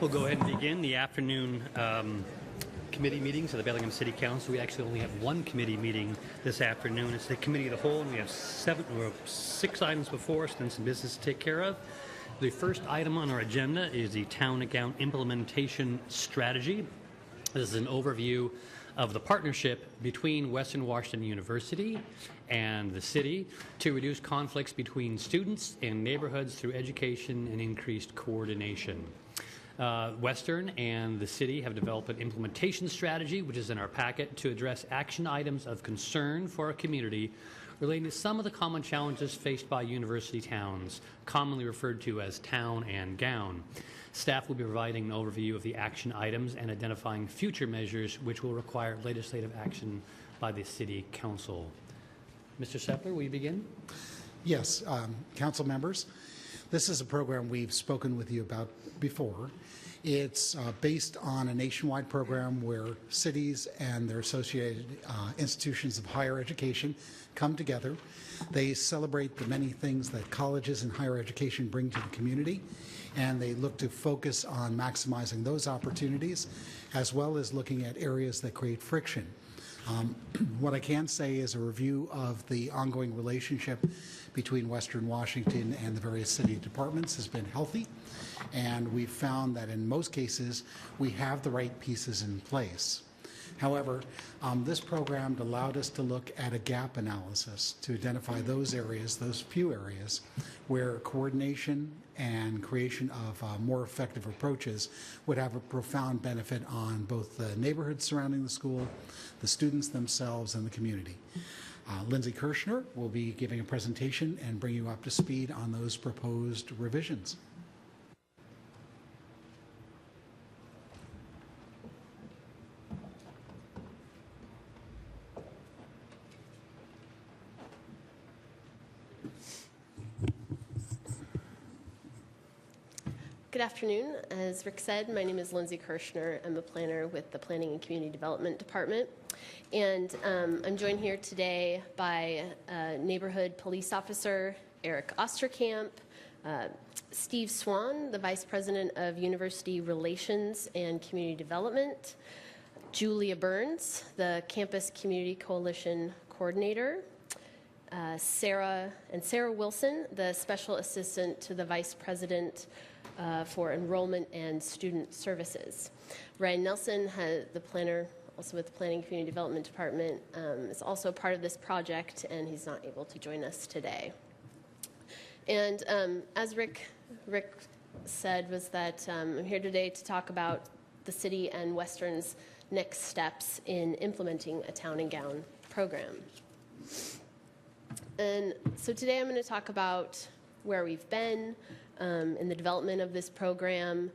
We'll go ahead and begin the afternoon committee meetings of the Bellingham City Council. We actually only have one committee meeting this afternoon. It's the Committee of the Whole, and we have 6 items before us and some business to take care of. The first item on our agenda is the Town and Gown Implementation Strategy. This is an overview of the partnership between Western Washington University and the city to reduce conflicts between students and neighborhoods through education and increased coordination. Western and the city have developed an implementation strategy, which is in our packet, to address action items of concern for our community relating to some of the common challenges faced by university towns, commonly referred to as town and gown. Staff will be providing an overview of the action items and identifying future measures which will require legislative action by the City Council. Mr. Sepler, will you begin? Yes, council members. This is a program we've spoken with you about before. It's based on a nationwide program where cities and their associated institutions of higher education come together. They celebrate the many things that colleges and higher education bring to the community, and they look to focus on maximizing those opportunities as well as looking at areas that create friction. What I can say is a review of the ongoing relationship between Western Washington and the various city departments has been healthy, and we've found that in most cases we have the right pieces in place. However, this program allowed us to look at a gap analysis to identify those areas, those few areas, where coordination and creation of more effective approaches would have a profound benefit on both the neighborhoods surrounding the school, the students themselves, and the community. Lindsay Kirshner will be giving a presentation and bring you up to speed on those proposed revisions. Good afternoon. As Rick said, my name is Lindsay Kirshner. I'm a planner with the Planning and Community Development Department. And I'm joined here today by Neighborhood Police Officer Eric Osterkamp, Steve Swan, the Vice President of University Relations and Community Development, Julia Burns, the Campus Community Coalition Coordinator, Sarah Wilson, the Special Assistant to the Vice President for Enrollment and Student Services. Ryan Nelson, the planner, also with the Planning and Community Development Department, is also part of this project, and he's not able to join us today. And as Rick said, was that I'm here today to talk about the city and Western's next steps in implementing a town and gown program. And so today I'm going to talk about where we've been in the development of this program,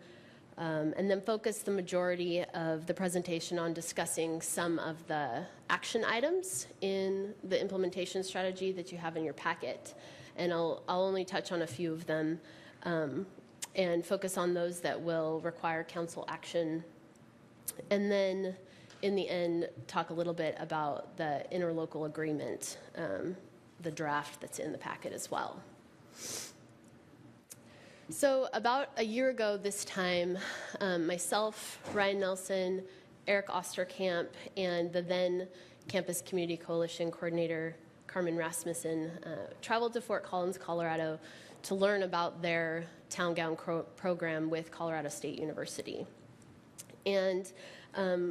and then focus the majority of the presentation on discussing some of the action items in the implementation strategy that you have in your packet. And I'll only touch on a few of them and focus on those that will require council action. And then in the end, talk a little bit about the interlocal agreement, the draft that's in the packet as well. So about a year ago this time, myself, Ryan Nelson, Eric Osterkamp, and the then Campus Community Coalition Coordinator, Carmen Rasmussen, traveled to Fort Collins, Colorado to learn about their Town Gown program with Colorado State University. And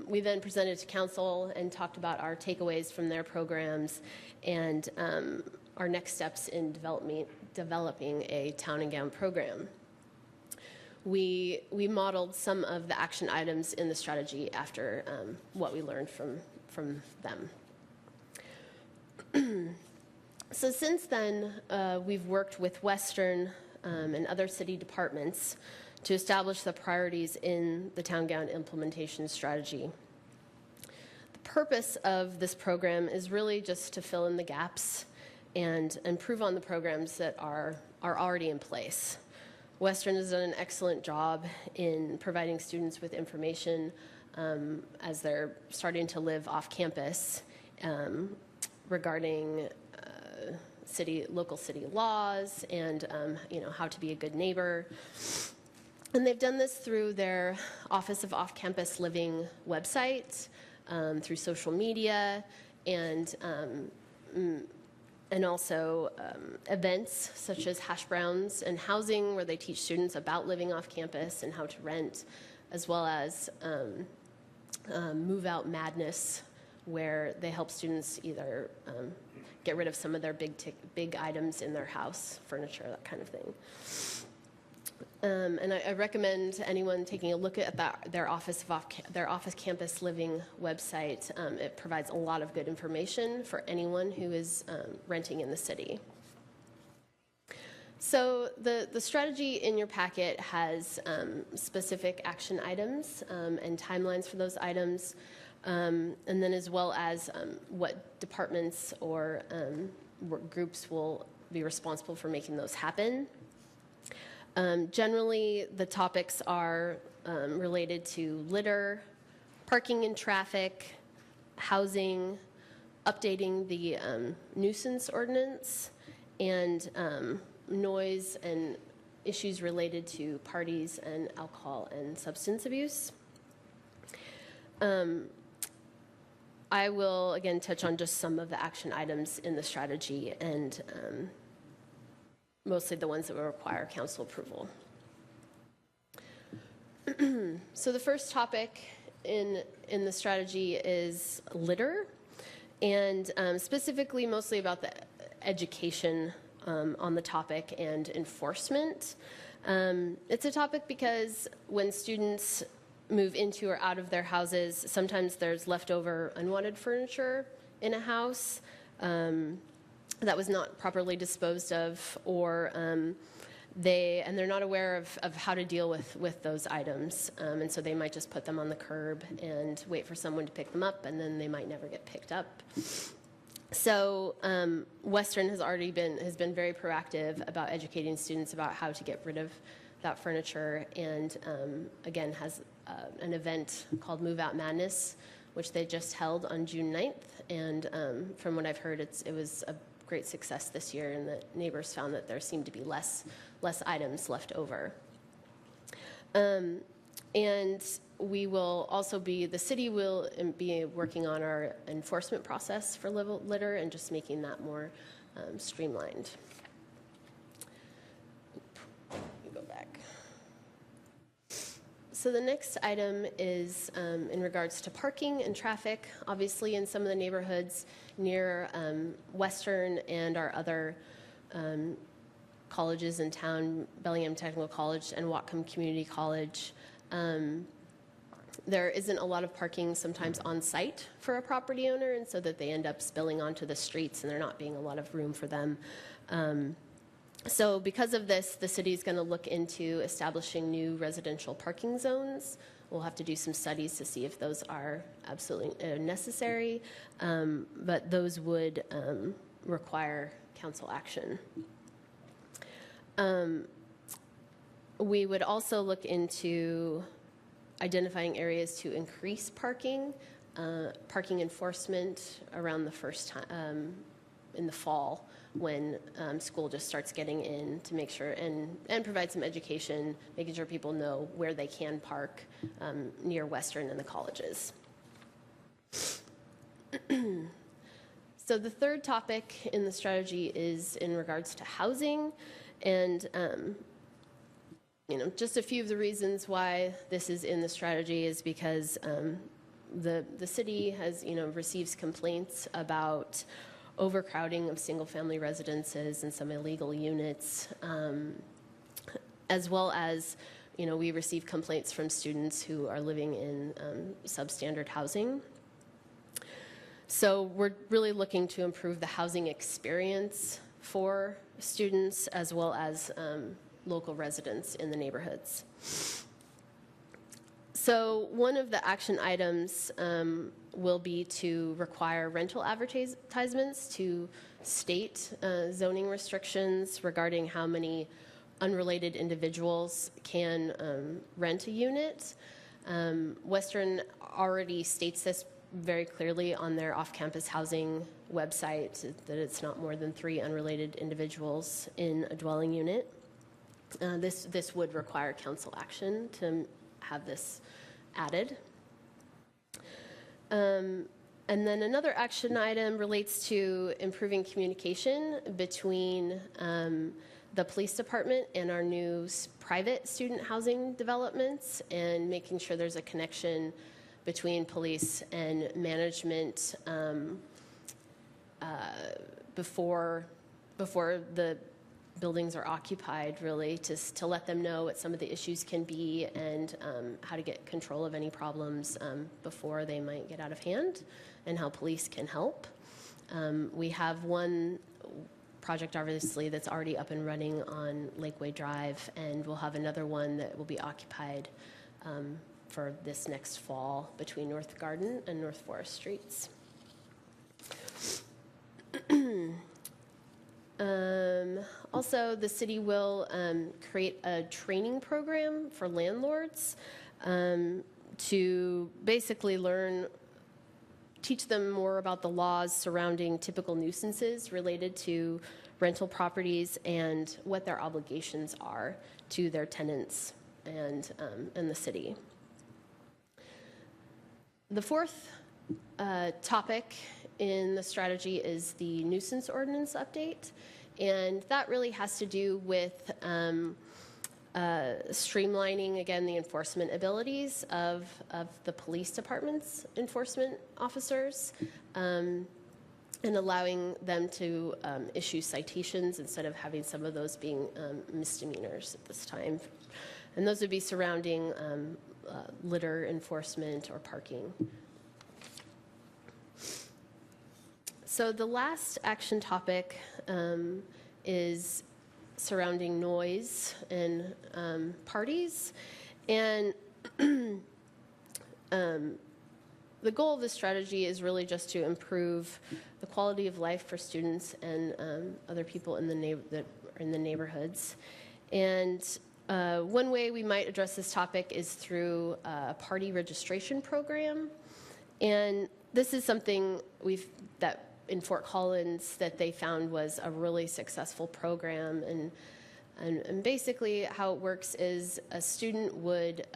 we then presented to council and talked about our takeaways from their programs and our next steps in developing a town and gown program. We modeled some of the action items in the strategy after what we learned from them. So since then, we've worked with Western and other city departments to establish the priorities in the town gown implementation strategy. The purpose of this program is really just to fill in the gaps and improve on the programs that are already in place. Western has done an excellent job in providing students with information as they're starting to live off campus regarding local city laws and how to be a good neighbor. And they've done this through their Office of Off-Campus Living website, through social media, and also events such as Hash Browns and Housing, where they teach students about living off campus and how to rent, as well as Move Out Madness, where they help students either get rid of some of their big items in their house, furniture, that kind of thing. And I recommend anyone taking a look at their Office Campus Living website. It provides a lot of good information for anyone who is renting in the city. So the strategy in your packet has specific action items and timelines for those items, and then as well as what departments or groups will be responsible for making those happen. Generally, the topics are related to litter, parking and traffic, housing, updating the nuisance ordinance, and noise and issues related to parties and alcohol and substance abuse. I will, again, touch on just some of the action items in the strategy and mostly the ones that will require council approval. So the first topic in the strategy is litter, and specifically mostly about the education on the topic and enforcement. It's a topic because when students move into or out of their houses, sometimes there's leftover unwanted furniture in a house that was not properly disposed of, or they're not aware of how to deal with those items, and so they might just put them on the curb and wait for someone to pick them up, and then they might never get picked up. So Western has been very proactive about educating students about how to get rid of that furniture, and again has an event called Move Out Madness, which they just held on June 9th, and from what I've heard, it was a great success this year, and the neighbors found that there seemed to be less items left over. And we will also the city will be working on our enforcement process for litter and just making that more streamlined. Let me go back. So the next item is in regards to parking and traffic. Obviously, in some of the neighborhoods near Western and our other colleges in town, Bellingham Technical College and Whatcom Community College, there isn't a lot of parking sometimes on site for a property owner, and so that they end up spilling onto the streets, and there not being a lot of room for them. So because of this, the city is going to look into establishing new residential parking zones. We'll have to do some studies to see if those are absolutely necessary, but those would require council action. We would also look into identifying areas to increase parking enforcement around the first time in the fall, when school just starts getting in, to make sure and provide some education, making sure people know where they can park near Western and the colleges. So the third topic in the strategy is in regards to housing, and just a few of the reasons why this is in the strategy is because the city has receives complaints about overcrowding of single-family residences and some illegal units, as well as, we receive complaints from students who are living in substandard housing. So we're really looking to improve the housing experience for students as well as local residents in the neighborhoods. So one of the action items will be to require rental advertisements to state zoning restrictions regarding how many unrelated individuals can rent a unit. Western already states this very clearly on their off-campus housing website, that it's not more than 3 unrelated individuals in a dwelling unit. This would require council action to have this added. And then another action item relates to improving communication between the police department and our new private student housing developments, and making sure there's a connection between police and management before the buildings are occupied, really, to let them know what some of the issues can be and how to get control of any problems before they might get out of hand, and how police can help. We have one project, obviously, that's already up and running on Lakeway Drive, and we'll have another one that will be occupied for this next fall between North Garden and North Forest Streets. Also, the city will create a training program for landlords to basically teach them more about the laws surrounding typical nuisances related to rental properties and what their obligations are to their tenants and the city. The fourth topic in the strategy is the nuisance ordinance update, and that really has to do with streamlining, again, the enforcement abilities of the police department's enforcement officers, and allowing them to issue citations instead of having some of those being misdemeanors at this time. And those would be surrounding litter enforcement or parking. So the last action topic is surrounding noise and parties. And the goal of this strategy is really just to improve the quality of life for students and other people in that are in the neighborhoods. And one way we might address this topic is through a party registration program. And this is something that in Fort Collins that they found was a really successful program. And basically how it works is a student would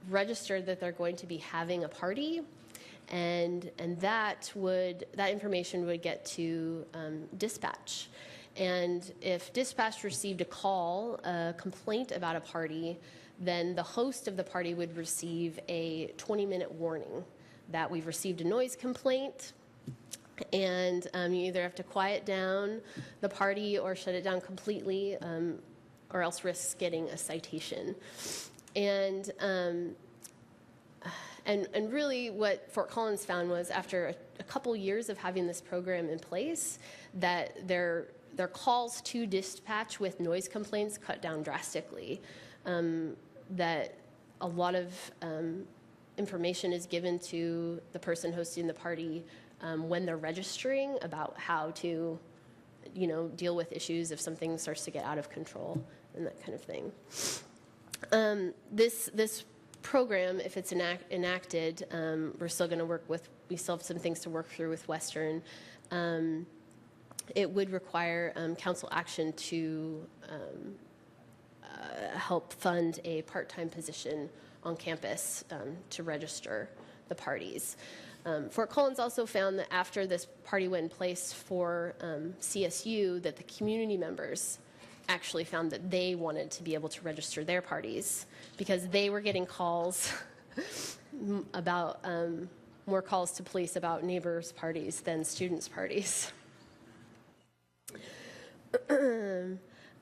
register that they're going to be having a party, and that information would get to dispatch. And if dispatch received a complaint about a party, then the host of the party would receive a 20-minute warning that we've received a noise complaint, and you either have to quiet down the party or shut it down completely, or else risk getting a citation. And really what Fort Collins found was, after a couple years of having this program in place, that their calls to dispatch with noise complaints cut down drastically. That a lot of information is given to the person hosting the party when they're registering about how to, deal with issues if something starts to get out of control and that kind of thing. This program, if it's enacted, we're still going to we still have some things to work through with Western. It would require council action to help fund a part-time position on campus to register the parties. Fort Collins also found that after this party went in place for CSU, that the community members actually found that they wanted to be able to register their parties, because they were getting calls about more calls to police about neighbors' parties than students' parties.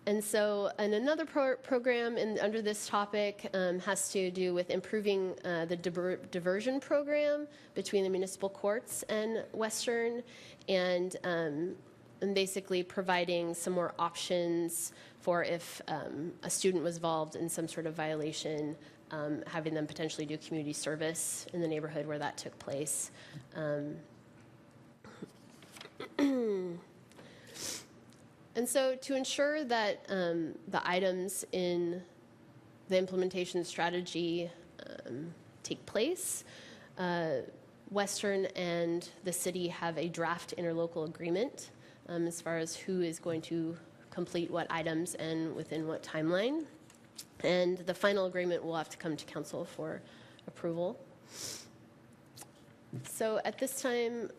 And another program under this topic has to do with improving the diversion program between the municipal courts and Western, and basically providing some more options for if a student was involved in some sort of violation, having them potentially do community service in the neighborhood where that took place. And so to ensure that the items in the implementation strategy take place, Western and the city have a draft interlocal agreement as far as who is going to complete what items and within what timeline. And the final agreement will have to come to council for approval. So at this time,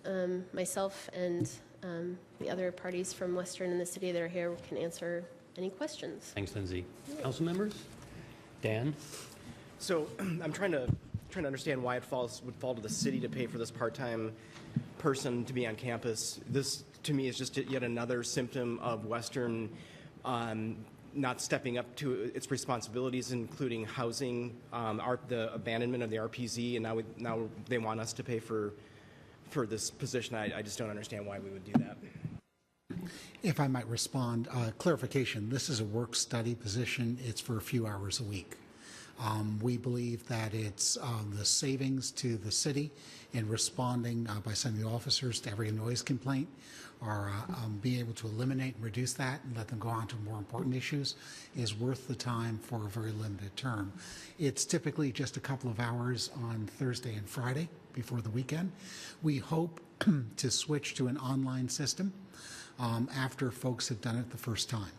myself and the other parties from Western and the city that are here can answer any questions. Thanks, Lindsay. Council members? Dan? So I'm trying to understand why it would fall to the city to pay for this part-time person to be on campus. This, to me, is just yet another symptom of Western not stepping up to its responsibilities, including housing, the abandonment of the RPZ, and now they want us to pay for this position. I just don't understand why we would do that. If I might respond, clarification, this is a work-study position. It's for a few hours a week. We believe that it's the savings to the city in responding by sending officers to every noise complaint, or being able to eliminate and reduce that and let them go on to more important issues is worth the time for a very limited term. It's typically just a couple of hours on Thursday and Friday before the weekend. We hope to switch to an online system after folks have done it the first time.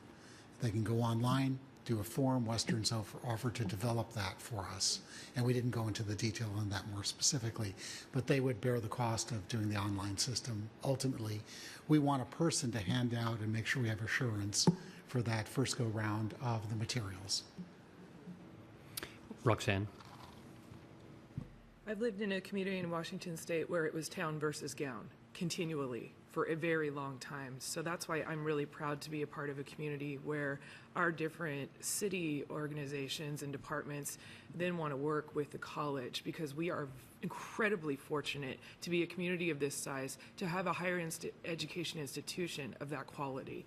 They can go online, do a form. Western's offered to develop that for us. And we didn't go into the detail on that more specifically, but they would bear the cost of doing the online system. Ultimately, we want a person to hand out and make sure we have assurance for that first go round of the materials. Roxanne? I've lived in a community in Washington State where it was town versus gown continually for a very long time. So that's why I'm really proud to be a part of a community where our different city organizations and departments then want to work with the college, because we are incredibly fortunate to be a community of this size, to have a higher education institution of that quality.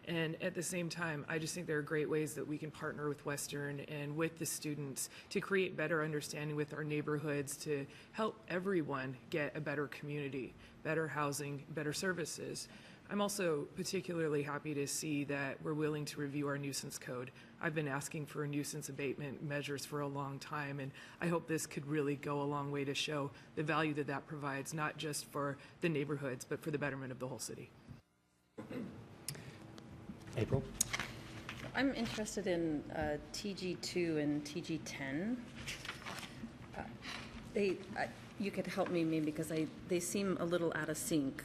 And at the same time, I just think there are great ways that we can partner with Western and with the students to create better understanding with our neighborhoods, to help everyone get a better community, better housing, better services. I'm also particularly happy to see that we're willing to review our nuisance code. I've been asking for nuisance abatement measures for a long time, and I hope this could really go a long way to show the value that that provides, not just for the neighborhoods, but for the betterment of the whole city. April? I'm interested in TG2 and TG10. You could help me maybe, because they seem a little out of sync.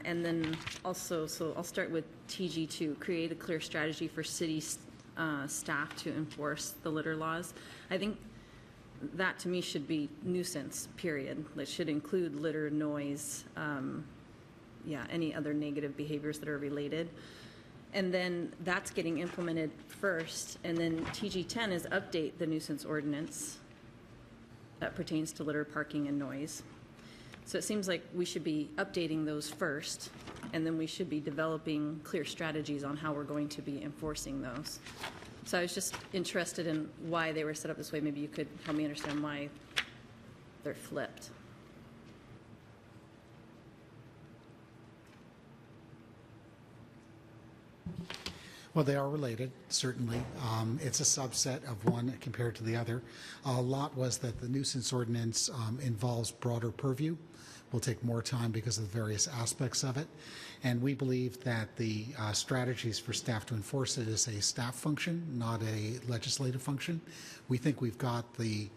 And then also, so I'll start with TG2, create a clear strategy for city staff to enforce the litter laws. I think that to me should be nuisance, period. It should include litter, noise, any other negative behaviors that are related. And then that's getting implemented first, and then TG10 is update the nuisance ordinance that pertains to litter, parking, and noise. So it seems like we should be updating those first, and then we should be developing clear strategies on how we're going to be enforcing those. So I was just interested in why they were set up this way. Maybe you could help me understand why they're flipped. Well, they are related, certainly. It's a subset of one compared to the other. A lot was that the nuisance ordinance involves broader purview. Will take more time because of the various aspects of it. And we believe that the strategies for staff to enforce it is a staff function, not a legislative function. We think we've got the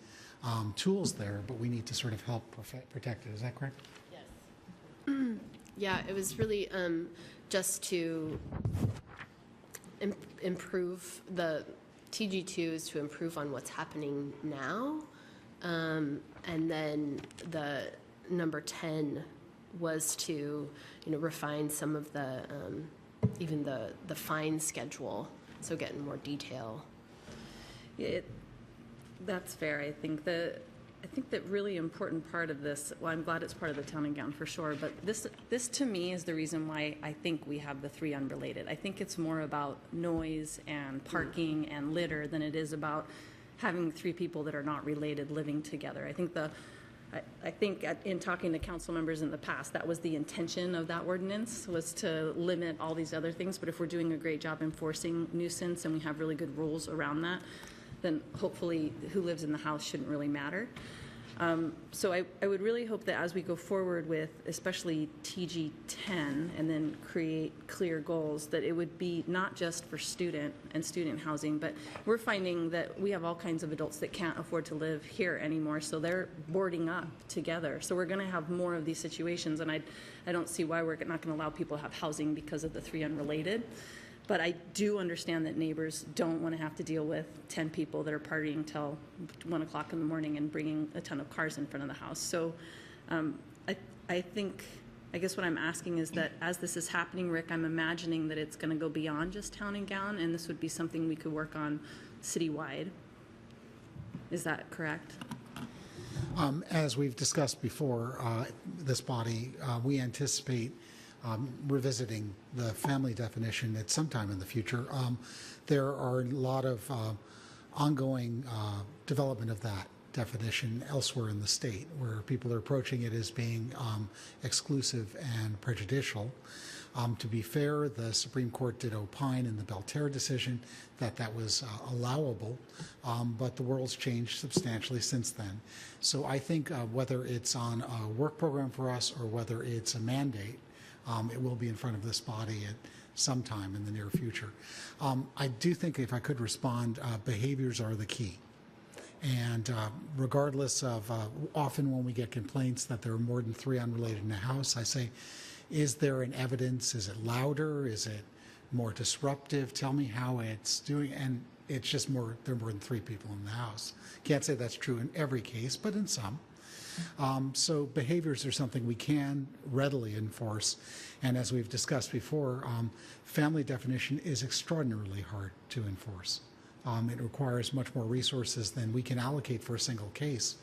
tools there, but we need to sort of help protect it. Is that correct? Yes. Yeah, it was really just to improve the TG2 is to improve on what's happening now, and then the number 10 was to refine some of the even the fine schedule, so get in more detail. That's fair. I think that really important part of this, well, I'm glad it's part of the town and gown for sure, but this to me is the reason why I think we have the three unrelated. I think it's more about noise and parking and litter than it is about having three people that are not related living together. I think in talking to council members in the past, that was the intention of that ordinance, was to limit all these other things. But if we're doing a great job enforcing nuisance and we have really good rules around that, then hopefully who lives in the house shouldn't really matter. So I would really hope that as we go forward with especially TG10 and then create clear goals, that it would be not just for student and student housing, but we're finding that we have all kinds of adults that can't afford to live here anymore, so they're boarding up together. So we're going to have more of these situations, and I don't see why we're not going to allow people to have housing because of the 3 unrelated. But I do understand that neighbors don't want to have to deal with 10 people that are partying till 1 o'clock in the morning and bringing a ton of cars in front of the house. So I think, I guess what I'm asking is that as this is happening, Rick, I'm imagining that it's going to go beyond just town and gown, and this would be something we could work on citywide. Is that correct? As we've discussed before, this body, we anticipate revisiting the family definition at some time in the future. There are a lot of ongoing development of that definition elsewhere in the state, where people are approaching it as being exclusive and prejudicial. To be fair, the Supreme Court did opine in the Belterre decision that that was allowable, but the world's changed substantially since then. So I think whether it's on a work program for us or whether it's a mandate, it will be in front of this body at some time in the near future. I do think, if I could respond, behaviors are the key. And regardless of, often when we get complaints that there are more than 3 unrelated in a house, I say, is there an evidence? Is it louder? Is it more disruptive? Tell me how it's doing. And it's just more, there are more than 3 people in the house. Can't say that's true in every case, but in some. So behaviors are something we can readily enforce. And as we've discussed before, family definition is extraordinarily hard to enforce. It requires much more resources than we can allocate for a single case.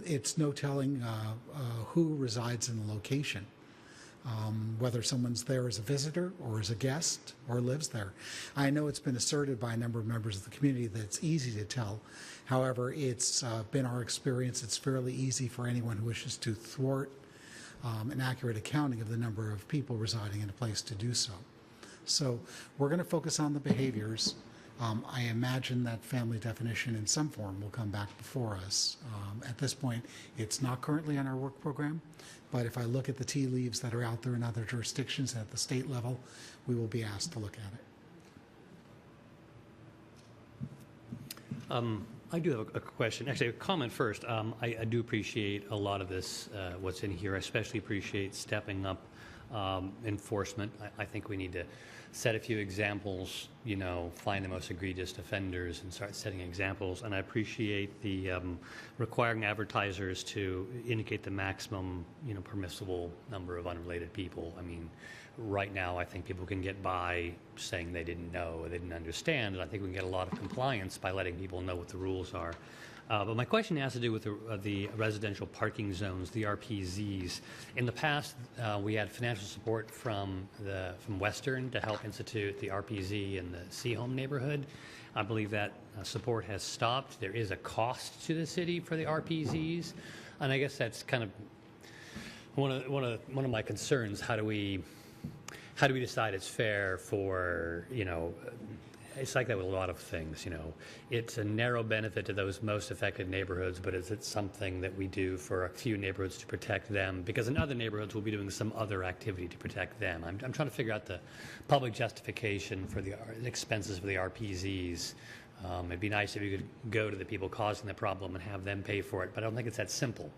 It's no telling who resides in the location. Whether someone's there as a visitor or as a guest or lives there. I know it's been asserted by a number of members of the community that it's easy to tell. However, it's been our experience it's fairly easy for anyone who wishes to thwart an accurate accounting of the number of people residing in a place to do so. So we're going to focus on the behaviors. I imagine that family definition in some form will come back before us. At this point, it's not currently on our work program, but if I look at the tea leaves that are out there in other jurisdictions and at the state level, we will be asked to look at it. I do have a question, actually a comment first. I do appreciate a lot of this, what's in here. I especially appreciate stepping up enforcement. I think we need to set a few examples, you know, find the most egregious offenders and start setting examples. And I appreciate the requiring advertisers to indicate the maximum, you know, permissible number of unrelated people. I mean, right now I think people can get by saying they didn't know or they didn't understand, and I think we can get a lot of compliance by letting people know what the rules are. But my question has to do with the residential parking zones, the RPZs. In the past, we had financial support from Western to help institute the RPZ in the Seahome neighborhood. I believe that support has stopped. There is a cost to the city for the RPZs, and I guess that's kind of one of my concerns. How do we decide it's fair for, you know? It's like that with a lot of things, you know. It's a narrow benefit to those most affected neighborhoods, but is it something that we do for a few neighborhoods to protect them? Because in other neighborhoods, we'll be doing some other activity to protect them. I'm trying to figure out the public justification for the expenses for the RPZs. It'd be nice if you could go to the people causing the problem and have them pay for it, but I don't think it's that simple.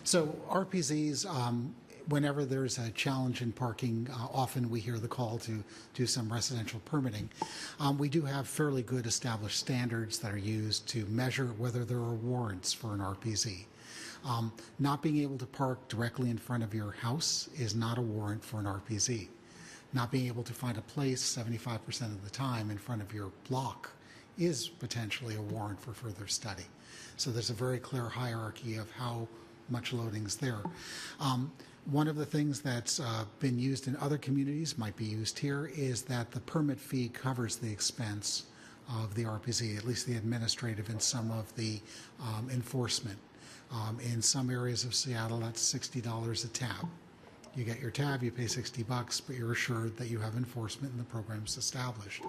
So RPZs, whenever there's a challenge in parking, often we hear the call to do some residential permitting. We do have fairly good established standards that are used to measure whether there are warrants for an RPZ. Not being able to park directly in front of your house is not a warrant for an RPZ. Not being able to find a place 75% of the time in front of your block is potentially a warrant for further study. So there's a very clear hierarchy of how much loading's there. One of the things that's been used in other communities, might be used here, is that the permit fee covers the expense of the RPZ, at least the administrative and some of the enforcement. In some areas of Seattle, that's $60 a tab. You get your tab, you pay $60, but you're assured that you have enforcement and the program's established.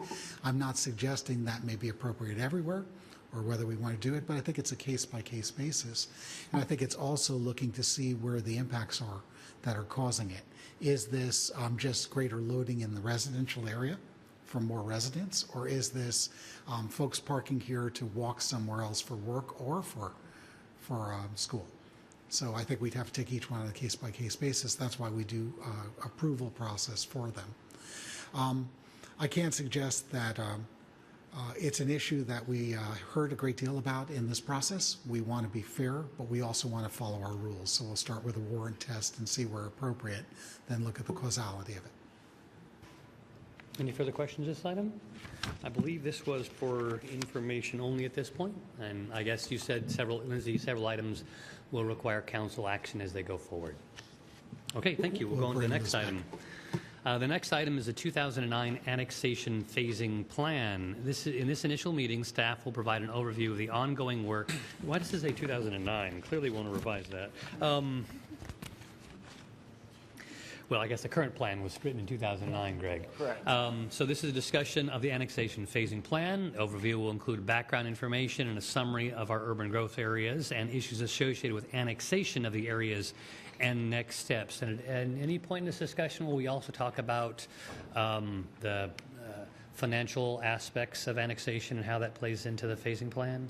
I'm not suggesting that may be appropriate everywhere or whether we want to do it, but I think it's a case-by-case basis. And I think it's also looking to see where the impacts are that are causing it. Is this just greater loading in the residential area from more residents, or is this folks parking here to walk somewhere else for work or for school? So I think we'd have to take each one on a case-by-case basis. That's why we do approval process for them. I can suggest that it's an issue that we heard a great deal about in this process. We want to be fair, but we also want to follow our rules. So we'll start with a warrant test and see where appropriate, then look at the causality of it. Any further questions this item? I believe this was for information only at this point, and I guess you said Lindsay, several items will require council action as they go forward. Okay, thank you. We'll go on to the next item. The next item is the 2009 annexation phasing plan. In this initial meeting, staff will provide an overview of the ongoing work. Why does it say 2009? Clearly want to revise that. Well, I guess the current plan was written in 2009, Greg. Correct. So this is a discussion of the annexation phasing plan. Overview will include background information and a summary of our urban growth areas and issues associated with annexation of the areas and next steps. And at any point in this discussion, will we also talk about the financial aspects of annexation and how that plays into the phasing plan?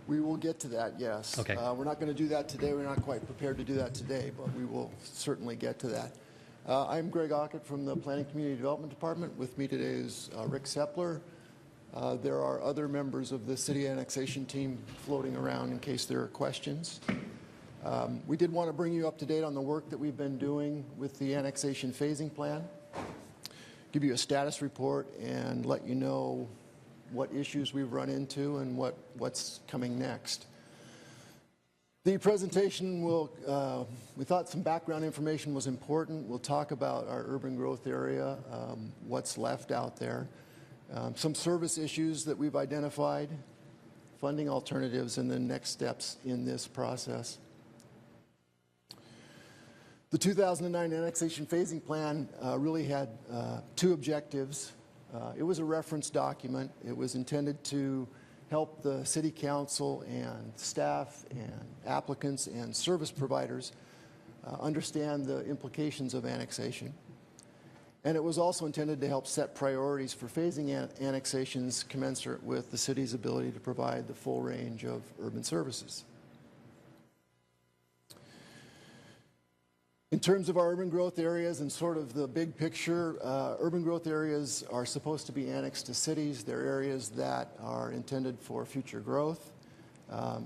We will get to that, yes. Okay. We're not going to do that today. We're not quite prepared to do that today, but we will certainly get to that. I'm Greg Ockett from the Planning Community Development Department. With me today is Rick Sepler. There are other members of the city annexation team floating around in case there are questions. We did want to bring you up to date on the work that we've been doing with the annexation phasing plan, give you a status report, and let you know what issues we've run into and what's coming next. The presentation will, we thought some background information was important. We'll talk about our urban growth area, what's left out there, some service issues that we've identified, funding alternatives, and then next steps in this process. The 2009 annexation phasing plan really had two objectives. It was a reference document. It was intended to help the city council and staff and applicants and service providers understand the implications of annexation. And it was also intended to help set priorities for phasing annexations commensurate with the city's ability to provide the full range of urban services. In terms of our urban growth areas and sort of the big picture, urban growth areas are supposed to be annexed to cities. They're areas that are intended for future growth.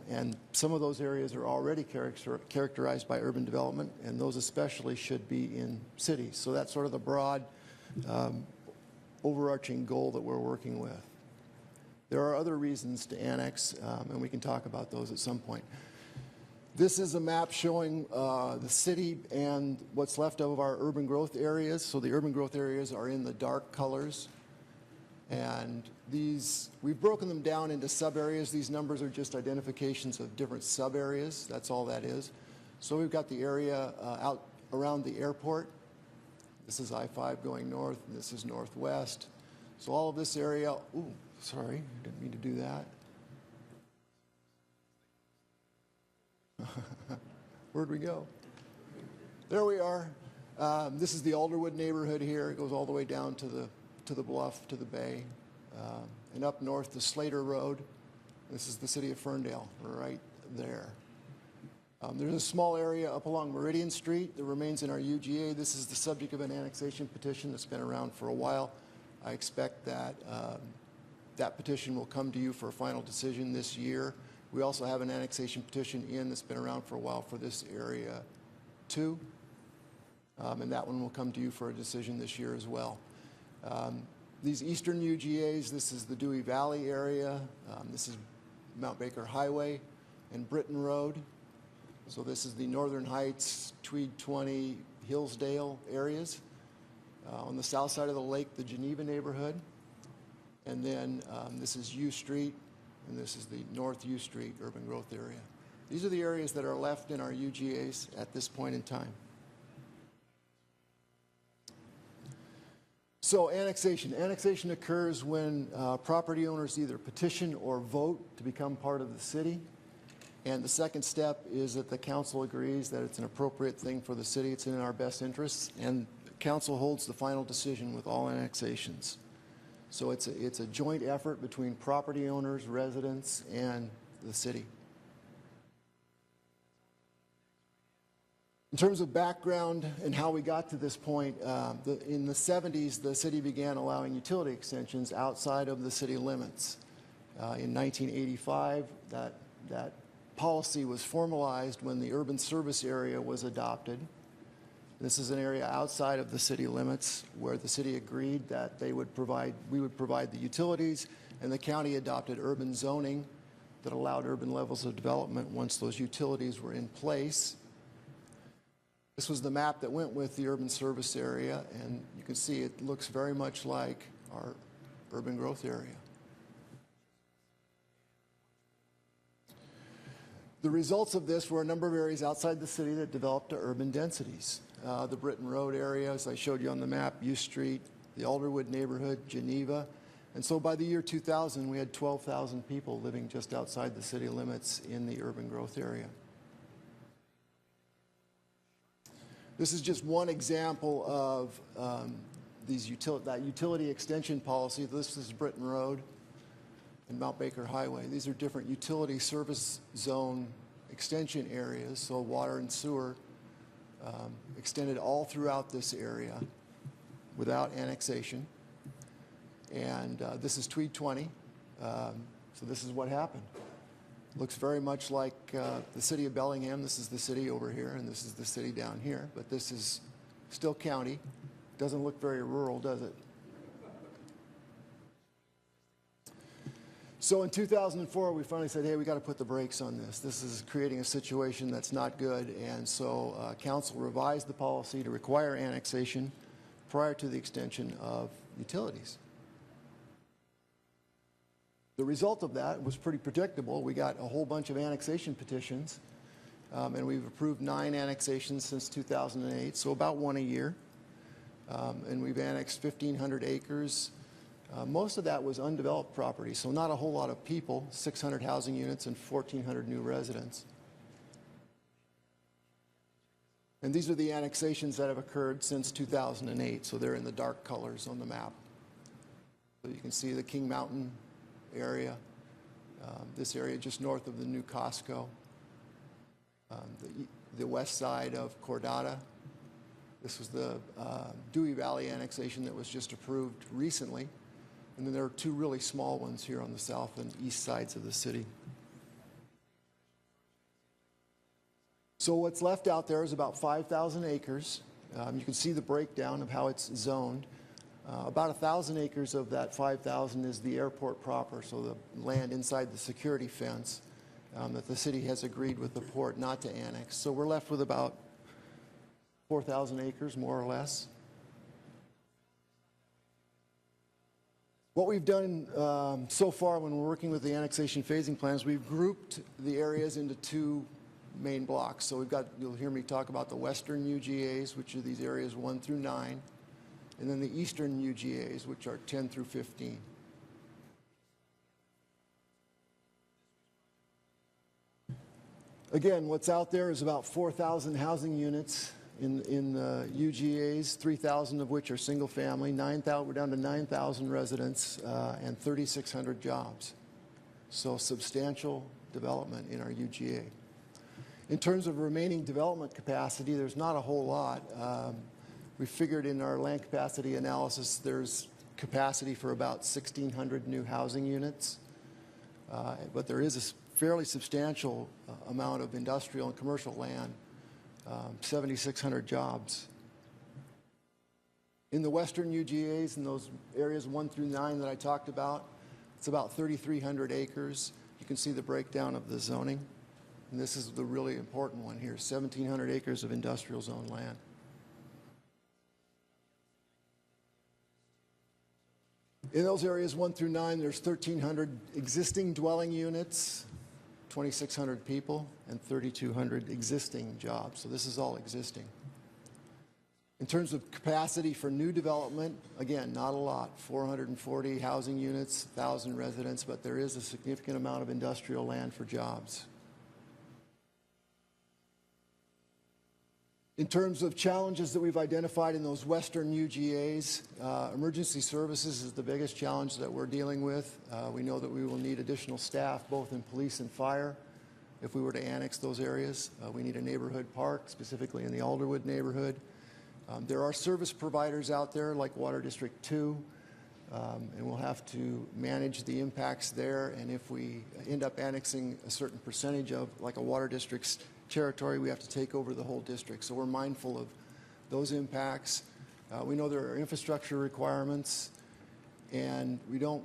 And some of those areas are already characterized by urban development, and those especially should be in cities. So that's sort of the broad overarching goal that we're working with. There are other reasons to annex, and we can talk about those at some point. This is a map showing the city and what's left of our urban growth areas. So the urban growth areas are in the dark colors. And these, we've broken them down into sub-areas. These numbers are just identifications of different sub-areas. That's all that is. So we've got the area out around the airport. This is I-5 going north, and this is northwest. So all of this area, ooh, sorry, didn't mean to do that. Where'd we go? There we are. This is the Alderwood neighborhood here. It goes all the way down to the bluff, to the bay, and up north to Slater Road. This is the city of Ferndale, right there. There's a small area up along Meridian Street that remains in our UGA. This is the subject of an annexation petition that's been around for a while. I expect that that petition will come to you for a final decision this year. We also have an annexation petition that's been around for a while for this area too. And that one will come to you for a decision this year as well. These eastern UGAs, this is the Dewey Valley area. This is Mount Baker Highway and Britton Road. So this is the Northern Heights, Tweed 20, Hillsdale areas. On the south side of the lake, the Geneva neighborhood. And then this is U Street, and this is the North U Street urban growth area. These are the areas that are left in our UGAs at this point in time. So annexation. Annexation occurs when property owners either petition or vote to become part of the city. And the second step is that the council agrees that it's an appropriate thing for the city, it's in our best interests, and council holds the final decision with all annexations. So it's a joint effort between property owners, residents, and the city. In terms of background and how we got to this point, in the 70s, the city began allowing utility extensions outside of the city limits. In 1985, that policy was formalized when the urban service area was adopted. This is an area outside of the city limits where the city agreed that we would provide the utilities, and the county adopted urban zoning that allowed urban levels of development once those utilities were in place. This was the map that went with the urban service area, and you can see it looks very much like our urban growth area. The results of this were a number of areas outside the city that developed to urban densities. The Britton Road area, as I showed you on the map, U Street, the Alderwood neighborhood, Geneva. And so by the year 2000, we had 12,000 people living just outside the city limits in the urban growth area. This is just one example of that utility extension policy. This is Britton Road and Mount Baker Highway. These are different utility service zone extension areas, so water and sewer extended all throughout this area without annexation. And this is Tweed 20. So this is what happened. Looks very much like the city of Bellingham. This is the city over here, and this is the city down here. But this is still county. Doesn't look very rural, does it? So in 2004, we finally said, hey, we got to put the brakes on this. This is creating a situation that's not good. And so council revised the policy to require annexation prior to the extension of utilities. The result of that was pretty predictable. We got a whole bunch of annexation petitions, and we've approved 9 annexations since 2008, so about one a year. And we've annexed 1,500 acres. Most of that was undeveloped property, so not a whole lot of people, 600 housing units and 1,400 new residents. And these are the annexations that have occurred since 2008, so they're in the dark colors on the map. So you can see the King Mountain area, this area just north of the new Costco, the west side of Cordata. This was the Dewey Valley annexation that was just approved recently. And then there are 2 really small ones here on the south and east sides of the city. So what's left out there is about 5,000 acres. You can see the breakdown of how it's zoned. About 1,000 acres of that 5,000 is the airport proper, so the land inside the security fence that the city has agreed with the port not to annex. So we're left with about 4,000 acres, more or less. What we've done so far when we're working with the annexation phasing plans, we've grouped the areas into 2 main blocks. So you'll hear me talk about the western UGAs, which are these areas 1 through 9. And then the eastern UGAs, which are 10 through 15. Again, what's out there is about 4,000 housing units in the UGAs, 3,000 of which are single family. We're down to 9,000 residents and 3,600 jobs. So substantial development in our UGA. In terms of remaining development capacity, there's not a whole lot. We figured in our land capacity analysis there's capacity for about 1,600 new housing units, but there is a fairly substantial amount of industrial and commercial land, 7,600 jobs. In the western UGAs, in those areas 1 through 9 that I talked about, it's about 3,300 acres. You can see the breakdown of the zoning, and this is the really important one here, 1,700 acres of industrial zone land. In those areas 1 through 9, there's 1,300 existing dwelling units, 2,600 people, and 3,200 existing jobs. So this is all existing. In terms of capacity for new development, again, not a lot, 440 housing units, 1,000 residents, but there is a significant amount of industrial land for jobs. In terms of challenges that we've identified in those western UGAs, emergency services is the biggest challenge that we're dealing with. We know that we will need additional staff, both in police and fire, if we were to annex those areas. We need a neighborhood park, specifically in the Alderwood neighborhood. There are service providers out there like Water District 2, and we'll have to manage the impacts there. And if we end up annexing a certain percentage of, like a Water District's territory, we have to take over the whole district. So we're mindful of those impacts. We know there are infrastructure requirements, and we don't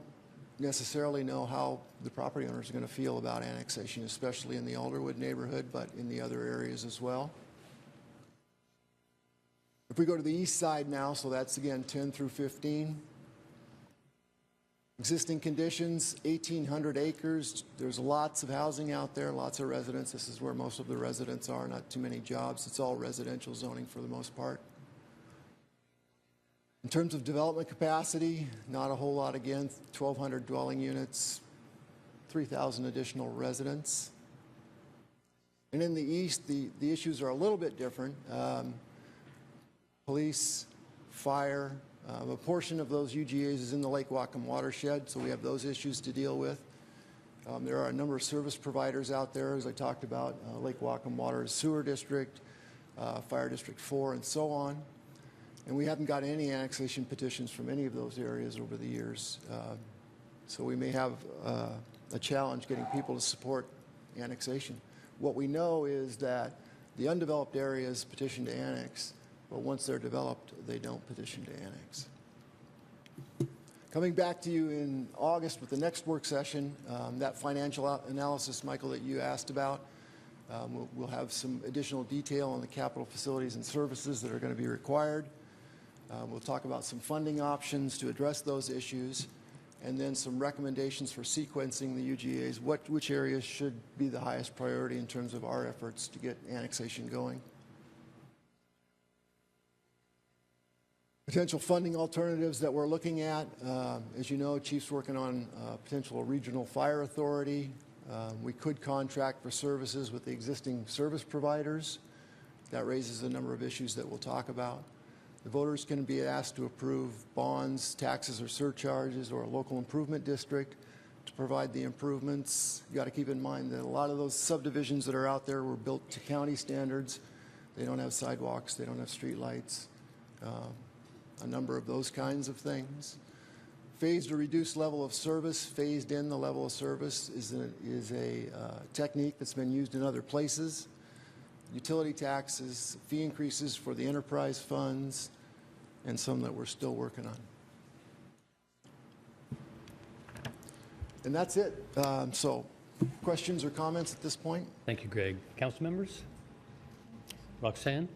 necessarily know how the property owners are going to feel about annexation, especially in the Alderwood neighborhood, but in the other areas as well. If we go to the east side now, so that's again 10 through 15. Existing conditions, 1,800 acres. There's lots of housing out there, lots of residents. This is where most of the residents are, not too many jobs. It's all residential zoning for the most part. In terms of development capacity, not a whole lot again, 1,200 dwelling units, 3,000 additional residents. And in the east, the issues are a little bit different. Police, fire, a portion of those UGAs is in the Lake Whatcom watershed, so we have those issues to deal with. There are a number of service providers out there, as I talked about, Lake Whatcom Water and Sewer District, Fire District 4, and so on. And we haven't got any annexation petitions from any of those areas over the years. So we may have a challenge getting people to support annexation. What we know is that the undeveloped areas petition to annex, but once they're developed, they don't petition to annex. Coming back to you in August with the next work session, that financial analysis, Michael, that you asked about, we'll have some additional detail on the capital facilities and services that are going to be required. We'll talk about some funding options to address those issues, and then some recommendations for sequencing the UGAs, which areas should be the highest priority in terms of our efforts to get annexation going. Potential funding alternatives that we're looking at. As you know, Chief's working on potential regional fire authority. We could contract for services with the existing service providers. That raises a number of issues that we'll talk about. The voters can be asked to approve bonds, taxes, or surcharges, or a local improvement district to provide the improvements. You got to keep in mind that a lot of those subdivisions that are out there were built to county standards. They don't have sidewalks, they don't have street lights. A number of those kinds of things. Phased or reduced level of service, phased in the level of service is a technique that's been used in other places. Utility taxes, fee increases for the enterprise funds, and some that we're still working on. And that's it. So questions or comments at this point? Thank you, Greg. Council members? Roxanne?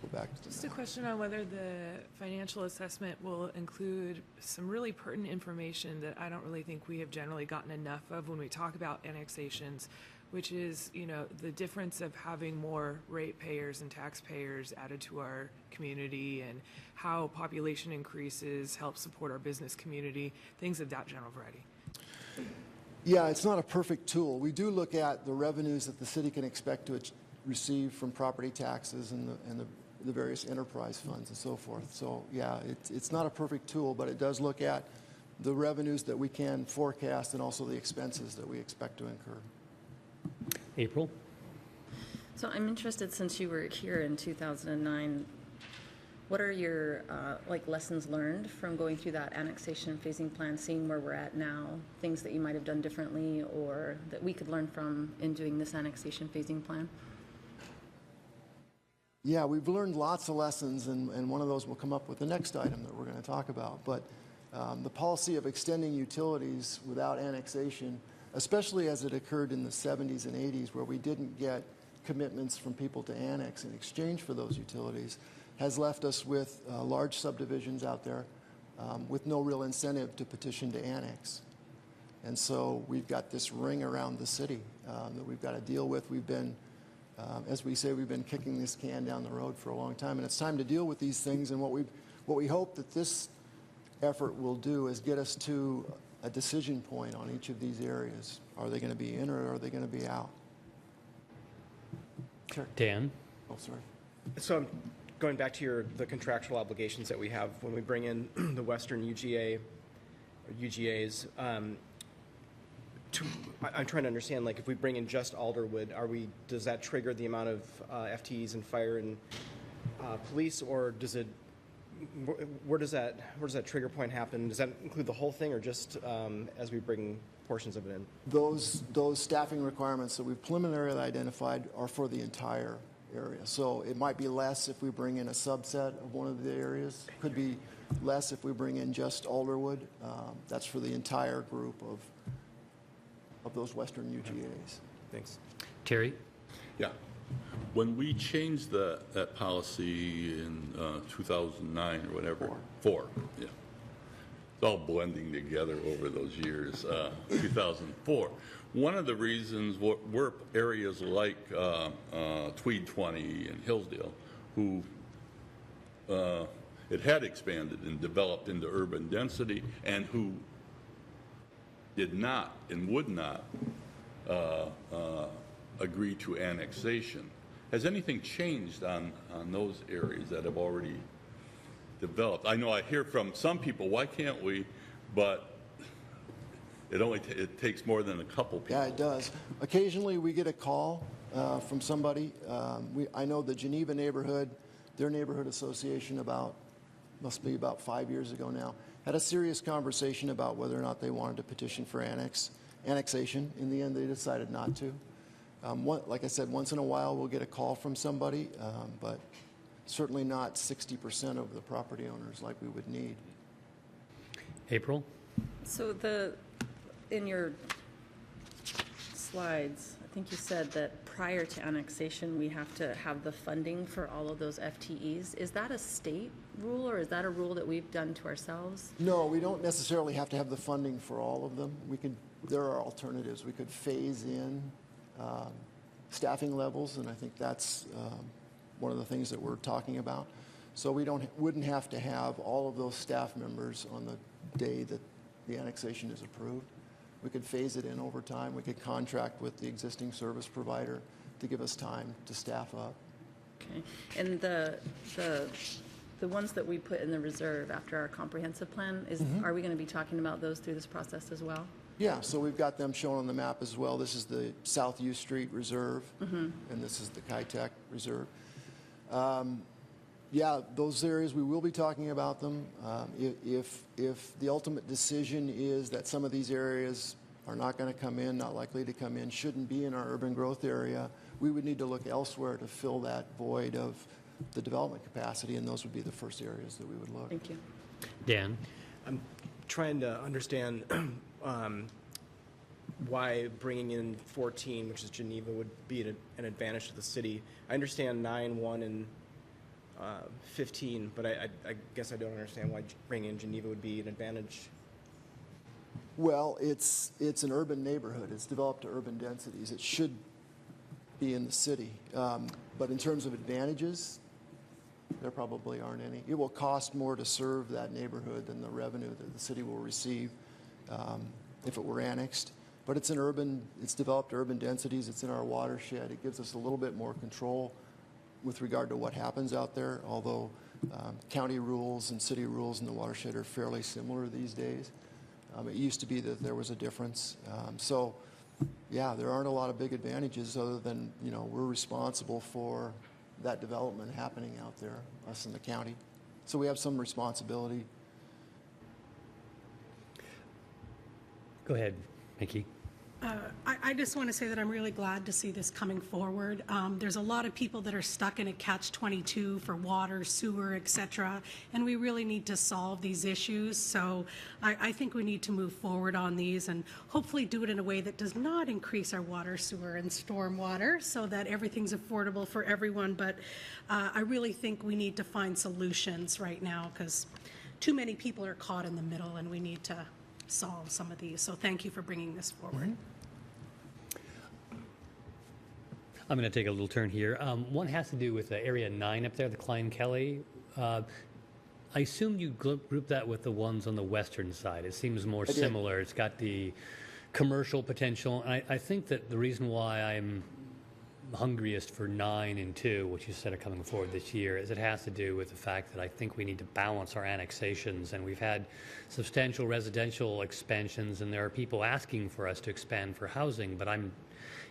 Go back to Just a question on whether the financial assessment will include some really pertinent information that I don't really think we have generally gotten enough of when we talk about annexations, which is, you know, the difference of having more ratepayers and taxpayers added to our community, and how population increases help support our business community, things of that general variety. Yeah, it's not a perfect tool. We do look at the revenues that the city can expect to receive from property taxes and the various enterprise funds and so forth. So yeah, it's not a perfect tool, but it does look at the revenues that we can forecast and also the expenses that we expect to incur. April? So I'm interested, since you were here in 2009, what are your lessons learned from going through that annexation phasing plan, seeing where we're at now, things that you might have done differently or that we could learn from in doing this annexation phasing plan? Yeah, we've learned lots of lessons, and one of those will come up with the next item that we're going to talk about. But the policy of extending utilities without annexation, especially as it occurred in the 70s and 80s, where we didn't get commitments from people to annex in exchange for those utilities, has left us with large subdivisions out there with no real incentive to petition to annex. And so we've got this ring around the city that we've got to deal with. We've been As we say, we've been kicking this can down the road for a long time, and it's time to deal with these things. And what we hope that this effort will do is get us to a decision point on each of these areas. Are they going to be in or are they going to be out? Sure. Dan? Oh, sorry. So I'm going back to the contractual obligations that we have when we bring in the Western UGA or UGAs. I'm trying to understand, like, if we bring in just Alderwood, does that trigger the amount of FTEs in fire and police, or does it? Where does that trigger point happen? Does that include the whole thing, or just as we bring portions of it in? Those staffing requirements that we've preliminarily identified are for the entire area. So it might be less if we bring in a subset of one of the areas. Could be less if we bring in just Alderwood. That's for the entire group of those Western UGAs. Thanks. Terry? Yeah. When we changed that policy in 2009 or whatever, four, yeah. It's all blending together over those years, 2004. One of the reasons were areas like Tweed 20 and Hillsdale, who it had expanded and developed into urban density, and who did not and would not agree to annexation. Has anything changed on those areas that have already developed? I know I hear from some people, why can't we? But it takes more than a couple people. Yeah, it does. Occasionally we get a call from somebody. I know the Geneva neighborhood, their neighborhood association must be about 5 years ago now, had a serious conversation about whether or not they wanted to petition for annexation. In the end, they decided not to. Like I said, once in a while we'll get a call from somebody, but certainly not 60% of the property owners like we would need. April? So in your slides, I think you said that prior to annexation, we have to have the funding for all of those FTEs. Is that a state rule, or is that a rule that we've done to ourselves? No, we don't necessarily have to have the funding for all of them. There are alternatives. We could phase in staffing levels, and I think that's one of the things that we're talking about. So we wouldn't have to have all of those staff members on the day that the annexation is approved. We could phase it in over time. We could contract with the existing service provider to give us time to staff up. Okay. And the ones that we put in the reserve after our comprehensive plan, are we going to be talking about those through this process as well? Yeah, so we've got them shown on the map as well. This is the South U Street Reserve, and this is the Kitech Reserve. Yeah, those areas, we will be talking about them. If the ultimate decision is that some of these areas are not going to come in, not likely to come in, shouldn't be in our urban growth area, we would need to look elsewhere to fill that void of the development capacity, and those would be the first areas that we would look. Thank you. Dan? I'm trying to understand why bringing in 14, which is Geneva, would be an advantage to the city. I understand 9, 1, and 15, but I guess I don't understand why bringing in Geneva would be an advantage. Well, it's an urban neighborhood. It's developed to urban densities. It should be in the city. But in terms of advantages, there probably aren't any. It will cost more to serve that neighborhood than the revenue that the city will receive if it were annexed. But it's developed urban densities. It's in our watershed. It gives us a little bit more control with regard to what happens out there, although county rules and city rules in the watershed are fairly similar these days. It used to be that there was a difference. So, yeah, there aren't a lot of big advantages other than, we're responsible for that development happening out there, us in the county. So we have some responsibility. Go ahead, Mickey. I just want to say that I'm really glad to see this coming forward. There's a lot of people that are stuck in a catch-22 for water, sewer, et cetera, and we really need to solve these issues. So I think we need to move forward on these and hopefully do it in a way that does not increase our water, sewer, and storm water so that everything's affordable for everyone. But I really think we need to find solutions right now because too many people are caught in the middle, and we need to solve some of these. So thank you for bringing this forward. I'm going to take a little turn here. One has to do with Area 9 up there, the Klein Kelly. I assume you group that with the ones on the western side. It seems more did. similar. It's got the commercial potential. And I think that the reason why I'm hungriest for 9 and 2, which you said are coming forward this year, is it has to do with the fact that I think we need to balance our annexations. And we've had substantial residential expansions, and there are people asking for us to expand for housing, but I'm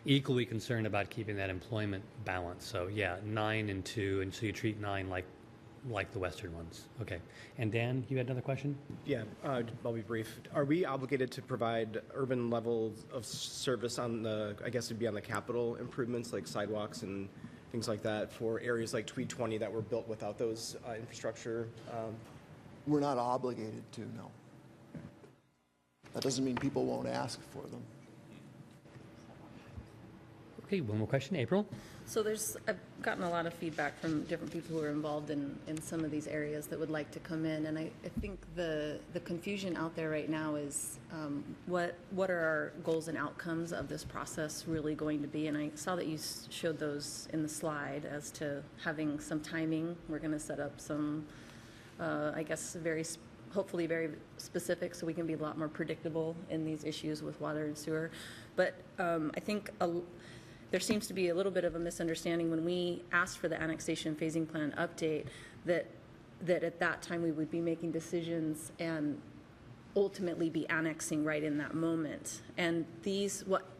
equally concerned about keeping that employment balance. So yeah, 9 and 2, and so you treat 9 like the western ones. Okay. And Dan, you had another question? Yeah, I'll be brief. Are we obligated to provide urban levels of service on the, I guess it'd be on the capital improvements like sidewalks and things like that for areas like Tweed 20 that were built without those infrastructure? We're not obligated to, no. That doesn't mean people won't ask for them. Okay, one more question. April? So I've gotten a lot of feedback from different people who are involved in some of these areas that would like to come in. And I think the confusion out there right now is what are our goals and outcomes of this process really going to be? And I saw that you showed those in the slide as to having some timing. We're going to set up some, I guess, hopefully very specific so we can be a lot more predictable in these issues with water and sewer. But I think there seems to be a little bit of a misunderstanding when we asked for the annexation phasing plan update that at that time we would be making decisions and ultimately be annexing right in that moment. And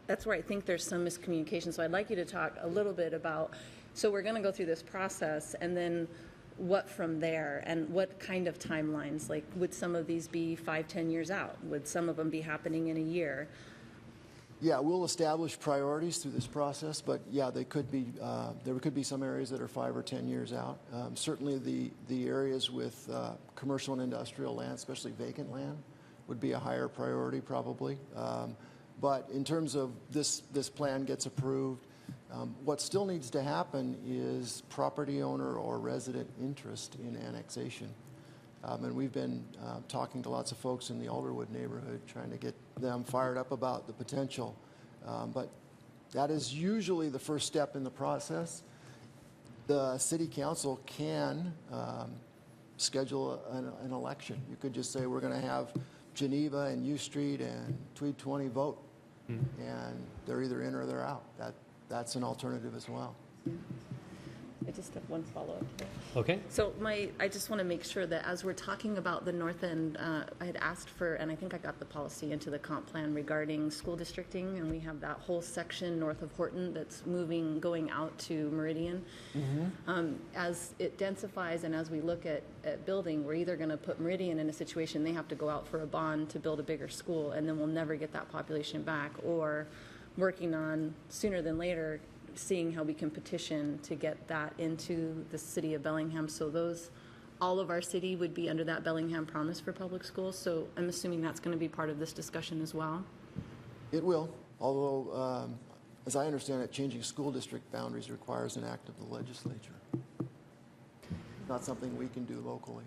that's where I think there's some miscommunication. So I'd like you to talk a little bit about, so we're going to go through this process and then what from there and what kind of timelines? Like, would some of these be 5-10 years out? Would some of them be happening in a year? Yeah, we'll establish priorities through this process, but yeah, there could be some areas that are 5 or 10 years out. Certainly the areas with commercial and industrial land, especially vacant land, would be a higher priority probably. But in terms of this plan gets approved, what still needs to happen is property owner or resident interest in annexation. And we've been talking to lots of folks in the Alderwood neighborhood, trying to get them fired up about the potential. But that is usually the first step in the process. The city council can schedule an election. You could just say, we're going to have Geneva and U Street and Tweed 20 vote. And they're either in or they're out. That's an alternative as well. I just have one follow-up. Okay. So I just want to make sure that as we're talking about the north end, I had asked for, and I think I got the policy into the comp plan regarding school districting, and we have that whole section north of Horton that's going out to Meridian. As it densifies and as we look at building, we're either going to put Meridian in a situation they have to go out for a bond to build a bigger school, and then we'll never get that population back, or working on sooner than later seeing how we can petition to get that into the city of Bellingham. So all of our city would be under that Bellingham promise for public schools. So I'm assuming that's going to be part of this discussion as well. It will, although, as I understand it, changing school district boundaries requires an act of the legislature. Not something we can do locally.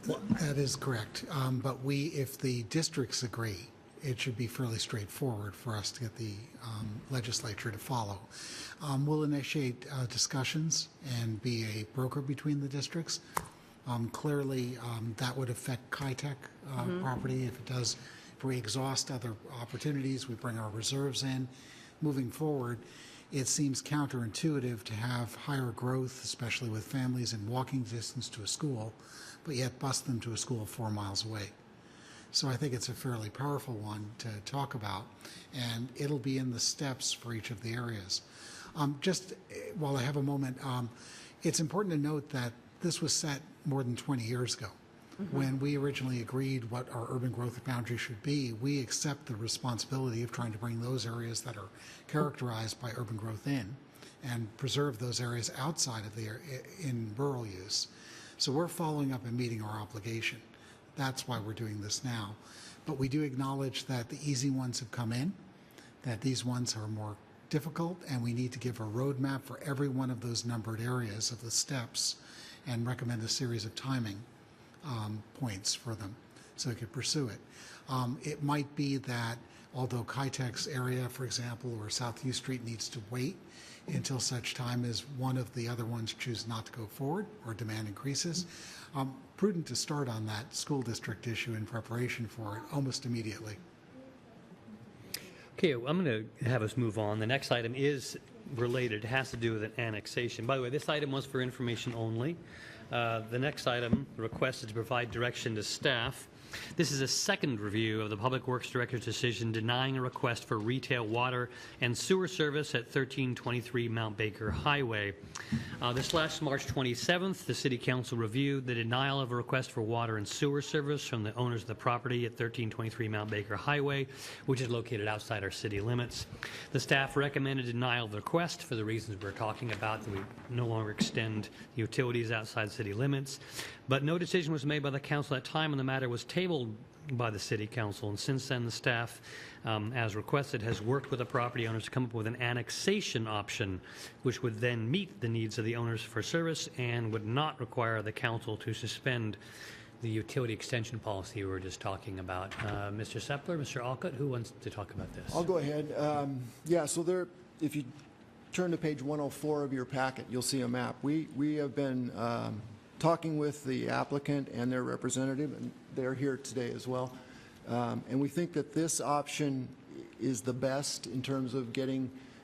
Well, that is correct. But if the districts agree, it should be fairly straightforward for us to get the legislature to follow. We'll initiate discussions and be a broker between the districts. Clearly, that would affect Kitech property. If we exhaust other opportunities, we bring our reserves in. Moving forward, it seems counterintuitive to have higher growth, especially with families in walking distance to a school, but yet bus them to a school 4 miles away. So I think it's a fairly powerful one to talk about, and it'll be in the steps for each of the areas. Just while I have a moment, it's important to note that this was set more than 20 years ago. When we originally agreed what our urban growth boundary should be, we accept the responsibility of trying to bring those areas that are characterized by urban growth in and preserve those areas outside of in rural use. So we're following up and meeting our obligation. That's why we're doing this now. But we do acknowledge that the easy ones have come in, that these ones are more difficult, and we need to give a roadmap for every one of those numbered areas of the steps and recommend a series of timing points for them so we could pursue it. It might be that although Kitex area, for example, or South U Street needs to wait until such time as one of the other ones choose not to go forward or demand increases. Prudent to start on that school district issue in preparation for it almost immediately. Okay, I'm going to have us move on. The next item is related. It has to do with an annexation. By the way, this item was for information only. The next item, the request is to provide direction to staff. This is a second review of the Public Works Director's decision denying a request for retail water and sewer service at 1323 Mount Baker Highway. This last March 27th, the City Council reviewed the denial of a request for water and sewer service from the owners of the property at 1323 Mount Baker Highway, which is located outside our city limits. The staff recommended denial of the request for the reasons we're talking about, that we no longer extend utilities outside city limits. But no decision was made by the council at that time, and the matter was tabled by the City Council. And since then, the staff, as requested, has worked with the property owners to come up with an annexation option, which would then meet the needs of the owners for service and would not require the council to suspend the utility extension policy we were just talking about. Mr. Sepler, Mr. Alcott, who wants to talk about this? I'll go ahead. Yeah, so there, if you turn to page 104 of your packet, you'll see a map. We have been talking with the applicant and their representative, and they're here today as well. And we think that this option is the best in terms of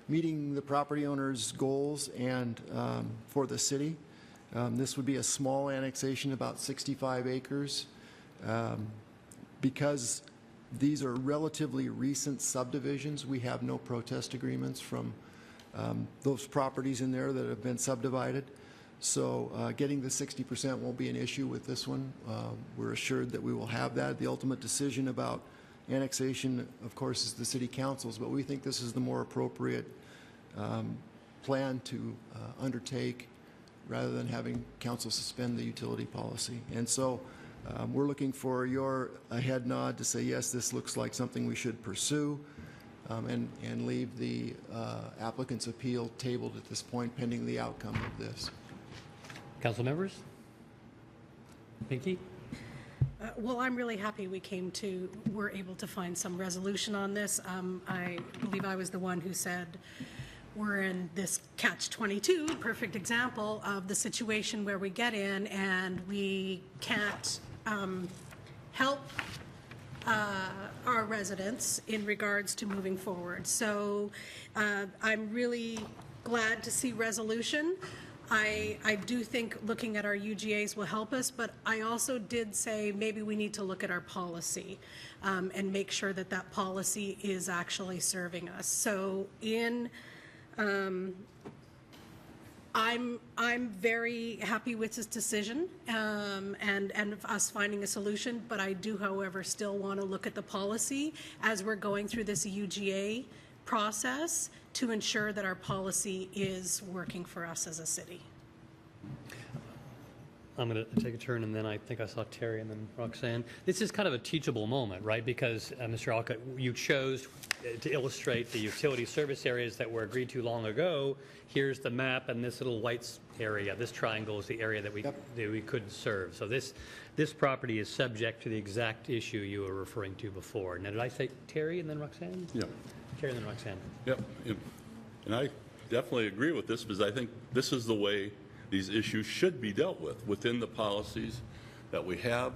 meeting the property owner's goals and for the city. This would be a small annexation, about 65 acres. Because these are relatively recent subdivisions, we have no protest agreements from those properties in there that have been subdivided. So getting the 60% won't be an issue with this one. We're assured that we will have that. The ultimate decision about annexation, of course, is the City Council's, but we think this is the more appropriate plan to undertake rather than having Council suspend the utility policy. And so we're looking for your head nod to say, yes, this looks like something we should pursue, and leave the applicant's appeal tabled at this point pending the outcome of this. Council members? Pinky? Well, I'm really happy we're able to find some resolution on this. I believe I was the one who said we're in this catch-22, perfect example of the situation where we get in and we can't help our residents in regards to moving forward. So I'm really glad to see resolution. I do think looking at our UGAs will help us, but I also did say maybe we need to look at our policy and make sure that that policy is actually serving us. So I'm very happy with this decision and us finding a solution, but I do, however, still want to look at the policy as we're going through this UGA process to ensure that our policy is working for us as a city. I'm going to take a turn, and then I think I saw Terry and then Roxanne. This is kind of a teachable moment, right? Because, Mr. Alcott, you chose to illustrate the utility service areas that were agreed to long ago. Here's the map, and this little white area, this triangle is the area that we could serve. So this property is subject to the exact issue you were referring to before. Now, did I say Terry and then Roxanne? Yeah. Terry and then Roxanne. Yep. And I definitely agree with this, because I think this is the way these issues should be dealt with within the policies that we have,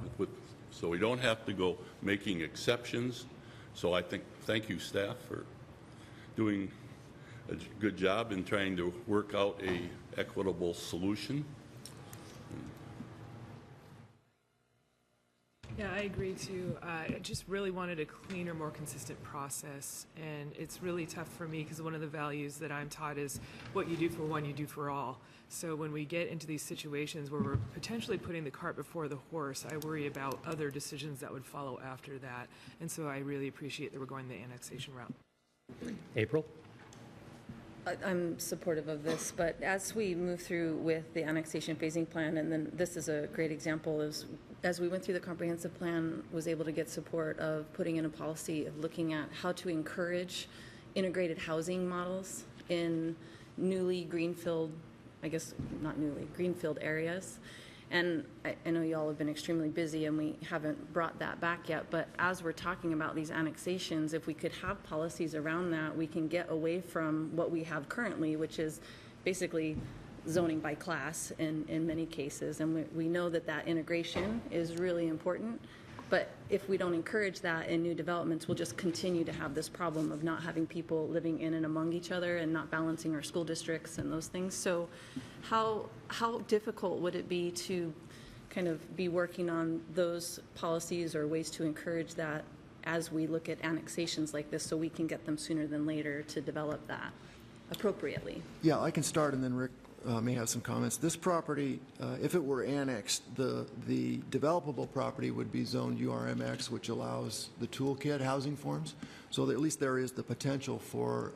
so we don't have to go making exceptions. So I think, thank you, staff, for doing a good job in trying to work out a equitable solution. Yeah, I agree too. I just really wanted a cleaner, more consistent process. And it's really tough for me because one of the values that I'm taught is what you do for one, you do for all. So when we get into these situations where we're potentially putting the cart before the horse, I worry about other decisions that would follow after that. And so I really appreciate that we're going the annexation route. April? I'm supportive of this, but as we move through with the annexation phasing plan, and then this is a great example, as we went through the comprehensive plan, was able to get support of putting in a policy of looking at how to encourage integrated housing models in newly greenfield, I guess not newly, greenfield areas. And I know y'all have been extremely busy and we haven't brought that back yet, but as we're talking about these annexations, if we could have policies around that, we can get away from what we have currently, which is basically zoning by class in many cases. And we know that that integration is really important. But if we don't encourage that in new developments, we'll just continue to have this problem of not having people living in and among each other and not balancing our school districts and those things. So how difficult would it be to kind of be working on those policies or ways to encourage that as we look at annexations like this so we can get them sooner than later to develop that appropriately? Yeah, I can start, and then Rick may have some comments. This property, if it were annexed, the developable property would be zoned URMX, which allows the toolkit housing forms. So that at least there is the potential for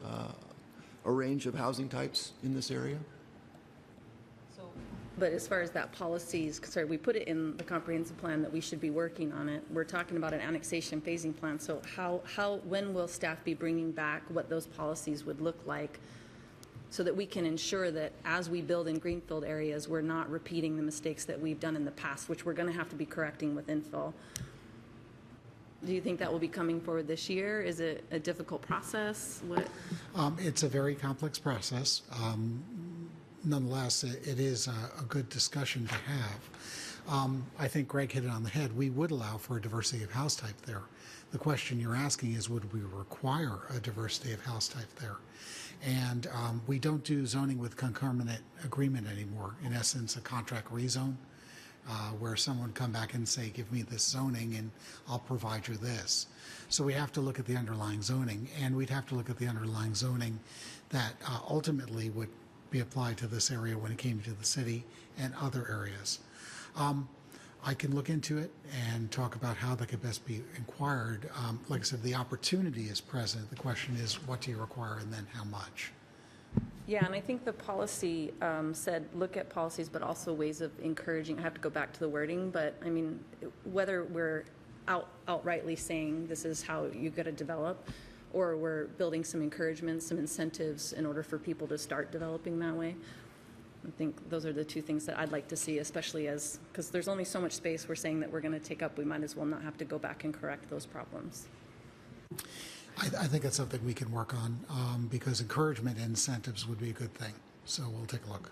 a range of housing types in this area. But as far as that policies, sorry, we put it in the comprehensive plan that we should be working on it. We're talking about an annexation phasing plan. So when will staff be bringing back what those policies would look like so that we can ensure that as we build in greenfield areas, we're not repeating the mistakes that we've done in the past, which we're going to have to be correcting with infill? Do you think that will be coming forward this year? Is it a difficult process? It's a very complex process. Nonetheless, it is a good discussion to have. I think Greg hit it on the head. We would allow for a diversity of house type there. The question you're asking is, would we require a diversity of house type there? And we don't do zoning with concomitant agreement anymore. In essence, a contract rezone, where someone would come back and say, give me this zoning and I'll provide you this. So we have to look at the underlying zoning, and we'd have to look at the underlying zoning that ultimately would be applied to this area when it came to the city and other areas. I can look into it and talk about how that could best be inquired. Like I said, the opportunity is present. The question is, what do you require and then how much? Yeah, and I think the policy said look at policies, but also ways of encouraging. I have to go back to the wording, but I mean, whether we're outrightly saying this is how you got to develop, or we're building some encouragements, some incentives in order for people to start developing that way. I think those are the two things that I'd like to see, especially because there's only so much space we're saying that we're going to take up. We might as well not have to go back and correct those problems. I think that's something we can work on because encouragement and incentives would be a good thing. So we'll take a look.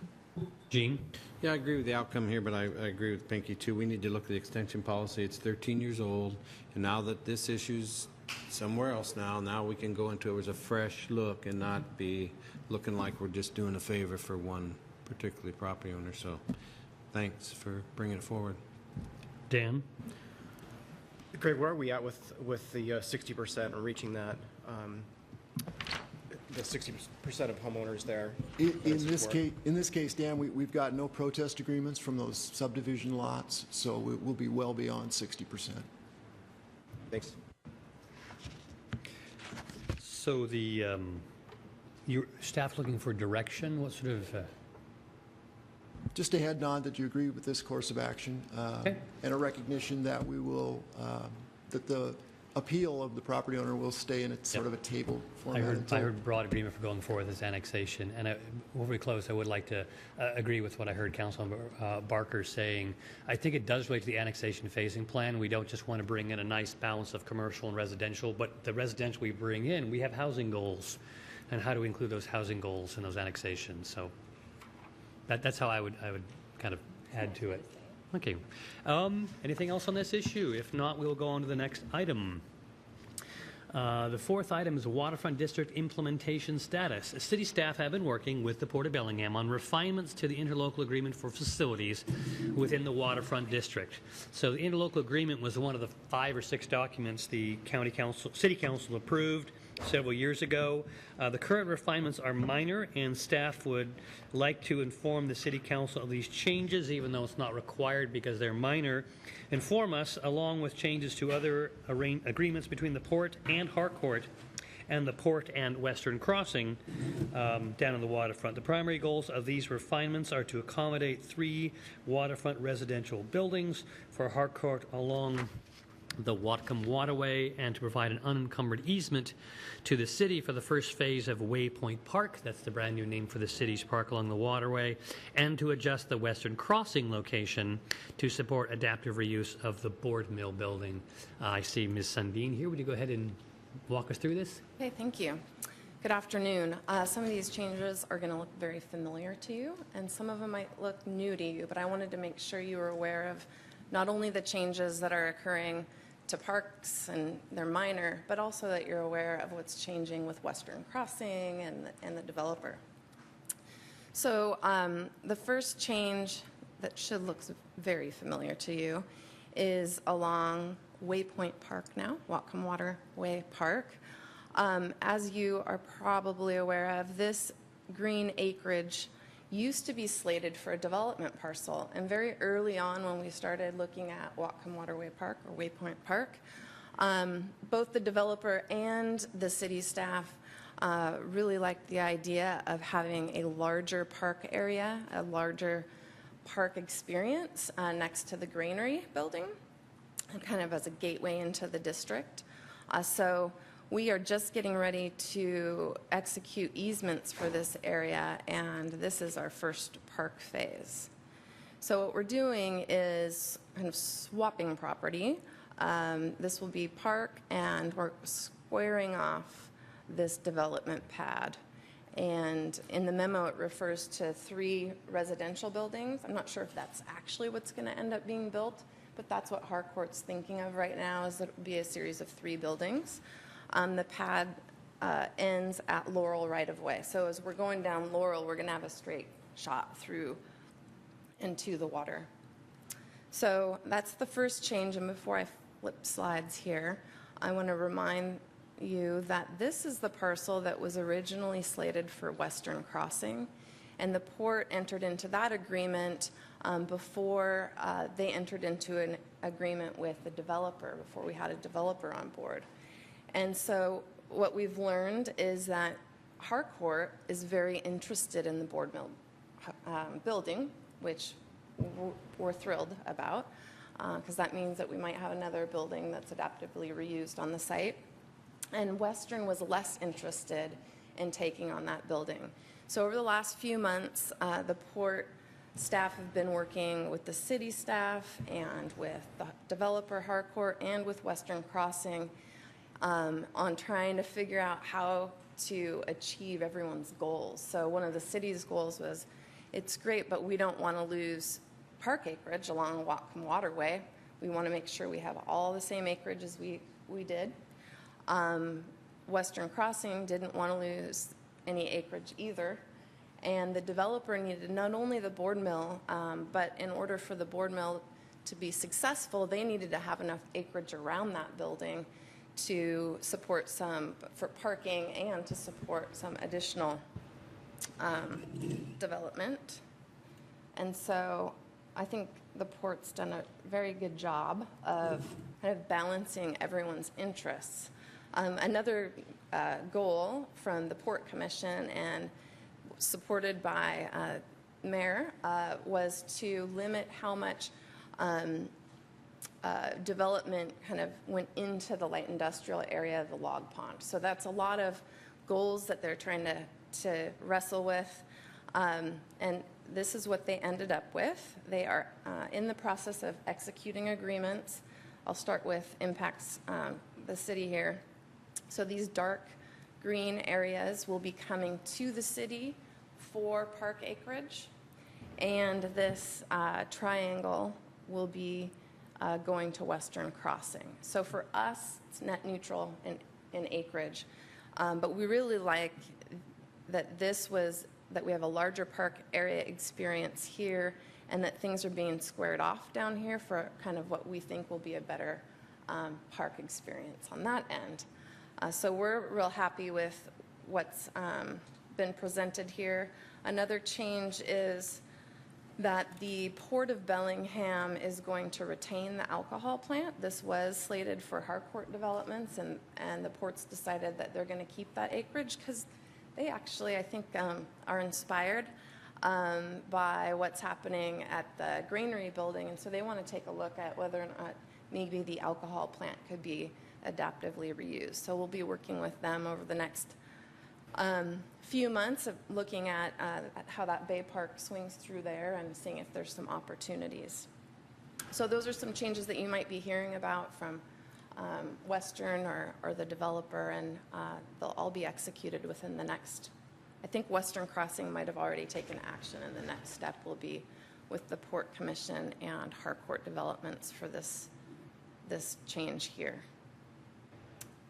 Gene? Yeah, I agree with the outcome here, but I agree with Pinky too. We need to look at the extension policy. It's 13 years old, and now that this issue's somewhere else now we can go into it as a fresh look and not be looking like we're just doing a favor for one particular property owner. So thanks for bringing it forward. Dan? Greg, where are we at with the 60% or reaching that? The 60% of homeowners there. In this case, Dan, we've got no protest agreements from those subdivision lots, so we'll be well beyond 60%. Thanks. So your staff looking for direction? What sort of... Just a head nod that you agree with this course of action, Okay. and a recognition that we will, that the appeal of the property owner will stay in its sort of a table format. I heard broad agreement for going forward with this annexation. And before we close, I would like to agree with what I heard Councilman Barker saying. I think it does relate to the annexation phasing plan. We don't just want to bring in a nice balance of commercial and residential, but the residential we bring in, we have housing goals. And how do we include those housing goals in those annexations? So that's how I would kind of add to it. Okay. Anything else on this issue? If not, we'll go on to the next item. The fourth item is Waterfront District implementation status. City staff have been working with the Port of Bellingham on refinements to the interlocal agreement for facilities within the Waterfront District. So the interlocal agreement was one of the 5 or 6 documents the City Council approved several years ago. The current refinements are minor, and staff would like to inform the City Council of these changes, even though it's not required because they're minor. Inform us, along with changes to other agreements between the Port and Harcourt and the Port and Western Crossing down in the waterfront. The primary goals of these refinements are to accommodate 3 waterfront residential buildings for Harcourt along the Whatcom Waterway and to provide an unencumbered easement to the city for the first phase of Waypoint Park, that's the brand new name for the city's park along the waterway, and to adjust the Western Crossing location to support adaptive reuse of the board mill building. I see Ms. Sundin here. Would you go ahead and walk us through this? Okay, thank you. Good afternoon. Some of these changes are going to look very familiar to you, and some of them might look new to you, but I wanted to make sure you were aware of not only the changes that are occurring to parks and they're minor, but also that you're aware of what's changing with Western Crossing and the developer. So the first change that should look very familiar to you is along Waypoint Park now, Whatcom Waterway Park. As you are probably aware of, this green acreage used to be slated for a development parcel. And very early on when we started looking at Whatcom Waterway Park or Waypoint Park, both the developer and the city staff really liked the idea of having a larger park area, a larger park experience next to the granary building, and kind of as a gateway into the district. So we are just getting ready to execute easements for this area, and this is our first park phase. So what we're doing is kind of swapping property. This will be park, and we're squaring off this development pad. And in the memo, it refers to 3 residential buildings. I'm not sure if that's actually what's going to end up being built, but that's what Harcourt's thinking of right now, is that it would be a series of 3 buildings. The pad ends at Laurel right-of-way. So as we're going down Laurel, we're going to have a straight shot through into the water. So that's the first change. And before I flip slides here, I want to remind you that this is the parcel that was originally slated for Western Crossing. And the port entered into that agreement before they entered into an agreement with the developer, before we had a developer on board. And so what we've learned is that Harcourt is very interested in the board mill building, which we're thrilled about, because that means that we might have another building that's adaptively reused on the site. And Western was less interested in taking on that building. So over the last few months, the port staff have been working with the city staff and with the developer Harcourt and with Western Crossing on trying to figure out how to achieve everyone's goals. So one of the city's goals was, it's great, but we don't want to lose park acreage along Whatcom Waterway. We want to make sure we have all the same acreage as we did. Western Crossing didn't want to lose any acreage either. And the developer needed not only the board mill, but in order for the board mill to be successful, they needed to have enough acreage around that building to support for parking and to support some additional development. And so I think the port's done a very good job of kind of balancing everyone's interests. Another goal from the Port Commission and supported by Mayor was to limit how much development kind of went into the light industrial area of the log pond. So that's a lot of goals that they're trying to wrestle with. And this is what they ended up with. They are in the process of executing agreements. I'll start with impacts the city here. So these dark green areas will be coming to the city for park acreage. And this triangle will be going to Western Crossing. So for us, it's net neutral in acreage. But we really like that that we have a larger park area experience here, and that things are being squared off down here for kind of what we think will be a better park experience on that end. So we're real happy with what's been presented here. Another change is that the Port of Bellingham is going to retain the alcohol plant. This was slated for Harcourt developments, and the port's decided that they're going to keep that acreage because they actually, I think, are inspired by what's happening at the granary building, and so they want to take a look at whether or not maybe the alcohol plant could be adaptively reused. So we'll be working with them over the next few months of looking at how that Bay Park swings through there and seeing if there's some opportunities. So those are some changes that you might be hearing about from Western or the developer, and they'll all be executed within the next, I think Western Crossing might have already taken action, and the next step will be with the Port Commission and Harcourt Developments for this change here.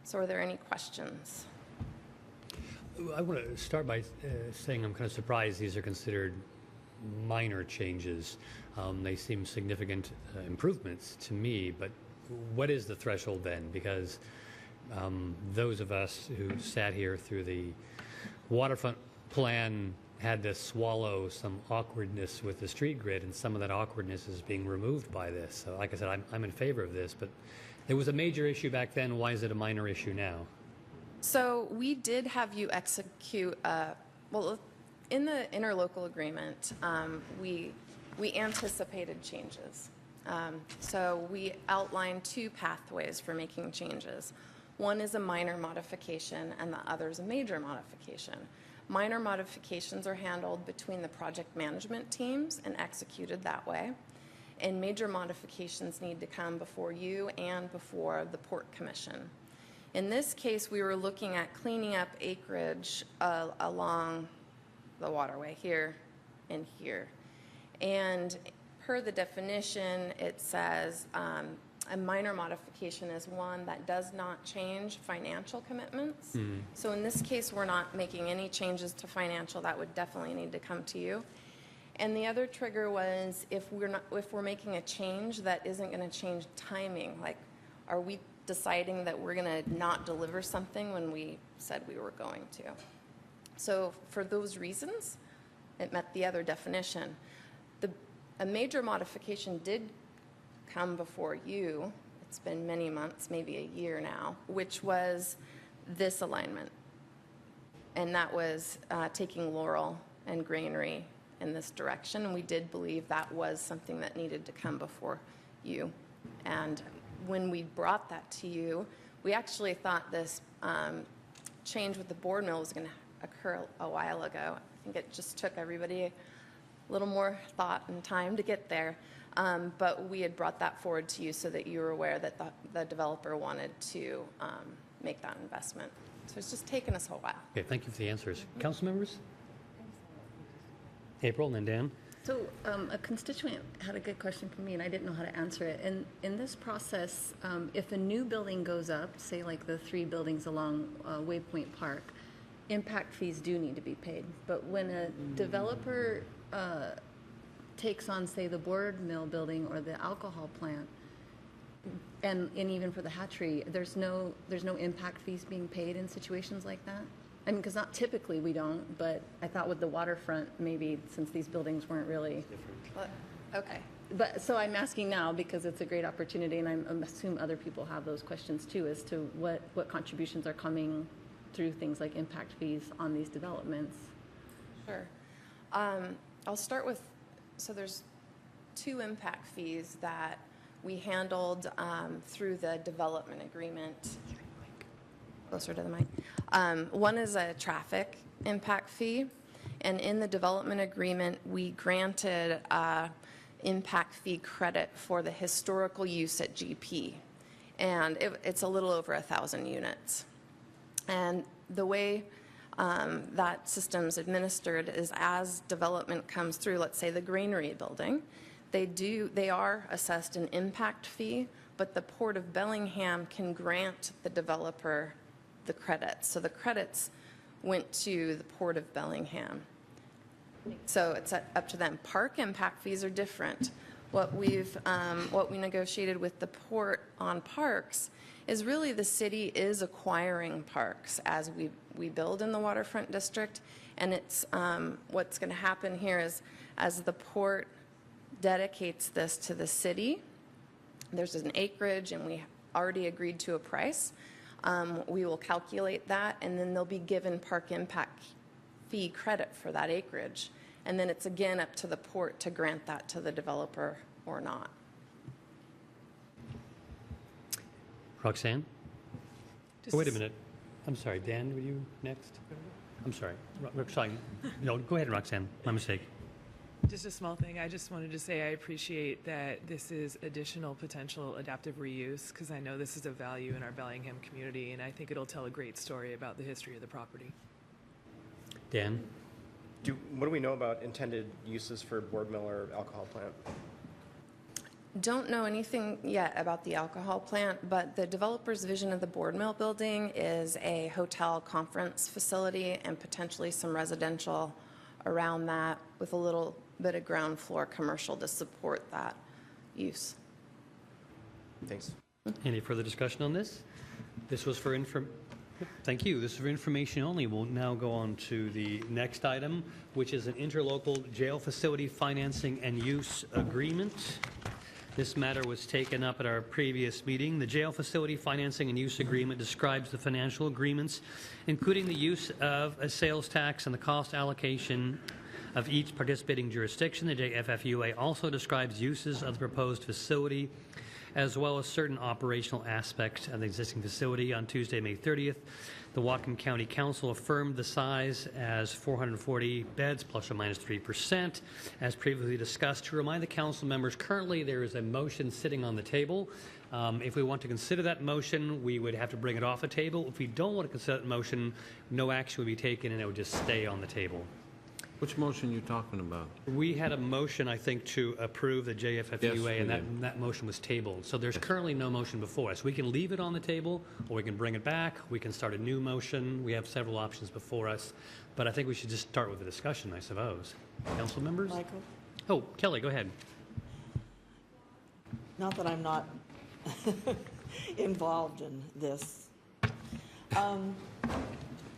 So are there any questions? I want to start by saying I'm kind of surprised these are considered minor changes. They seem significant improvements to me, but what is the threshold then? Because those of us who sat here through the waterfront plan had to swallow some awkwardness with the street grid, and some of that awkwardness is being removed by this. So like I said, I'm in favor of this, but there was a major issue back then. Why is it a minor issue now? So we did have you execute, well, in the interlocal agreement, we anticipated changes. So we outlined two pathways for making changes. One is a minor modification and the other is a major modification. Minor modifications are handled between the project management teams and executed that way. And major modifications need to come before you and before the Port Commission. In this case, we were looking at cleaning up acreage along the waterway here and here. And per the definition, it says a minor modification is one that does not change financial commitments. So in this case, we're not making any changes to financial. That would definitely need to come to you. And the other trigger was if we're making a change that isn't going to change timing. Like, are we deciding that we're going to not deliver something when we said we were going to? So for those reasons, it met the other definition. A major modification did come before you. It's been many months, maybe a year now, which was this alignment. And that was taking Laurel and Granary in this direction. And we did believe that was something that needed to come before you. And when we brought that to you, we actually thought this change with the board mill was going to occur a while ago. I think it just took everybody a little more thought and time to get there. But we had brought that forward to you so that you were aware that the developer wanted to make that investment. So it's just taken us a while. Okay, thank you for the answers. Council members? April and then Dan. So a constituent had a good question for me, and I didn't know how to answer it. And in this process, if a new building goes up, say like the 3 buildings along Waypoint Park, impact fees do need to be paid. But when a developer takes on, say, the board mill building or the alcohol plant, and even for the hatchery, there's no impact fees being paid in situations like that? I mean, because not typically we don't, but I thought with the waterfront, maybe since these buildings weren't really. Okay. But so I'm asking now because it's a great opportunity, and I'm assume other people have those questions too, as to what contributions are coming through things like impact fees on these developments. Sure. I'll start with, so there's 2 impact fees that we handled through the development agreement. Closer to the mic. One is a traffic impact fee, and in the development agreement, we granted impact fee credit for the historical use at GP, and it's a little over 1,000 units. And the way that system's administered is as development comes through, let's say the Granary building, they are assessed an impact fee, but the Port of Bellingham can grant the developer the credits. So the credits went to the Port of Bellingham. So it's up to them. Park impact fees are different. What we negotiated with the port on parks is really the city is acquiring parks as we build in the waterfront district, and it's what's going to happen here is as the port dedicates this to the city, there's an acreage, and we already agreed to a price. We will calculate that, and then they'll be given park impact fee credit for that acreage. And then it's again up to the port to grant that to the developer or not. Roxanne? Oh, wait a minute. I'm sorry, Dan, were you next? I'm sorry. Roxanne. No, go ahead, Roxanne. My mistake. Just a small thing. I just wanted to say I appreciate that this is additional potential adaptive reuse because I know this is a value in our Bellingham community, and I think it'll tell a great story about the history of the property. Dan? What do we know about intended uses for board mill or alcohol plant? Don't know anything yet about the alcohol plant, but the developer's vision of the board mill building is a hotel conference facility and potentially some residential around that with a little bit of ground floor commercial to support that use. Thanks. Any further discussion on this? This was for Thank you. This is for information only. We'll now go on to the next item, which is an interlocal jail facility financing and use agreement. This matter was taken up at our previous meeting. The jail facility financing and use agreement describes the financial agreements, including the use of a sales tax and the cost allocation of each participating jurisdiction. The JFFUA also describes uses of the proposed facility, as well as certain operational aspects of the existing facility. On Tuesday, May 30th, the Whatcom County Council affirmed the size as 440 beds plus or minus 3%. As previously discussed, to remind the council members, currently there is a motion sitting on the table. If we want to consider that motion, we would have to bring it off the table. If we don't want to consider that motion, no action would be taken and it would just stay on the table. Which motion are you talking about? We had a motion, I think, to approve the JFFUA, Yes, we and did. that motion was tabled. So there's currently no motion before us. We can leave it on the table, or we can bring it back. We can start a new motion. We have several options before us. But I think we should just start with the discussion, I suppose. Council members? Michael? Oh, Kelly, go ahead. Not that I'm not involved in this.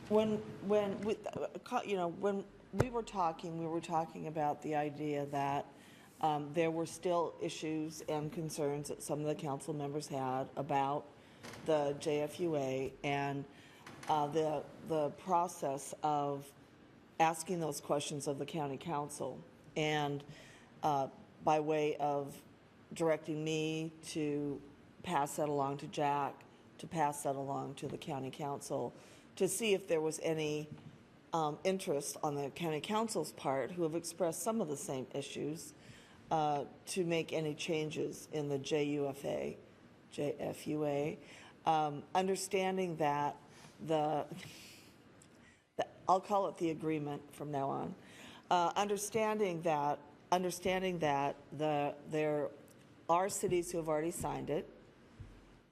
When we were talking about the idea that there were still issues and concerns that some of the council members had about the JFUA and the process of asking those questions of the county council, and by way of directing me to pass that along to Jack, to pass that along to the county council, to see if there was any interest on the county council's part, who have expressed some of the same issues, to make any changes in the JFUA, understanding that I'll call it the agreement from now on, understanding that there are cities who have already signed it.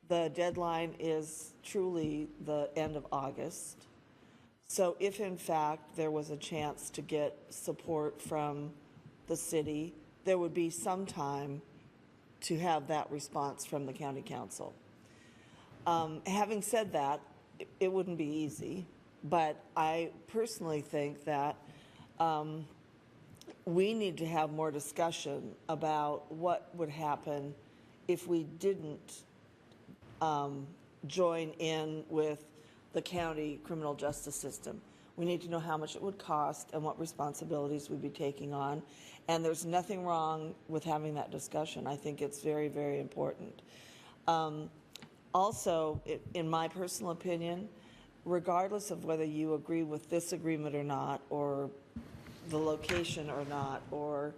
The deadline is truly the end of August. So if in fact there was a chance to get support from the city, there would be some time to have that response from the county council. Having said that, it wouldn't be easy, but I personally think that we need to have more discussion about what would happen if we didn't join in with the county criminal justice system. We need to know how much it would cost and what responsibilities we'd be taking on. And there's nothing wrong with having that discussion. I think it's very, very important. Also, in my personal opinion, regardless of whether you agree with this agreement or not, or the location or not, or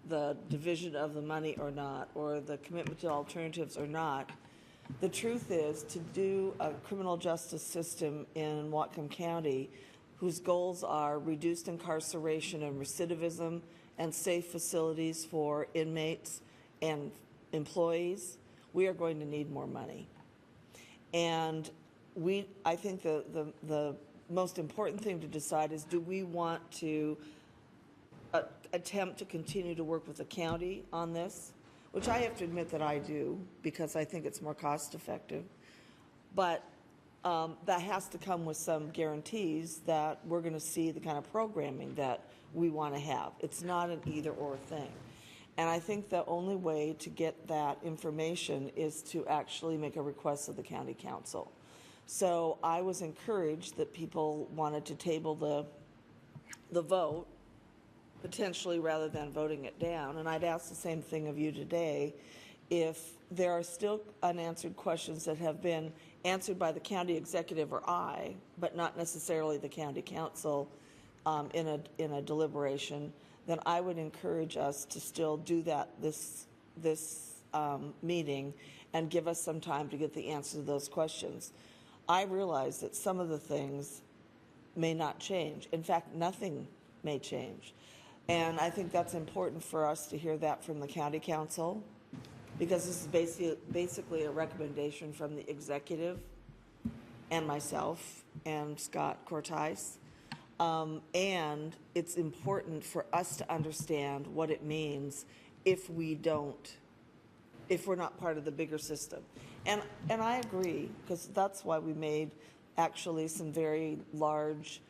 the division of the money or not, or the commitment to alternatives or not, the truth is, to do a criminal justice system in Whatcom County whose goals are reduced incarceration and recidivism and safe facilities for inmates and employees, we are going to need more money. And I think the most important thing to decide is, do we want to attempt to continue to work with the county on this? Which I have to admit that I do, because I think it's more cost effective. But that has to come with some guarantees that we're going to see the kind of programming that we want to have. It's not an either or thing. And I think the only way to get that information is to actually make a request of the county council. So I was encouraged that people wanted to table the vote, potentially, rather than voting it down. And I'd ask the same thing of you today. If there are still unanswered questions that have been answered by the county executive or I, but not necessarily the county council in a deliberation, then I would encourage us to still do that this meeting and give us some time to get the answer to those questions. I realize that some of the things may not change. In fact, nothing may change. And I think that's important for us to hear that from the county council, because this is basically a recommendation from the executive and myself and Scott Cortice. And it's important for us to understand what it means if we're not part of the bigger system. And I agree, because that's why we made actually some very large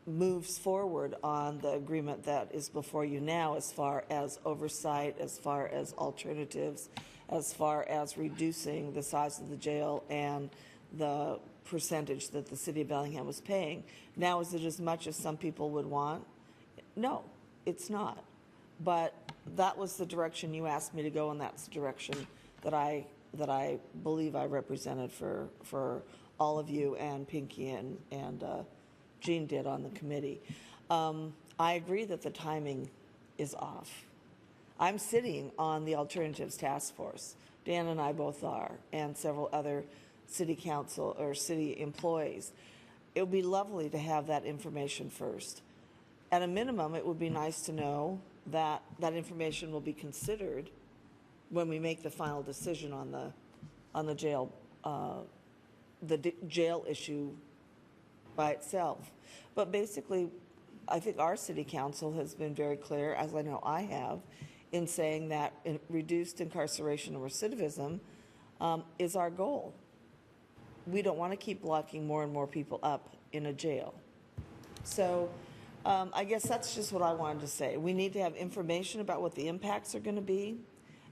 moves forward on the agreement that is before you now, as far as oversight, as far as alternatives, as far as reducing the size of the jail and the percentage that the city of Bellingham was paying. Now, is it as much as some people would want? No, it's not. But that was the direction you asked me to go, and that's the direction that I believe I represented for all of you, and Pinky and Jean did on the committee. I agree that the timing is off. I'm sitting on the Alternatives Task Force. Dan and I both are, and several other city council or city employees. It would be lovely to have that information first. At a minimum, it would be nice to know that that information will be considered when we make the final decision on the jail jail issue by itself. But basically, I think our city council has been very clear, as I know I have, in saying that reduced incarceration and recidivism is our goal. We don't want to keep locking more and more people up in a jail. So I guess that's just what I wanted to say. We need to have information about what the impacts are going to be,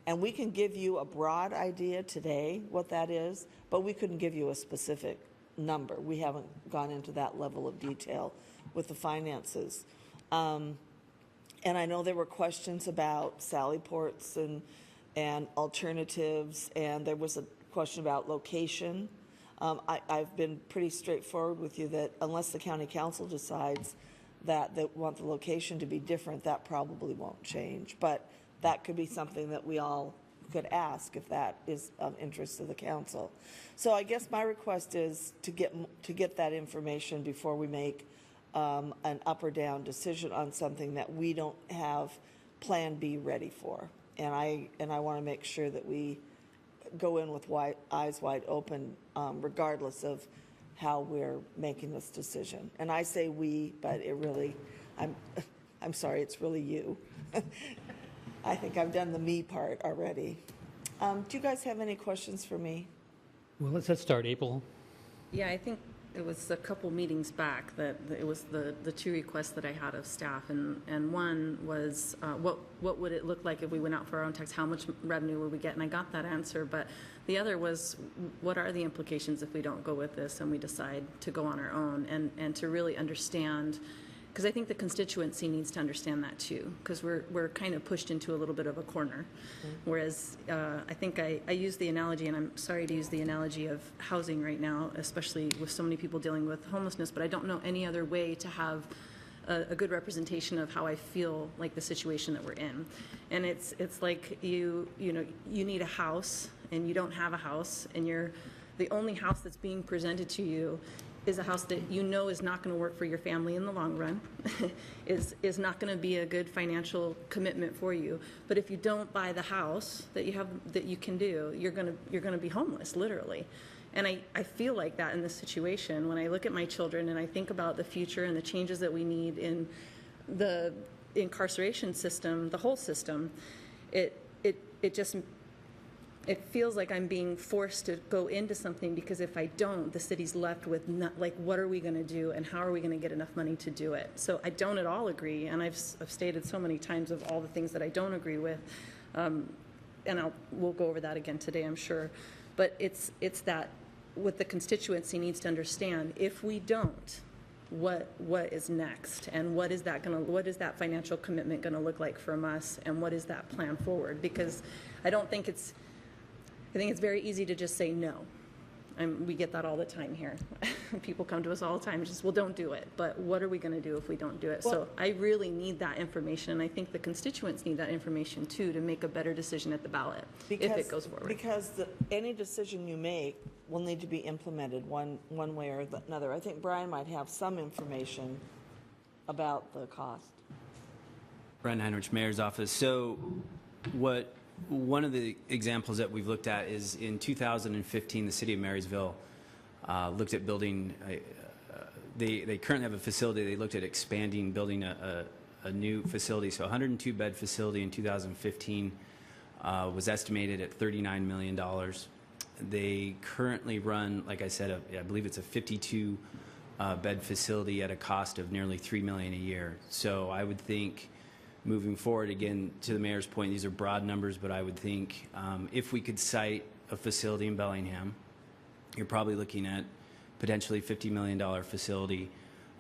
and we can give you a broad idea today what that is, but we couldn't give you a specific number. We haven't gone into that level of detail with the finances. And I know there were questions about Sally Ports and alternatives, and there was a question about location. I've been pretty straightforward with you that unless the county council decides that they want the location to be different, that probably won't change. But that could be something that we all could ask if that is of interest to the council. So I guess my request is to get that information before we make an up or down decision on something that we don't have Plan B ready for. And I want to make sure that we go in with eyes wide open, regardless of how we're making this decision. And I say we, but it really, I'm sorry, it's really you. I think I've done the me part already. Do you guys have any questions for me? Well, let's start, April. Yeah, I think it was a couple meetings back that it was the two requests that I had of staff, and one was what would it look like if we went out for our own tax? How much revenue would we get? And I got that answer, but the other was what are the implications if we don't go with this and we decide to go on our own, and to really understand, because I think the constituency needs to understand that too, because we're kind of pushed into a little bit of a corner. Mm-hmm. Whereas I think I use the analogy, and I'm sorry to use the analogy of housing right now, especially with so many people dealing with homelessness, but I don't know any other way to have a good representation of how I feel like the situation that we're in. And it's like you need a house and you don't have a house, and the only house that's being presented to you is a house that you know is not going to work for your family in the long run, is not going to be a good financial commitment for you. But if you don't buy the house that you can do, you're going to be homeless, literally. And I feel like that in this situation. When I look at my children and I think about the future and the changes that we need in the incarceration system, the whole system, it feels like I'm being forced to go into something, because if I don't, the city's left with what are we going to do, and how are we going to get enough money to do it? So I don't at all agree, and I've stated so many times of all the things that I don't agree with, and we'll go over that again today, I'm sure. But it's that what the constituency needs to understand. If we don't, what is next, and what is that financial commitment going to look like from us, and what is that plan forward? Because I don't think I think it's very easy to just say no. We get that all the time here. People come to us all the time and just, well, don't do it. But what are we going to do if we don't do it? So I really need that information, and I think the constituents need that information too to make a better decision at the ballot if it goes forward. Because any decision you make will need to be implemented one way or another. I think Brian might have some information about the cost. Brian Heinrich, Mayor's Office. So one of the examples that we've looked at is in 2015, the city of Marysville looked at building, they currently have a facility, they looked at expanding, building a new facility. So a 102-bed facility in 2015 was estimated at $39 million. They currently run, like I said, I believe it's a 52-bed facility at a cost of nearly $3 million a year. So I would think, moving forward, again, to the mayor's point, these are broad numbers, but I would think if we could site a facility in Bellingham, you're probably looking at potentially $50 million facility,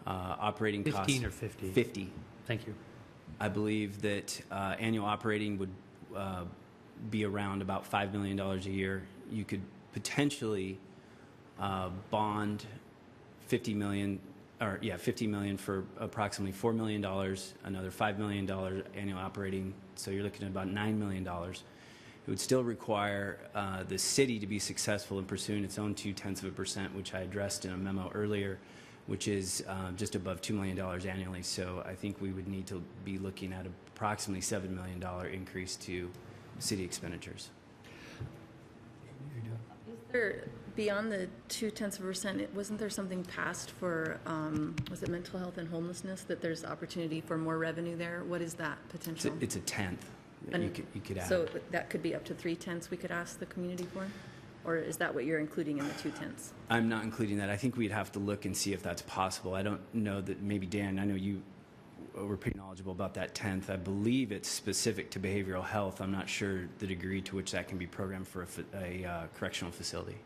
operating costs. 15 or 50? 50. Thank you. I believe that annual operating would be around about $5 million a year. You could potentially bond $50 million for approximately $4 million, another $5 million annual operating, so you're looking at about $9 million. It would still require the city to be successful in pursuing its own 0.2%, which I addressed in a memo earlier, which is just above $2 million annually. So I think we would need to be looking at approximately $7 million increase to city expenditures. Is there, beyond the 0.2%, wasn't there something passed for, was it mental health and homelessness, that there's opportunity for more revenue there? What is that potential? It's a tenth that you could add. So that could be up to 0.3 we could ask the community for? Or is that what you're including in the 0.2? I'm not including that. I think we'd have to look and see if that's possible. I don't know that, maybe Dan, I know you were pretty knowledgeable about that tenth. I believe it's specific to behavioral health. I'm not sure the degree to which that can be programmed for a correctional facility.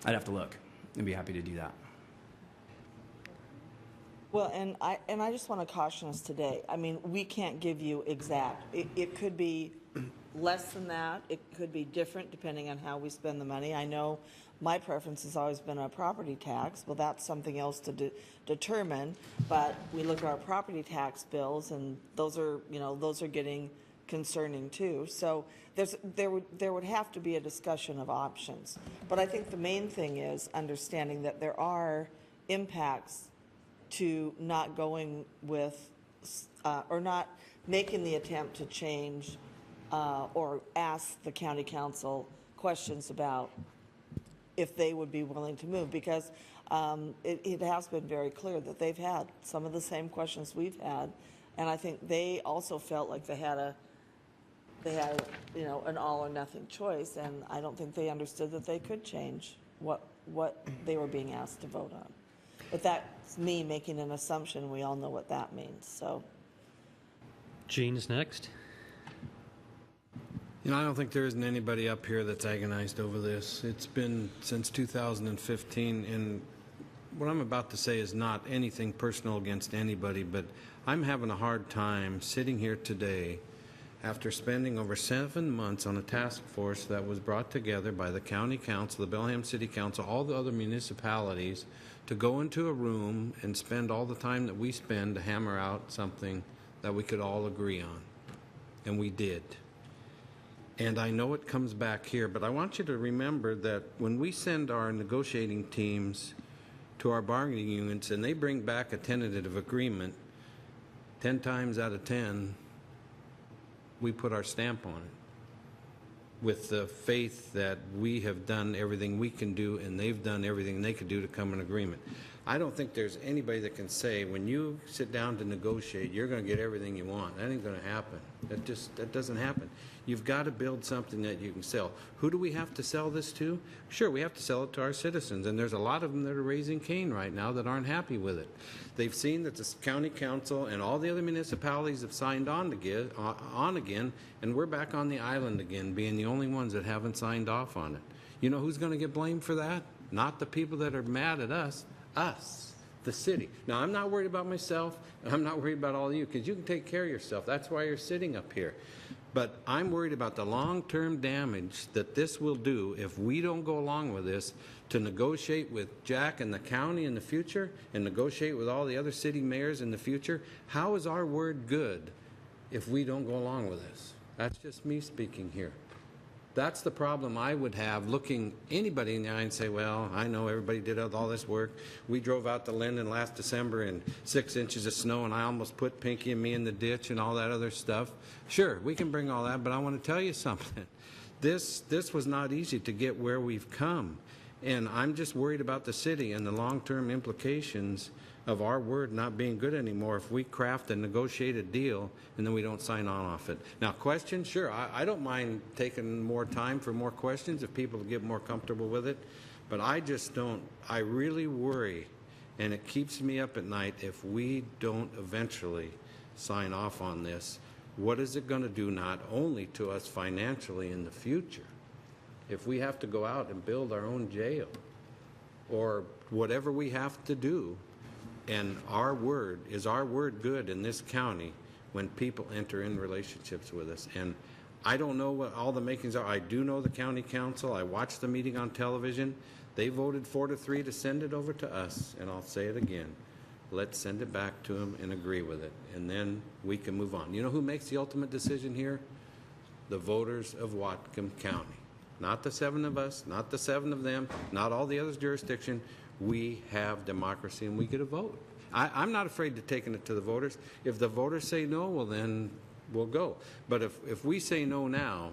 I'd have to look and be happy to do that. Well, and I just want to caution us today. I mean, we can't give you exact. It could be less than that. It could be different depending on how we spend the money. I know my preference has always been a property tax. Well, that's something else to determine. But we look at our property tax bills, and those are getting concerning too. So there would have to be a discussion of options. But I think the main thing is understanding that there are impacts to not going with or not making the attempt to change or ask the county council questions about if they would be willing to move, because it has been very clear that they've had some of the same questions we've had, and I think they also felt like they had an all or nothing choice, and I don't think they understood that they could change what they were being asked to vote on. But that's me making an assumption. We all know what that means. So, Gene's next. I don't think there isn't anybody up here that's agonized over this. It's been since 2015, and what I'm about to say is not anything personal against anybody, but I'm having a hard time sitting here today after spending over 7 months on a task force that was brought together by the county council, the Bellingham City Council, all the other municipalities, to go into a room and spend all the time that we spend to hammer out something that we could all agree on. And we did. And I know it comes back here, but I want you to remember that when we send our negotiating teams to our bargaining units and they bring back a tentative agreement, 10 times out of 10, we put our stamp on it with the faith that we have done everything we can do and they've done everything they could do to come to an agreement. I don't think there's anybody that can say when you sit down to negotiate, you're going to get everything you want. That ain't going to happen. That doesn't happen. You've got to build something that you can sell. Who do we have to sell this to? Sure, we have to sell it to our citizens, and there's a lot of them that are raising Cain right now that aren't happy with it. They've seen that the county council and all the other municipalities have signed on again, and we're back on the island again, being the only ones that haven't signed off on it. You know who's going to get blamed for that? Not the people that are mad at us, the city. Now, I'm not worried about myself, and I'm not worried about all of you, because you can take care of yourself. That's why you're sitting up here. But I'm worried about the long-term damage that this will do if we don't go along with this to negotiate with Jack and the county in the future and negotiate with all the other city mayors in the future. How is our word good if we don't go along with this? That's just me speaking here. That's the problem I would have looking anybody in the eye and say, well, I know everybody did all this work. We drove out to Linden last December in 6 inches of snow, and I almost put Pinky and me in the ditch and all that other stuff. Sure, we can bring all that, but I want to tell you something. This was not easy to get where we've come. And I'm just worried about the city and the long-term implications of our word not being good anymore if we craft a negotiated deal and then we don't sign on off it. Now, questions? Sure, I don't mind taking more time for more questions if people get more comfortable with it, but I just don't. I really worry, and it keeps me up at night if we don't eventually sign off on this. What is it going to do not only to us financially in the future, if we have to go out and build our own jail or whatever we have to do, and our word good in this county when people enter in relationships with us? And I don't know what all the makings are. I do know the county council. I watched the meeting on television. They voted 4-3 to send it over to us, and I'll say it again. Let's send it back to them and agree with it, and then we can move on. You know who makes the ultimate decision here? The voters of Whatcom County. Not the 7 of us, not the 7 of them, not all the other jurisdiction. We have democracy and we get a vote. I'm not afraid to taking it to the voters. If the voters say no, well then we'll go. But if we say no now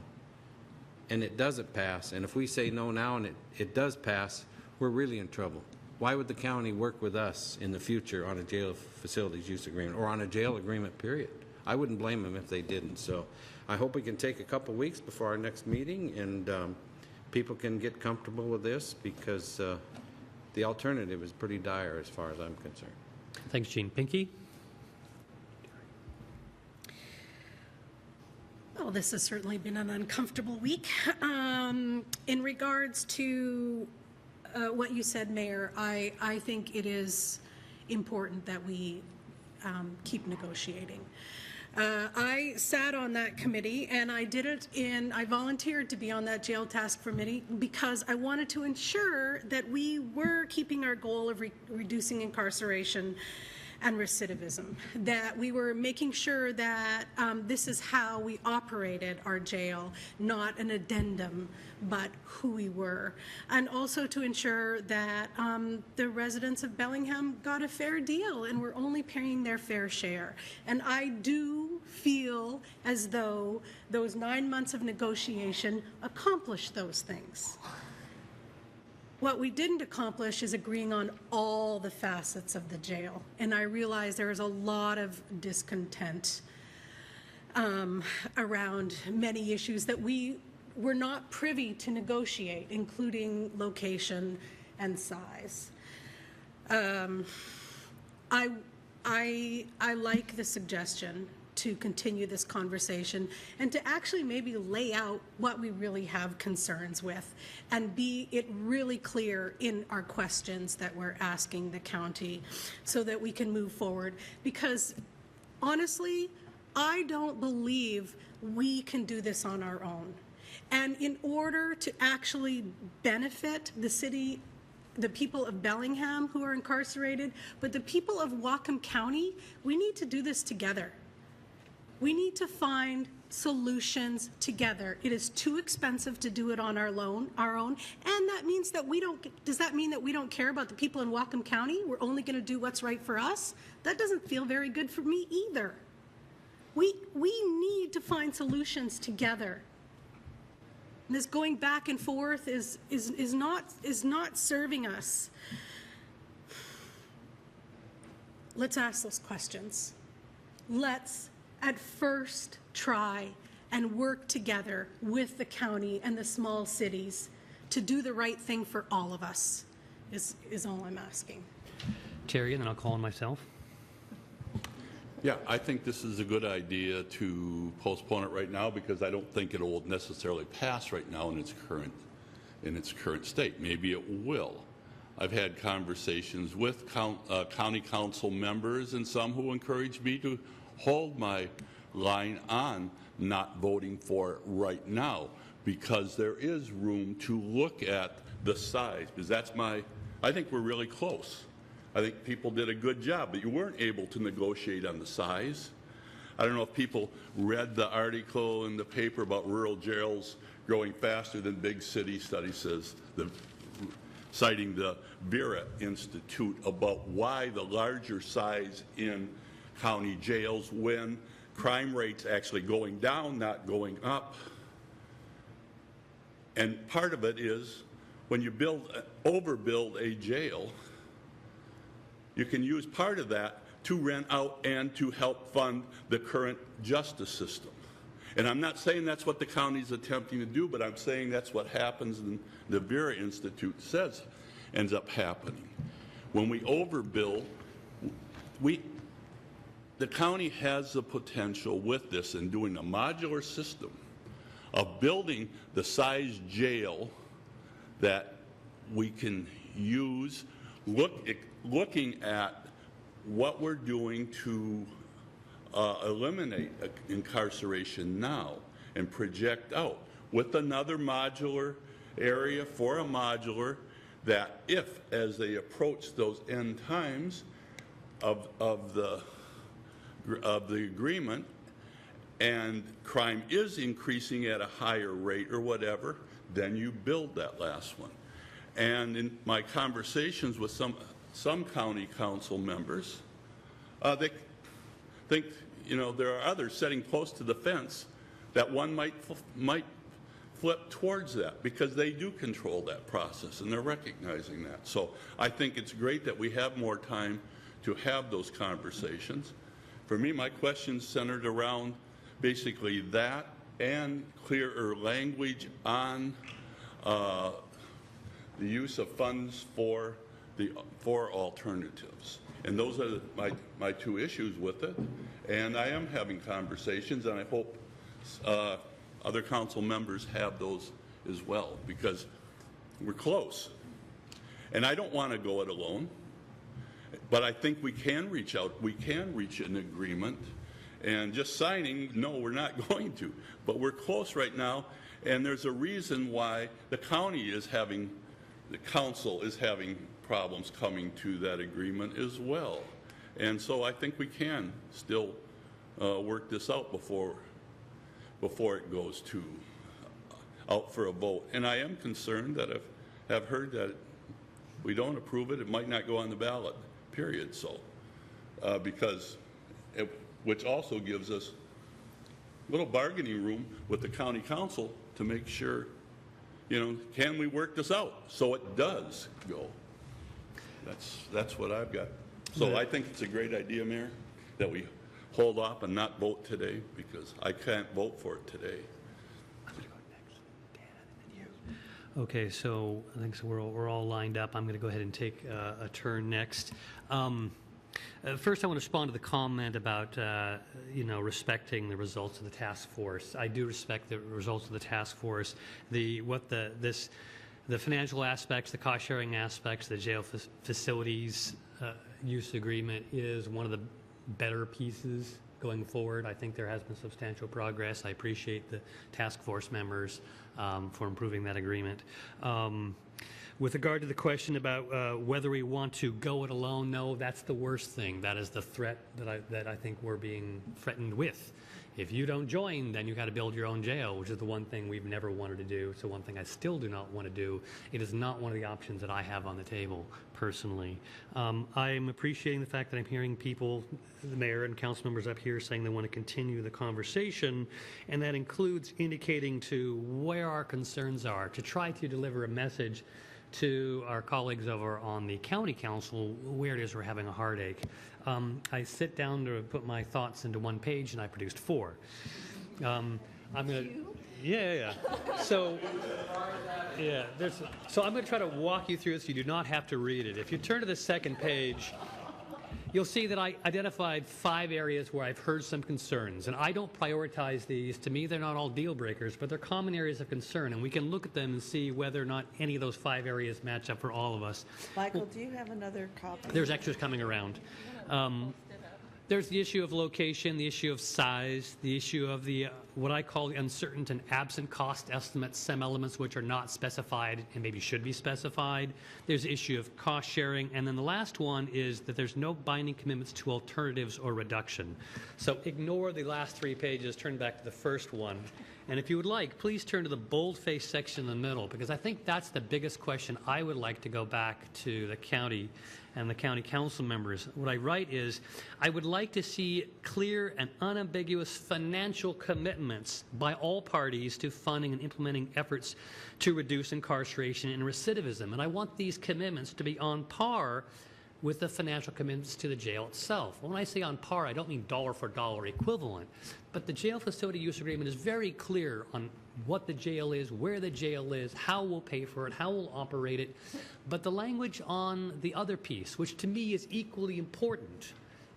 and it doesn't pass, and if we say no now and it does pass, we're really in trouble. Why would the county work with us in the future on a jail facilities use agreement or on a jail agreement, period? I wouldn't blame them if they didn't. So I hope we can take a couple weeks before our next meeting and people can get comfortable with this, because the alternative is pretty dire as far as I'm concerned. Thanks, Gene. Pinky? Well, this has certainly been an uncomfortable week. In regards to what you said, Mayor, I think it is important that we keep negotiating. I sat on that committee, and I volunteered to be on that jail task committee because I wanted to ensure that we were keeping our goal of reducing incarceration and recidivism, that we were making sure that this is how we operated our jail, not an addendum, but who we were. And also to ensure that the residents of Bellingham got a fair deal and were only paying their fair share. And I do feel as though those 9 months of negotiation accomplished those things. What we didn't accomplish is agreeing on all the facets of the jail. And I realize there is a lot of discontent around many issues that we were not privy to negotiate, including location and size. I like the suggestion to continue this conversation and to actually maybe lay out what we really have concerns with and be it really clear in our questions that we're asking the county so that we can move forward. Because honestly, I don't believe we can do this on our own. And in order to actually benefit the city, the people of Bellingham who are incarcerated, but the people of Whatcom County, we need to do this together. We need to find solutions together. It is too expensive to do it on our own, and that means that we don't. Does that mean that we don't care about the people in Whatcom County? We're only going to do what's right for us? That doesn't feel very good for me either. We need to find solutions together. And this going back and forth is not serving us. Let's ask those questions. Let's at first try and work together with the county and the small cities to do the right thing for all of us, is all I'm asking. Terry, and then I'll call on myself. Yeah, I think this is a good idea to postpone it right now because I don't think it will necessarily pass right now in its current state. Maybe it will. I've had conversations with county council members and some who encouraged me to hold my line on not voting for it right now, because there is room to look at the size, because I think we're really close. I think people did a good job, but you weren't able to negotiate on the size. I don't know if people read the article in the paper about rural jails growing faster than big city study says, citing the Vera Institute about why the larger size in county jails when crime rates actually going down, not going up. And part of it is when you overbuild a jail, you can use part of that to rent out and to help fund the current justice system. And I'm not saying that's what the county's attempting to do, but I'm saying that's what happens, and the Vera Institute says ends up happening. When we overbill, the county has the potential with this in doing a modular system of building the size jail that we can use, looking at what we're doing to eliminate incarceration now and project out with another modular area for a modular that if, as they approach those end times of the agreement and crime is increasing at a higher rate or whatever, then you build that last one. And in my conversations with some county council members, they think, you know, there are others sitting close to the fence that one might flip towards that because they do control that process and they're recognizing that. So I think it's great that we have more time to have those conversations. For me, my question's centered around basically that and clearer language on the use of funds for alternatives. And those are my two issues with it. And I am having conversations, and I hope other council members have those as well, because we're close. And I don't want to go it alone, but I think we can reach out. We can reach an agreement. And just signing, no, we're not going to. But we're close right now, and there's a reason why the county is having, the council is having problems coming to that agreement as well. And so I think we can still work this out before it goes to out for a vote. And I am concerned that I've heard that if we don't approve it, it might not go on the ballot, period. So, which also gives us a little bargaining room with the county council to make sure, you know, can we work this out so it does go? That's what I've got. So I think it's a great idea, Mayor, that we hold off and not vote today, because I can't vote for it today. Okay, so I think so we're all lined up. I'm going to go ahead and take a turn next. First, I want to respond to the comment about respecting the results of the task force. I do respect the results of the task force. The financial aspects, the cost sharing aspects, the jail facilities use agreement is one of the better pieces going forward. I think there has been substantial progress. I appreciate the task force members for improving that agreement. With regard to the question about whether we want to go it alone, no, that's the worst thing. That is the threat that I think we're being threatened with. If you don't join, then you got to build your own jail, which is the one thing we've never wanted to do. So one thing I still do not want to do. It is not one of the options that I have on the table personally. I'm appreciating the fact that I'm hearing people, the mayor and council members up here, saying they want to continue the conversation, and that includes indicating to where our concerns are, to try to deliver a message to our colleagues over on the county council where it is we're having a heartache. I sit down to put my thoughts into one page and I produced 4. I'm gonna, yeah. So, yeah, so I'm gonna try to walk you through this. You do not have to read it. If you turn to the second page, you'll see that I identified 5 areas where I've heard some concerns, and I don't prioritize these. To me, they're not all deal breakers, but they're common areas of concern, and we can look at them and see whether or not any of those 5 areas match up for all of us. Michael, do you have another copy? There's extras coming around. There's the issue of location, the issue of size, the issue of the what I call the uncertain and absent cost estimates, some elements which are not specified and maybe should be specified. There's the issue of cost sharing, and then the last one is that there's no binding commitments to alternatives or reduction. So ignore the last 3 pages, turn back to the first one. And if you would like, please turn to the bold-faced section in the middle, because I think that's the biggest question I would like to go back to the county and the county council members. What I write is, I would like to see clear and unambiguous financial commitments by all parties to funding and implementing efforts to reduce incarceration and recidivism. And I want these commitments to be on par with the financial commitments to the jail itself. When I say on par, I don't mean dollar for dollar equivalent, but the jail facility use agreement is very clear on what the jail is, where the jail is, how we'll pay for it, how we'll operate it. But the language on the other piece, which to me is equally important,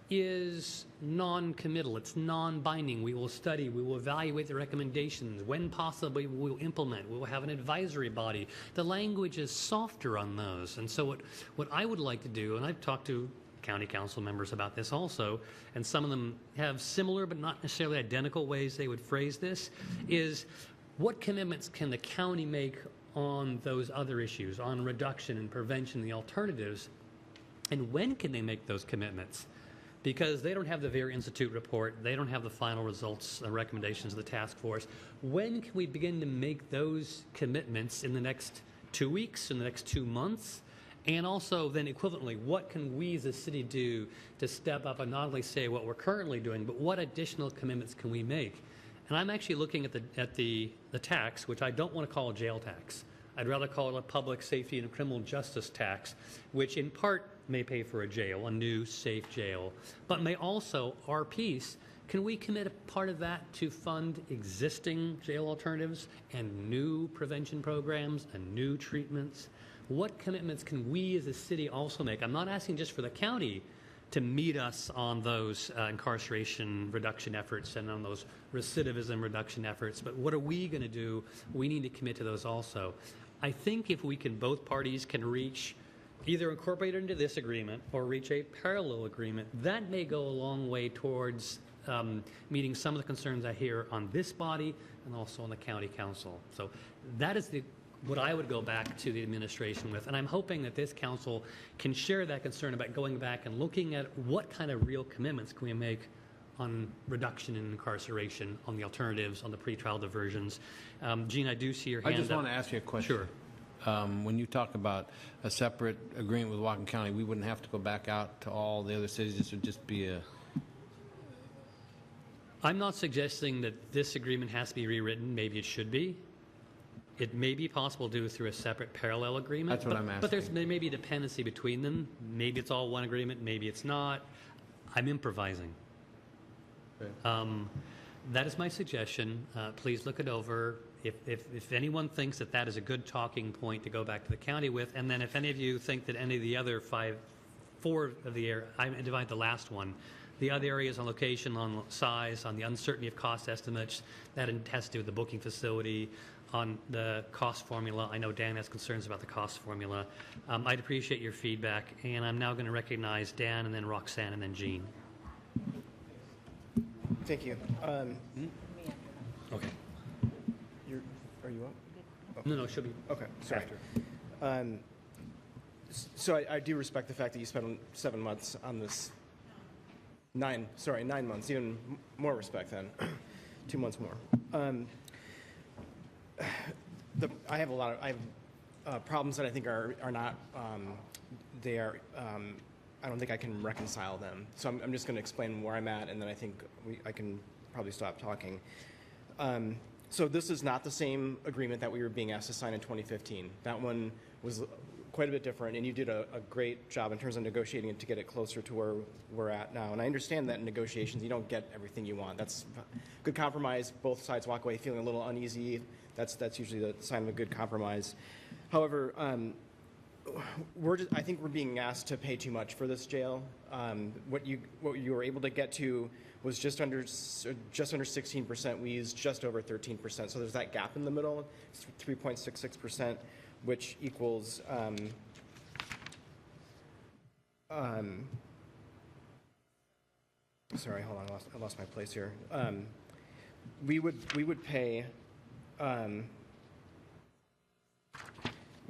is non-committal. It's non-binding. We will study, we will evaluate the recommendations. When possibly, we will implement. We will have an advisory body. The language is softer on those. And so what I would like to do, and I've talked to county council members about this also, and some of them have similar but not necessarily identical ways they would phrase this, is what commitments can the county make on those other issues, on reduction and prevention, the alternatives, and when can they make those commitments? Because they don't have the Vera Institute report, they don't have the final results and recommendations of the task force. When can we begin to make those commitments in the next 2 weeks, in the next 2 months? And also then equivalently, what can we as a city do to step up and not only say what we're currently doing, but what additional commitments can we make? And I'm actually looking at the tax, which I don't want to call a jail tax. I'd rather call it a public safety and criminal justice tax, which in part may pay for a jail, a new, safe jail, but may also, our piece, can we commit a part of that to fund existing jail alternatives and new prevention programs and new treatments? What commitments can we as a city also make? I'm not asking just for the county to meet us on those incarceration reduction efforts and on those recidivism reduction efforts, but what are we going to do? We need to commit to those also. I think if we can, both parties can reach, either incorporate it into this agreement or reach a parallel agreement, that may go a long way towards meeting some of the concerns I hear on this body and also on the county council. So that is what I would go back to the administration with, and I'm hoping that this council can share that concern about going back and looking at what kind of real commitments can we make on reduction in incarceration, on the alternatives, on the pretrial diversions. Gene, I do see your hand I just up. want to ask you a question. Sure. When you talk about a separate agreement with Whatcom County, we wouldn't have to go back out to all the other cities. This would just be a... I'm not suggesting that this agreement has to be rewritten. Maybe it should be. It may be possible to do through a separate parallel agreement. That's what I'm asking. But there may be dependency between them. Maybe it's all one agreement. Maybe it's not. I'm improvising. Okay. That is my suggestion. Please look it over. If anyone thinks that that is a good talking point to go back to the county with, and then if any of you think that any of the other four of the area, I divide the last one, the other areas on location, on size, on the uncertainty of cost estimates, that has to do with the booking facility, on the cost formula. I know Dan has concerns about the cost formula. I'd appreciate your feedback, and I'm now going to recognize Dan, and then Roxanne, and then Jean. Thank you. Okay. Are you up? No, she'll be Okay, sorry. after. So I do respect the fact that you spent 7 months on this. 9 months, even more respect then. 2 months more. I have problems that I think are not, I don't think I can reconcile them. So I'm just going to explain where I'm at, and then I think I can probably stop talking. So this is not the same agreement that we were being asked to sign in 2015. That one was quite a bit different, and you did a great job in terms of negotiating it to get it closer to where we're at now. And I understand that in negotiations you don't get everything you want. That's good compromise. Both sides walk away feeling a little uneasy. That's usually the sign of a good compromise. However, I think we're being asked to pay too much for this jail. What you were able to get to was just under 16%. We used just over 13%. So there's that gap in the middle. It's 3.66%, which equals sorry, hold on, I lost my place here. We would pay,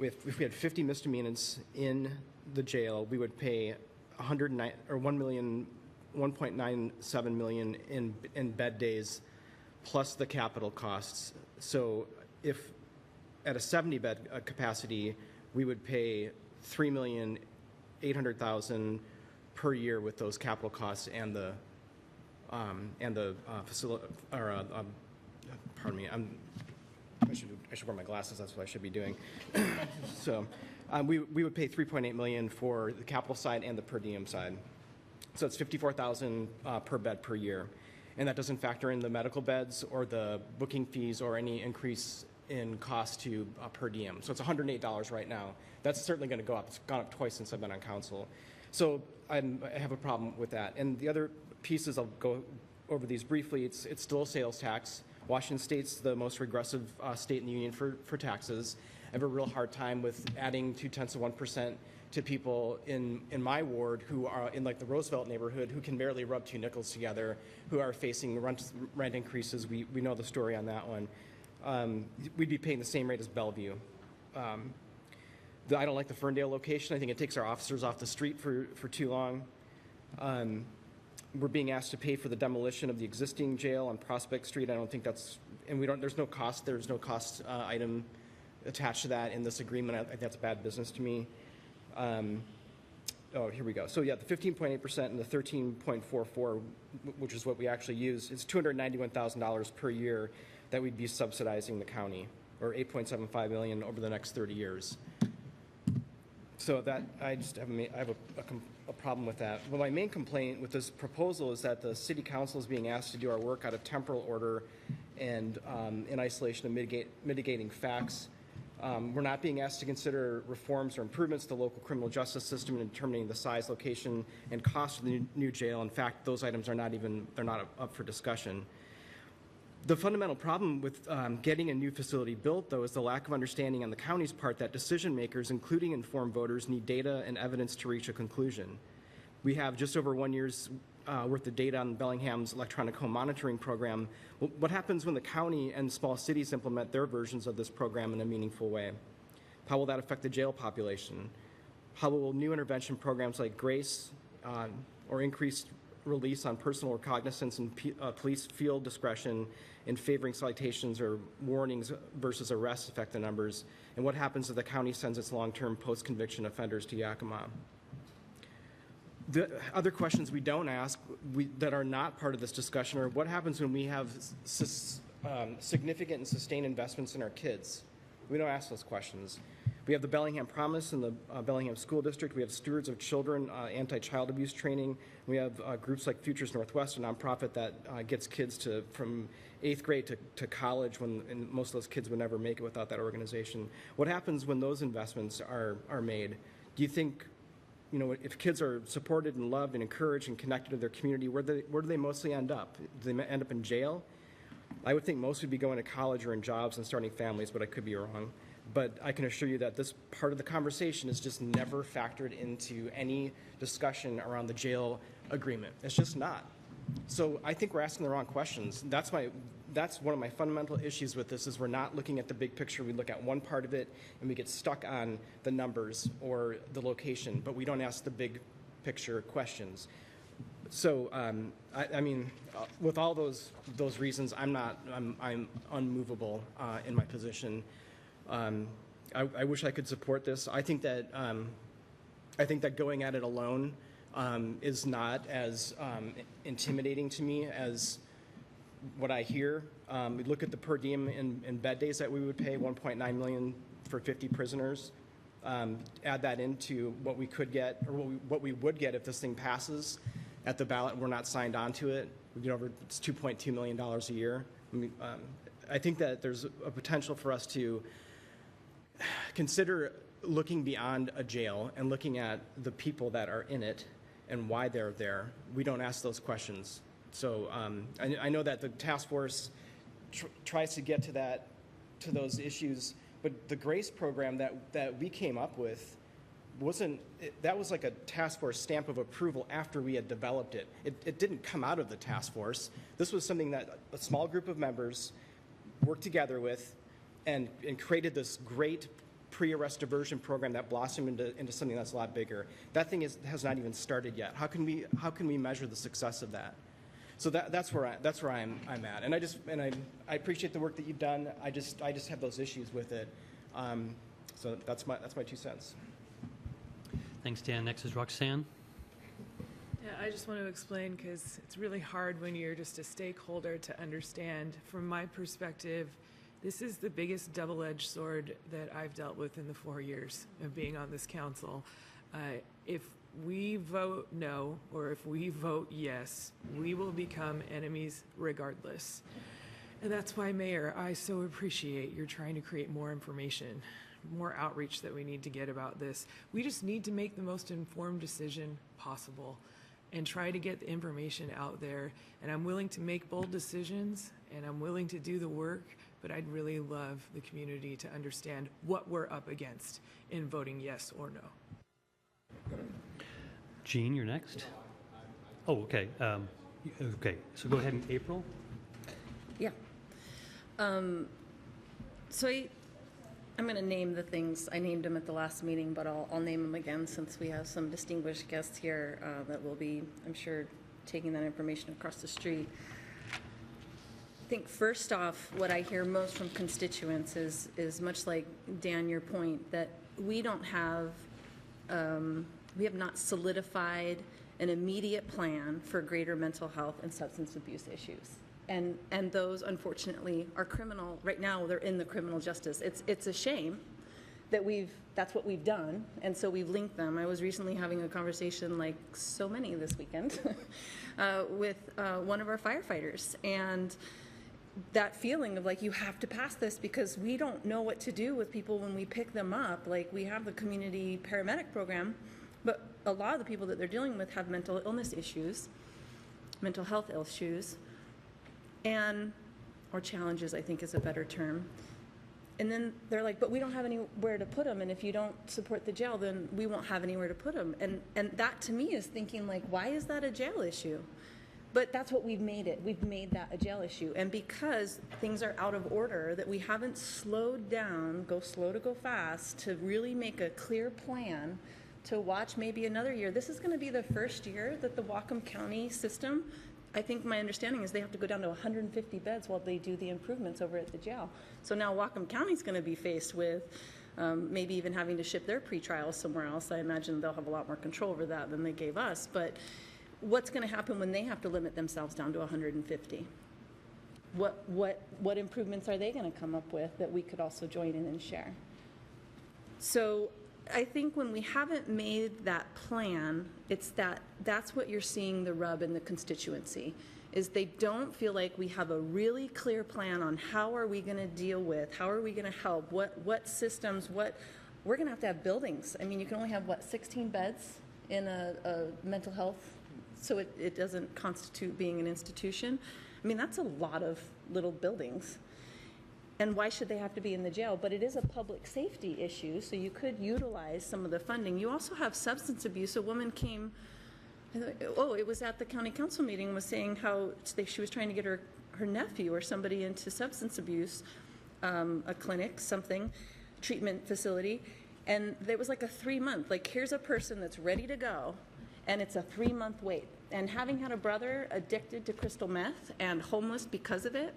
if we had 50 misdemeanors in the jail, we would pay 1.97 million in bed days, plus the capital costs. So if at a 70 bed capacity, we would pay $3,800,000 per year with those capital costs and the facility. Pardon me. I should wear my glasses. That's what I should be doing. So we would pay $3.8 million for the capital side and the per diem side. So it's $54,000 per bed per year, and that doesn't factor in the medical beds or the booking fees or any increase in cost to per diem. So it's $108 right now. That's certainly going to go up. It's gone up twice since I've been on council. So I have a problem with that. And the other pieces, I'll go over these briefly. It's still a sales tax. Washington State's the most regressive state in the union for taxes. I have a real hard time with adding 0.2% to people in my ward who are in like the Roosevelt neighborhood who can barely rub two nickels together, who are facing rent increases. We know the story on that one. We'd be paying the same rate as Bellevue. I don't like the Ferndale location. I think it takes our officers off the street for too long. We're being asked to pay for the demolition of the existing jail on Prospect Street. I don't think that's, and there's no cost item attached to that in this agreement. I think that's bad business to me. Here we go. So yeah, the 15.8% and the 13.44, which is what we actually use, is $291,000 per year that we'd be subsidizing the county, or $8.75 million over the next 30 years. So that I have a problem with that. But my main complaint with this proposal is that the city council is being asked to do our work out of temporal order and in isolation of mitigating facts. We're not being asked to consider reforms or improvements to the local criminal justice system in determining the size, location, and cost of the new jail. In fact, those items are not up for discussion. The fundamental problem with getting a new facility built, though, is the lack of understanding on the county's part that decision makers, including informed voters, need data and evidence to reach a conclusion. We have just over 1 year's worth of data on Bellingham's electronic home monitoring program. What happens when the county and small cities implement their versions of this program in a meaningful way? How will that affect the jail population? How will new intervention programs like GRACE or increased release on personal recognizance and police field discretion in favoring citations or warnings versus arrests affect the numbers? And what happens if the county sends its long-term post-conviction offenders to Yakima? The other questions we don't ask that are not part of this discussion are what happens when we have significant and sustained investments in our kids? We don't ask those questions. We have the Bellingham Promise in the Bellingham School District. We have Stewards of Children, anti-child abuse training. We have groups like Futures Northwest, a nonprofit that gets kids from 8th grade to college and most of those kids would never make it without that organization. What happens when those investments are made? Do you think, if kids are supported and loved and encouraged and connected to their community, where do they mostly end up? Do they end up in jail? I would think most would be going to college or in jobs and starting families, but I could be wrong. But I can assure you that this part of the conversation is just never factored into any discussion around the jail agreement. It's just not. So I think we're asking the wrong questions. That's one of my fundamental issues with this is we're not looking at the big picture. We look at one part of it and we get stuck on the numbers or the location, but we don't ask the big picture questions. So with all those reasons, I'm unmovable in my position. I wish I could support this. I think that going at it alone is not as intimidating to me as what I hear. We look at the per diem and bed days that we would pay, 1.9 million for 50 prisoners. Add that into what we could get, or what we would get if this thing passes at the ballot. We're not signed on to it. It's $2.2 million a year. I think that there's a potential for us to consider looking beyond a jail and looking at the people that are in it and why they're there. We don't ask those questions. So I know that the task force tries to get to those issues, but the GRACE program that we came up with that was like a task force stamp of approval after we had developed it. It didn't come out of the task force. This was something that a small group of members worked together with and created this great pre-arrest diversion program that blossomed into something that's a lot bigger. That thing has not even started yet. How can we measure the success of that? So that's where I'm at. And I appreciate the work that you've done. I just have those issues with it. So that's my 2 cents. Thanks, Dan. Next is Roxanne. Yeah, I just want to explain because it's really hard when you're just a stakeholder to understand. From my perspective, this is the biggest double-edged sword that I've dealt with in the 4 years of being on this council. If we vote no or if we vote yes, we will become enemies regardless. And that's why, Mayor, I so appreciate you're trying to create more information, more outreach that we need to get about this. We just need to make the most informed decision possible and try to get the information out there. And I'm willing to make bold decisions and I'm willing to do the work, but I'd really love the community to understand what we're up against in voting yes or no. Jean, you're next. Oh, okay. Okay, so go ahead in April. Yeah. So I'm going to name the things. I named them at the last meeting, but I'll name them again since we have some distinguished guests here that will be, I'm sure, taking that information across the street. I think first off, what I hear most from constituents is much like, Dan, your point, that we don't have, we have not solidified an immediate plan for greater mental health and substance abuse issues. And those, unfortunately, are criminal. Right now, they're in the criminal justice. It's a shame that that's what we've done, and so we've linked them. I was recently having a conversation, like so many this weekend, with one of our firefighters, and that feeling of like, you have to pass this because we don't know what to do with people when we pick them up. Like, we have the community paramedic program, but a lot of the people that they're dealing with have mental illness issues, mental health issues, or challenges, I think is a better term. And then they're like, but we don't have anywhere to put them, and if you don't support the jail, then we won't have anywhere to put them. And that to me is thinking like, why is that a jail issue? But that's what we've made it. We've made that a jail issue. And because things are out of order, that we haven't slowed down, go slow to go fast, to really make a clear plan to watch maybe another year. This is going to be the first year that the Whatcom County system, I think my understanding is they have to go down to 150 beds while they do the improvements over at the jail. So now Whatcom County is going to be faced with maybe even having to ship their pretrials somewhere else. I imagine they'll have a lot more control over that than they gave us. But what's going to happen when they have to limit themselves down to 150? What improvements are they going to come up with that we could also join in and share? So I think when we haven't made that plan, that's what you're seeing the rub in the constituency, is they don't feel like we have a really clear plan on how are we going to deal with, how are we going to help, what systems, we're going to have buildings. I mean, you can only have, 16 beds in a mental health, so it doesn't constitute being an institution. I mean, that's a lot of little buildings. And why should they have to be in the jail? But it is a public safety issue, so you could utilize some of the funding. You also have substance abuse. A woman came, it was at the county council meeting, was saying how she was trying to get her nephew or somebody into substance abuse, a clinic, treatment facility, and there was like a 3-month, like here's a person that's ready to go, and it's a 3-month wait. And having had a brother addicted to crystal meth and homeless because of it,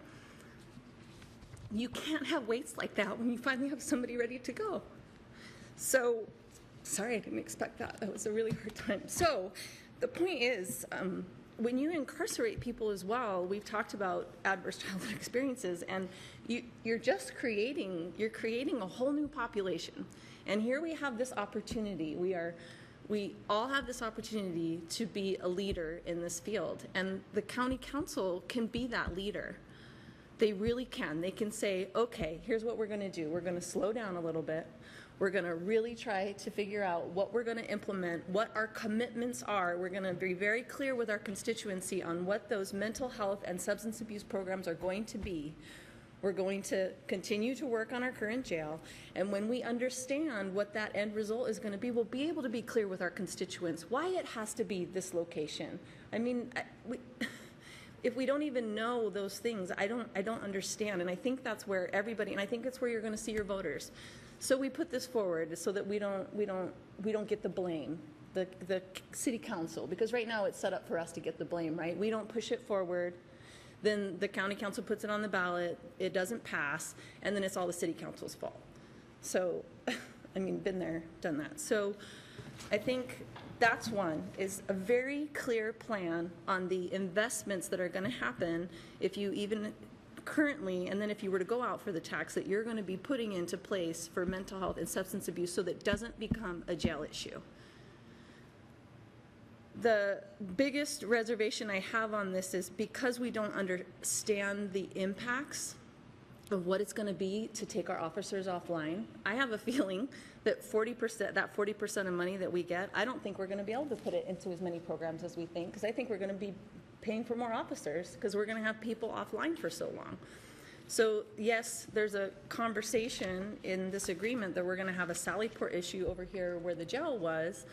you can't have waits like that when you finally have somebody ready to go. So, sorry, I didn't expect that. That was a really hard time. So, the point is, when you incarcerate people as well, we've talked about adverse childhood experiences, and you're creating a whole new population. And here we have this opportunity. We all have this opportunity to be a leader in this field, and the county council can be that leader. They really can. They can say, okay, here's what we're going to do. We're going to slow down a little bit. We're going to really try to figure out what we're going to implement, what our commitments are. We're going to be very clear with our constituency on what those mental health and substance abuse programs are going to be. We're going to continue to work on our current jail, and when we understand what that end result is going to be, we'll be able to be clear with our constituents why it has to be this location. I mean, if we don't even know those things, I don't understand, and I think that's where everybody, and I think it's where you're going to see your voters. So we put this forward so that we don't get the blame, the city council, because right now it's set up for us to get the blame, right? We don't push it forward. Then the county council puts it on the ballot, it doesn't pass, and then it's all the city council's fault. So, I mean, been there, done that. So I think that's one, is a very clear plan on the investments that are going to happen if you even currently, and then if you were to go out for the tax, that you're going to be putting into place for mental health and substance abuse so that it doesn't become a jail issue. The biggest reservation I have on this is because we don't understand the impacts of what it's going to be to take our officers offline. I have a feeling that 40% of money that we get, I don't think we're going to be able to put it into as many programs as we think, because I think we're going to be paying for more officers because we're going to have people offline for so long. So yes, there's a conversation in this agreement that we're going to have a Sallyport issue over here where the jail was,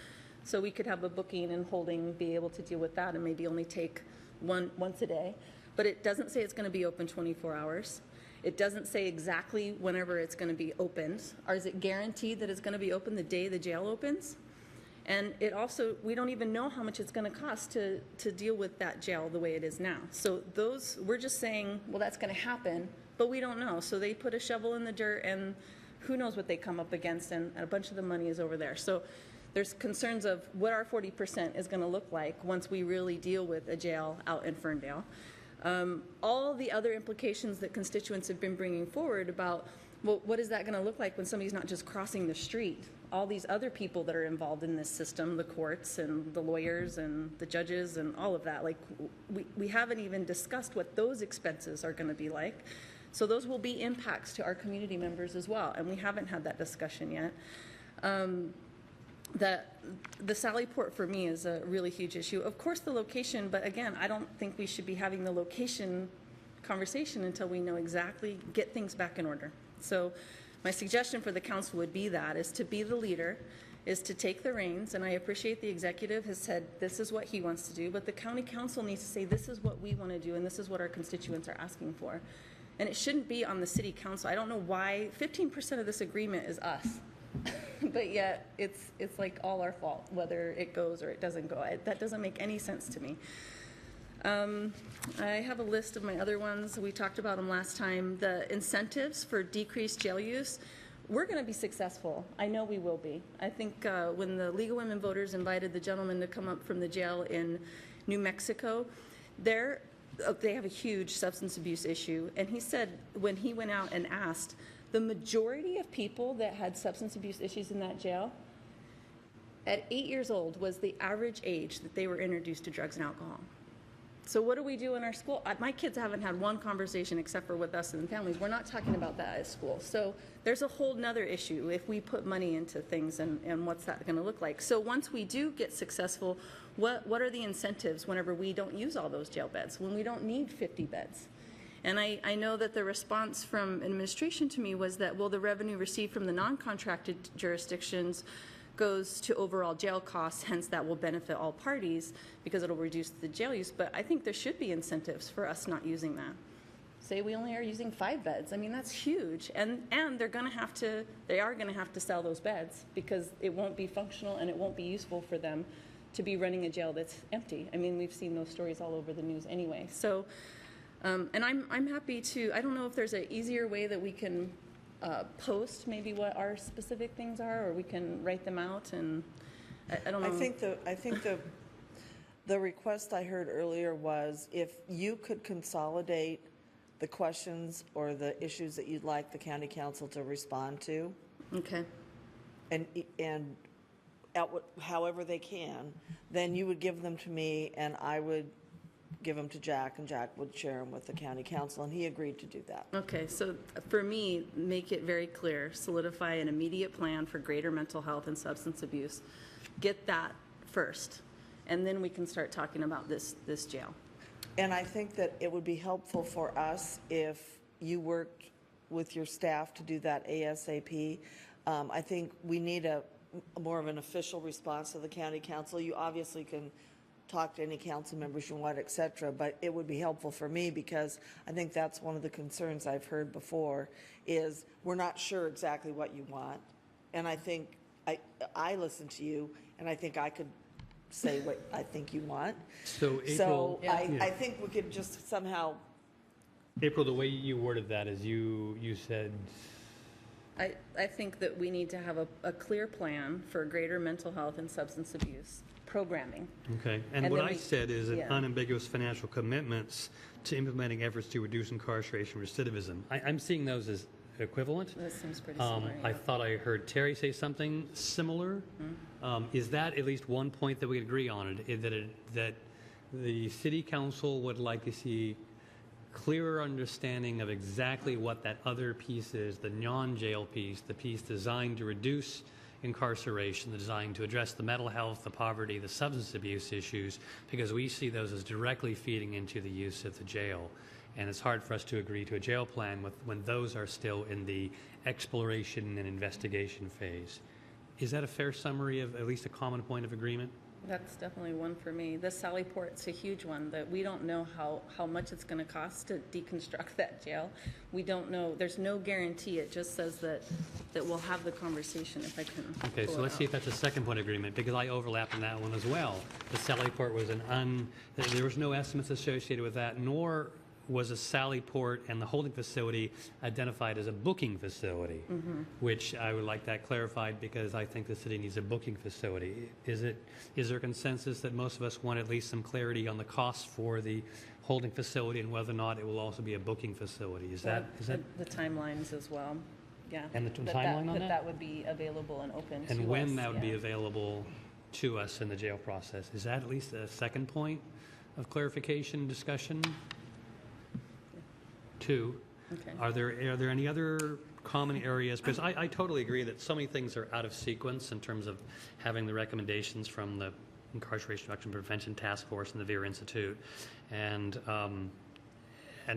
so we could have a booking and holding, be able to deal with that and maybe only take once a day. But it doesn't say it's going to be open 24 hours. It doesn't say exactly whenever it's going to be opened. Or is it guaranteed that it's going to be open the day the jail opens? And it also, we don't even know how much it's going to cost to deal with that jail the way it is now. So those, we're just saying, well, that's going to happen, but we don't know. So they put a shovel in the dirt and who knows what they come up against, and a bunch of the money is over there. So there's concerns of what our 40% is going to look like once we really deal with a jail out in Ferndale. All the other implications that constituents have been bringing forward about, well, what is that going to look like when somebody's not just crossing the street? All these other people that are involved in this system, the courts and the lawyers and the judges and all of that, like we haven't even discussed what those expenses are going to be like. So those will be impacts to our community members as well, and we haven't had that discussion yet. The Sallyport for me is a really huge issue. Of course the location, but again, I don't think we should be having the location conversation until we know exactly, get things back in order. So my suggestion for the council would be that, is to be the leader, is to take the reins, and I appreciate the executive has said this is what he wants to do, but the county council needs to say this is what we want to do and this is what our constituents are asking for. And it shouldn't be on the city council. I don't know why 15% of this agreement is us. But yet it's like all our fault whether it goes or it doesn't go. That doesn't make any sense to me. I have a list of my other ones. We talked about them last time. The incentives for decreased jail use, we're going to be successful. I know we will be. I think when the League of Women Voters invited the gentleman to come up from the jail in New Mexico, they have a huge substance abuse issue, and he said when he went out and asked, the majority of people that had substance abuse issues in that jail, at 8 years old was the average age that they were introduced to drugs and alcohol. So what do we do in our school? My kids haven't had one conversation except for with us and the families. We're not talking about that at school. So there's a whole nother issue if we put money into things, and what's that going to look like. So once we do get successful, what are the incentives whenever we don't use all those jail beds, when we don't need 50 beds? And I know that the response from administration to me was that, well, the revenue received from the non-contracted jurisdictions goes to overall jail costs, hence that will benefit all parties because it'll reduce the jail use. But I think there should be incentives for us not using that. Say we only are using 5 beds. I mean, that's huge. And they are going to have to sell those beds because it won't be functional and it won't be useful for them to be running a jail that's empty. I mean, we've seen those stories all over the news anyway. So. And I'm happy to, I don't know if there's an easier way that we can post maybe what our specific things are, or we can write them out, and I don't know. I think the request I heard earlier was if you could consolidate the questions or the issues that you'd like the county council to respond to. Okay. And however they can, then you would give them to me and I would give them to Jack, and Jack would share them with the county council, and he agreed to do that. Okay, so for me, make it very clear, solidify an immediate plan for greater mental health and substance abuse. Get that first, and then we can start talking about this jail. And I think that it would be helpful for us if you worked with your staff to do that ASAP. I think we need a more of an official response to the county council. You obviously can talk to any council members you want, et cetera, but it would be helpful for me because I think that's one of the concerns I've heard before is we're not sure exactly what you want. And I think I listen to you and I think I could say what I think you want. So So April, I think we could just somehow, April, the way you worded that is you said, I think that we need to have a clear plan for greater mental health and substance abuse programming. okay, And and what then I we- said is an yeah. unambiguous financial commitments to implementing efforts to reduce incarceration recidivism. I'm seeing those as equivalent. That seems pretty similar. I thought I heard Terry say something similar. Is that at least one point that we could agree on? That the city council would like to see clearer understanding of exactly what that other piece is, the non-jail piece, the piece designed to reduce incarceration, the designed to address the mental health, the poverty, the substance abuse issues, because we see those as directly feeding into the use of the jail. And it's hard for us to agree to a jail plan when those are still in the exploration and investigation phase. Is that a fair summary of at least a common point of agreement? That's definitely one for me. The Sally Port's a huge one that we don't know how much it's going to cost to deconstruct that jail. We don't know. There's no guarantee. It just says that we'll have the conversation if I can. Okay, so let's see if that's a second point of agreement, because I overlap in that one as well. The Sallyport was there was no estimates associated with that, nor was a Sallyport and the holding facility identified as a booking facility, which I would like that clarified because I think the city needs a booking facility. Is there consensus that most of us want at least some clarity on the costs for the holding facility and whether or not it will also be a booking facility? Is that the timelines as well? Yeah. And the timeline on that? That would be available and open to us. And when that would be yeah. available to us in the jail process? Is that at least a second point of clarification, discussion? 2. Okay. Are there any other common areas? Because I totally agree that so many things are out of sequence in terms of having the recommendations from the Incarceration Reduction Prevention Task Force and the Vera Institute, and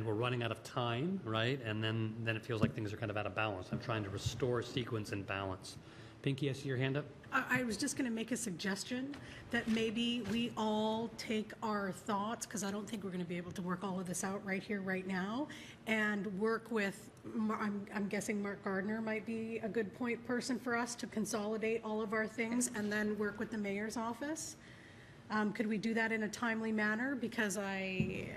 we're running out of time, right? And then it feels like things are kind of out of balance. I'm trying to restore sequence and balance. Pinky, I see your hand up. I was just going to make a suggestion that maybe we all take our thoughts, because I don't think we're going to be able to work all of this out right here, right now, and work with, I'm guessing Mark Gardner might be a good point person for us to consolidate all of our things and then work with the mayor's office. Could we do that in a timely manner? Because I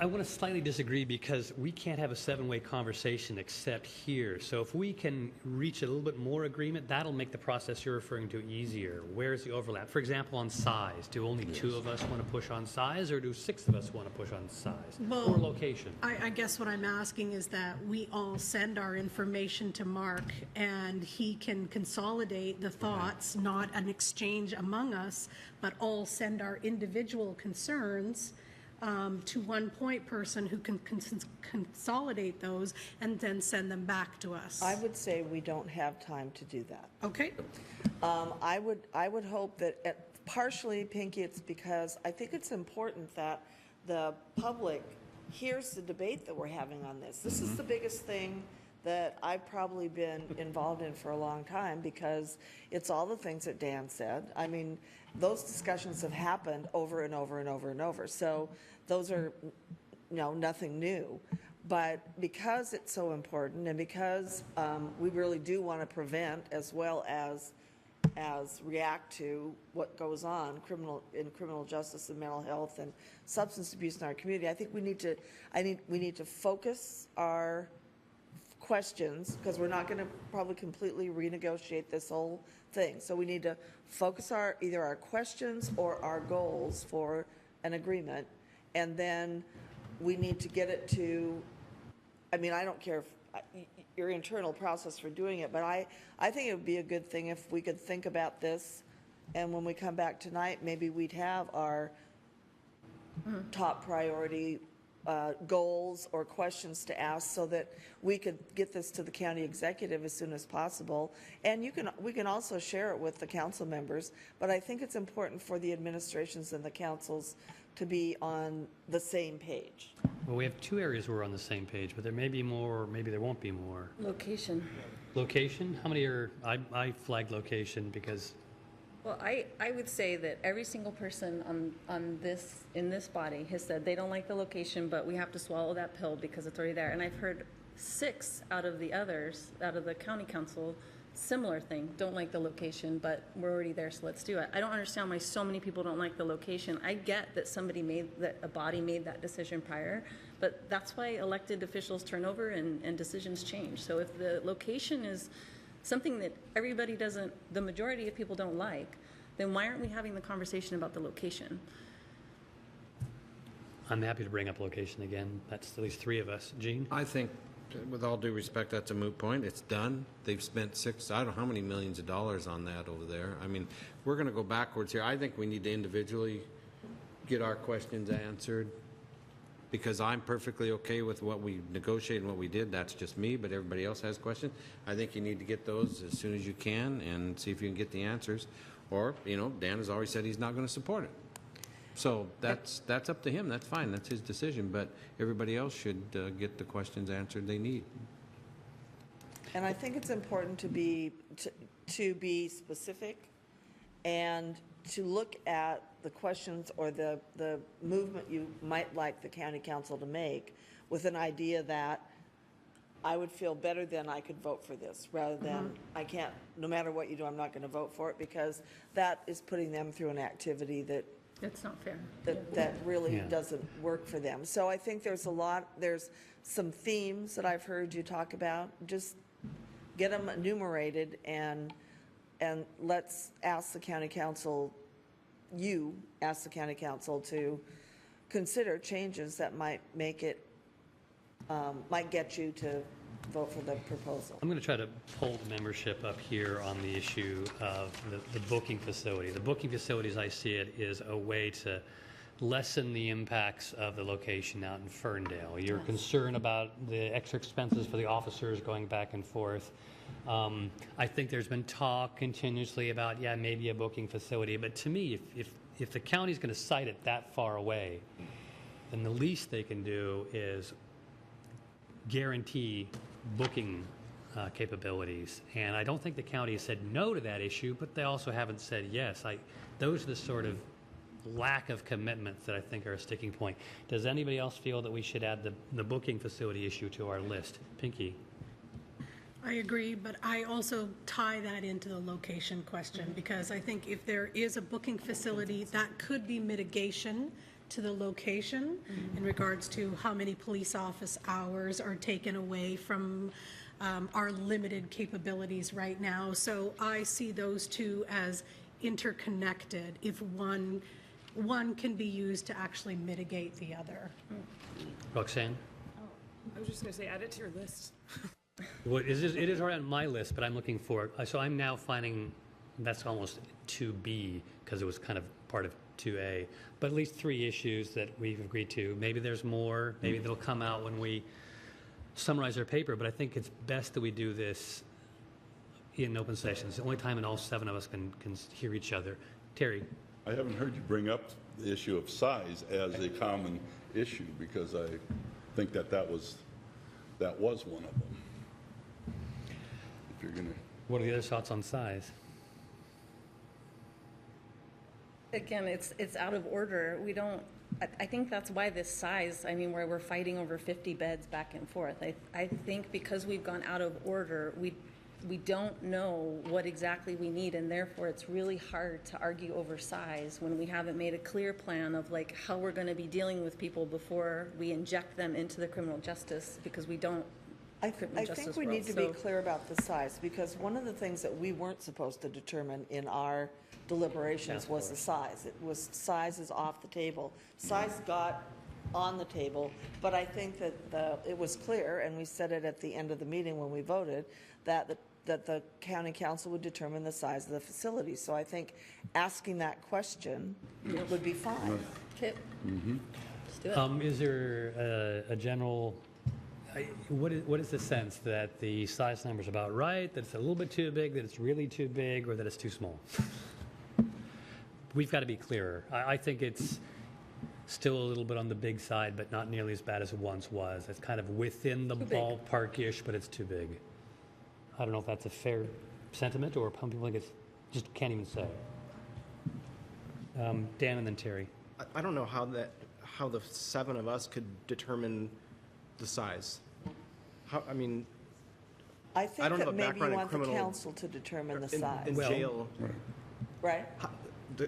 want to slightly disagree because we can't have a 7-way conversation except here. So if we can reach a little bit more agreement, that'll make the process you're referring to easier. Where's the overlap? For example, on size. Do only 2 of us want to push on size, or do 6 of us want to push on size? Well, or location? I guess what I'm asking is that we all send our information to Mark and he can consolidate the thoughts, not an exchange among us, but all send our individual concerns to one point person who can consolidate those and then send them back to us. I would say we don't have time to do that. Okay. I would hope that partially, Pinky, it's because I think it's important that the public hears the debate that we're having on this. This is the biggest thing that I've probably been involved in for a long time because it's all the things that Dan said. I mean, those discussions have happened over and over and over and over. So those are, nothing new. But because it's so important and because we really do want to prevent as well as react to what goes on in criminal justice and mental health and substance abuse in our community, I think we need to focus our questions, because we're not going to probably completely renegotiate this whole thing. So we need to focus either our questions or our goals for an agreement, and then we need to get it to, I don't care if your internal process for doing it, but I think it would be a good thing if we could think about this, and when we come back tonight, maybe we'd have our top priority goals or questions to ask so that we could get this to the county executive as soon as possible. And we can also share it with the council members, but I think it's important for the administrations and the councils to be on the same page. Well, we have two areas where we're on the same page, but there may be more, or maybe there won't be more. Location. Location? How many are, I flagged location because, Well, I would say that every single person on this, in this body has said they don't like the location, but we have to swallow that pill because it's already there. And I've heard 6 out of the others, out of the county council, similar thing, don't like the location, but we're already there, so let's do it. I don't understand why so many people don't like the location. I get that that a body made that decision prior, but that's why elected officials turn over and decisions change. So if the location is something that everybody doesn't, the majority of people don't like, then why aren't we having the conversation about the location? I'm happy to bring up location again. That's at least 3 of us. Gene? I think, with all due respect, that's a moot point. It's done. They've spent I don't know how many millions of dollars on that over there. I mean, we're going to go backwards here. I think we need to individually get our questions answered, because I'm perfectly okay with what we negotiated and what we did. That's just me, but everybody else has questions. I think you need to get those as soon as you can and see if you can get the answers. Or, Dan has already said he's not going to support it. So that's up to him. That's fine. That's his decision. But everybody else should get the questions answered they need. And I think it's important to be specific and to look at the questions or the movement you might like the county council to make with an idea that I would feel better than I could vote for this, rather than I can't, no matter what you do, I'm not going to vote for it, because that is putting them through an activity that It's not fair. that really Yeah. doesn't work for them. So I think there's some themes that I've heard you talk about. Just get them enumerated and let's ask the county council, ask the county council to consider changes that might make it, might get you to vote for the proposal. I'm going to try to pull the membership up here on the issue of the booking facility. The booking facility, as I see it, is a way to lessen the impacts of the location out in Ferndale. You're concerned about the extra expenses for the officers going back and forth. I think there's been talk continuously about, maybe a booking facility. But to me, if the county's going to site it that far away, then the least they can do is guarantee booking capabilities. And I don't think the county has said no to that issue, but they also haven't said yes. Those are the sort of lack of commitments that I think are a sticking point. Does anybody else feel that we should add the booking facility issue to our list? Pinky? I agree, but I also tie that into the location question, because I think if there is a booking facility, that could be mitigation to the location in regards to how many police office hours are taken away from our limited capabilities right now. So I see those two as interconnected if one can be used to actually mitigate the other. Roxanne? I was just going to say, add it to your list. Well, it is right on my list, but I'm looking for it. So I'm now finding that's almost 2B because it was kind of part of 2A. But at least 3 issues that we've agreed to. Maybe there's more. Maybe they'll come out when we summarize our paper. But I think it's best that we do this in open session. It's the only time and all 7 of us can hear each other. Terry? I haven't heard you bring up the issue of size as a common issue, because I think that was one of them. If you're going to... What are the other thoughts on size? Again, it's out of order. I think that's why this size, where we're fighting over 50 beds back and forth. I think because we've gone out of order, we don't know what exactly we need, and therefore it's really hard to argue over size when we haven't made a clear plan of how we're going to be dealing with people before we inject them into the criminal justice, because we don't. I think we need to be clear about the size, because one of the things that we weren't supposed to determine in our deliberations was the size. Size is off the table. Size got on the table, but I think that it was clear, and we said it at the end of the meeting when we voted, that the county council would determine the size of the facility. So I think asking that question would be fine. Kip? Is there a general, what is the sense that the size number is about right, that it's a little bit too big, that it's really too big, or that it's too small? We've got to be clearer. I think it's still a little bit on the big side, but not nearly as bad as it once was. It's kind of within the ballpark-ish, but it's too big. I don't know if that's a fair sentiment, or some people think it's just can't even say. Dan and then Terry. I don't know how the 7 of us could determine the size. I I think don't have that a maybe background you in want the criminal- council to determine the size, in jail. right?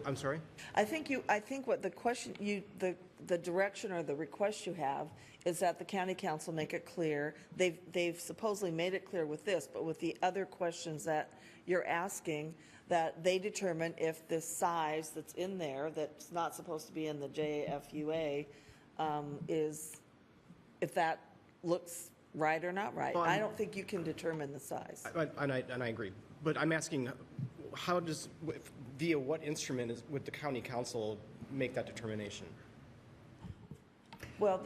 I'm sorry? I think what the question, the direction or the request you have is that the county council make it clear. They've supposedly made it clear with this, but with the other questions that you're asking, that they determine if the size that's in there, that's not supposed to be in the JFUA, if that looks right or not right. Well, I don't think you can determine the size. And I agree. But I'm asking, how does, via what instrument would the county council make that determination? Well,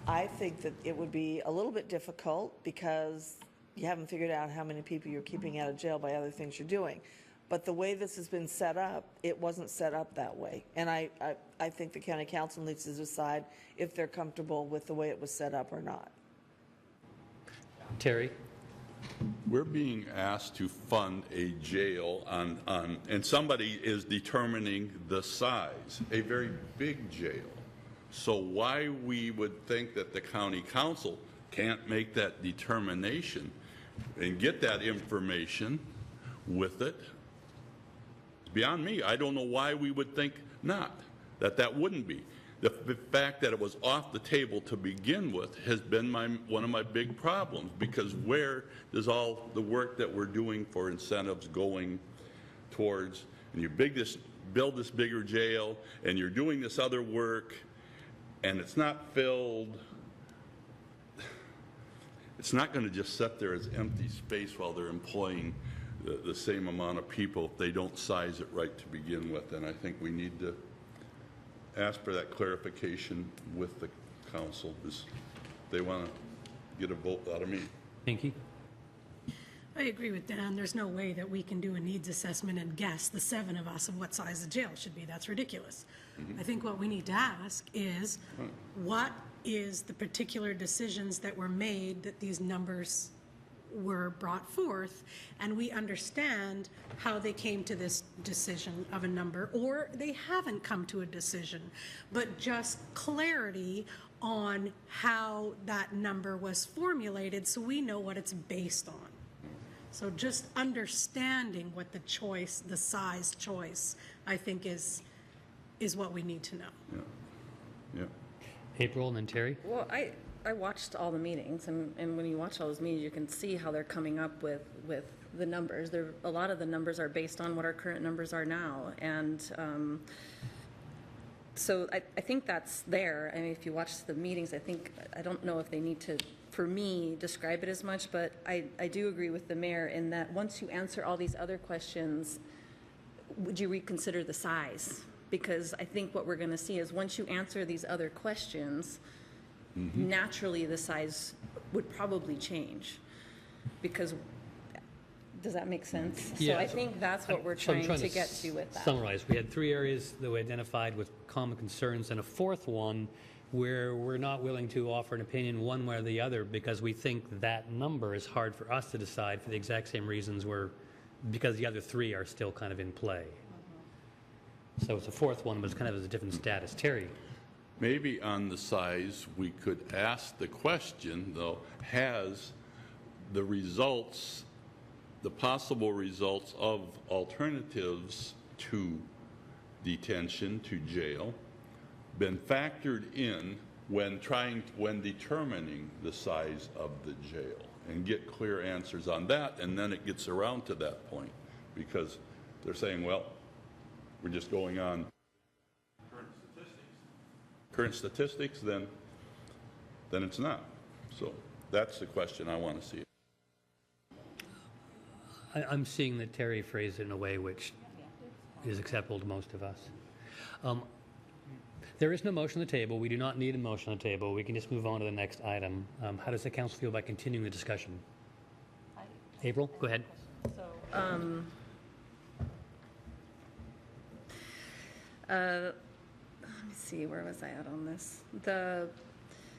I think that it would be a little bit difficult because you haven't figured out how many people you're keeping out of jail by other things you're doing. But the way this has been set up, it wasn't set up that way. And I think the county council needs to decide if they're comfortable with the way it was set up or not. Terry? We're being asked to fund a jail and somebody is determining the size, a very big jail. So why we would think that the county council can't make that determination and get that information with it, it's beyond me. I don't know why we would think not, that wouldn't be. The fact that it was off the table to begin with has been one of my big problems, because where does all the work that we're doing for incentives going towards? And you build this bigger jail, and you're doing this other work, and it's not filled. It's not going to just sit there as empty space while they're employing the same amount of people if they don't size it right to begin with. And I think we need to ask for that clarification with the council, because they want to get a vote out of me. Pinky? I agree with Dan. There's no way that we can do a needs assessment and guess, the 7 of us, of what size the jail should be. That's ridiculous. I think what we need to ask is, what is the particular decisions that were made that these numbers were brought forth, and we understand how they came to this decision of a number, or they haven't come to a decision, but just clarity on how that number was formulated so we know what it's based on. So just understanding what the size choice, I think is what we need to know. Yeah. April and then Terry? Well, I watched all the meetings, and when you watch all those meetings, you can see how they're coming up with the numbers. A lot of the numbers are based on what our current numbers are now, and so I think that's there. I mean, if you watch the meetings, I don't know if they need to, for me, describe it as much, but I do agree with the mayor in that once you answer all these other questions, would you reconsider the size? Because I think what we're going to see is once you answer these other questions, naturally the size would probably change. Because, does that make sense? Yeah. So I think that's what we're So I'm trying to get to with that. Summarize. We had 3 areas that we identified with common concerns, and a 4th one where we're not willing to offer an opinion one way or the other because we think that number is hard for us to decide for the exact same reasons because the other 3 are still kind of in play. So it's a 4th one, but it's kind of a different status. Terry? Maybe on the size, we could ask the question, though, has the results, the possible results of alternatives to detention, to jail, been factored in when determining the size of the jail, and get clear answers on that, and then it gets around to that point, because they're saying, well, we're just going on current statistics, then it's not. So that's the question I want to see. I'm seeing that Terry phrased it in a way which is acceptable to most of us. There is no motion on the table. We do not need a motion on the table. We can just move on to the next item. How does the council feel about continuing the discussion? April, go ahead. Let me see, where was I at on this?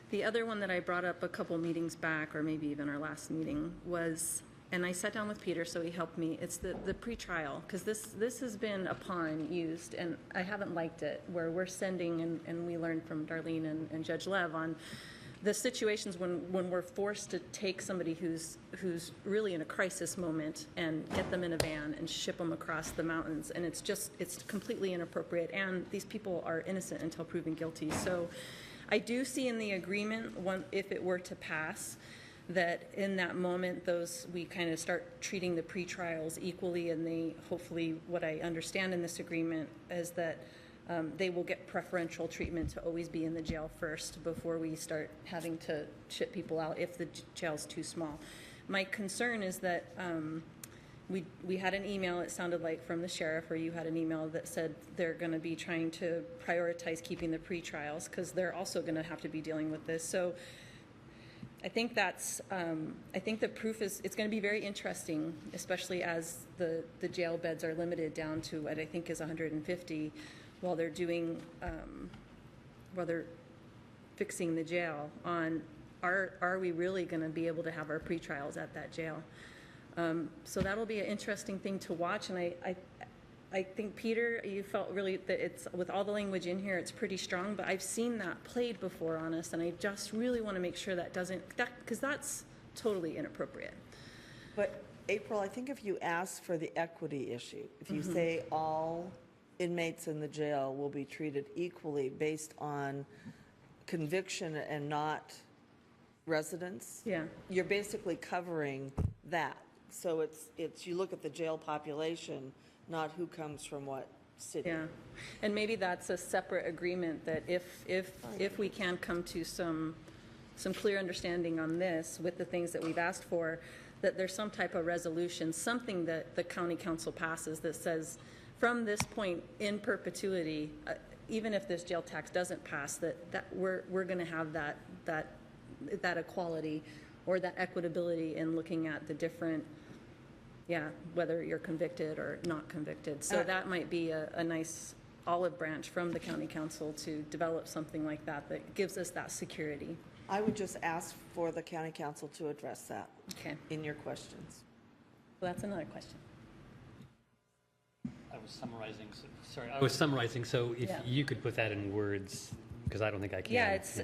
The other one that I brought up a couple meetings back, or maybe even our last meeting, was, and I sat down with Peter, so he helped me, it's the pretrial, because this has been a pawn used, and I haven't liked it, where we're sending, and we learned from Darlene and Judge Lev on the situations when we're forced to take somebody who's really in a crisis moment and get them in a van and ship them across the mountains, and it's completely inappropriate, and these people are innocent until proven guilty. So I do see in the agreement, if it were to pass, that in that moment, we kind of start treating the pretrials equally, and they, hopefully, what I understand in this agreement is that they will get preferential treatment to always be in the jail first before we start having to ship people out if the jail's too small. My concern is that we had an email, it sounded like, from the sheriff, or you had an email that said they're going to be trying to prioritize keeping the pretrials because they're also going to have to be dealing with this. So I think I think the proof is, it's going to be very interesting, especially as the jail beds are limited down to what I think is 150 while they're doing, while they're fixing the jail on, are we really going to be able to have our pretrials at that jail? So that'll be an interesting thing to watch, and I think, Peter, you felt really that it's, with all the language in here, it's pretty strong, but I've seen that played before on us, and I just really want to make sure that doesn't, because that's totally inappropriate. But April, I think if you ask for the equity issue, if you say all inmates in the jail will be treated equally based on conviction and not residence, Yeah. you're basically covering that. So it's you look at the jail population, not who comes from what city. Yeah, and maybe that's a separate agreement that if we can come to some clear understanding on this with the things that we've asked for, that there's some type of resolution, something that the county council passes that says, from this point in perpetuity, even if this jail tax doesn't pass, that we're going to have that equality or that equitability in looking at the different, whether you're convicted or not convicted. So that might be a nice olive branch from the county council to develop something like that that gives us that security. I would just ask for the county council to address that in your questions. Well, that's another question. I was summarizing, so if you could put that in words, because I don't think I can. Yeah, it's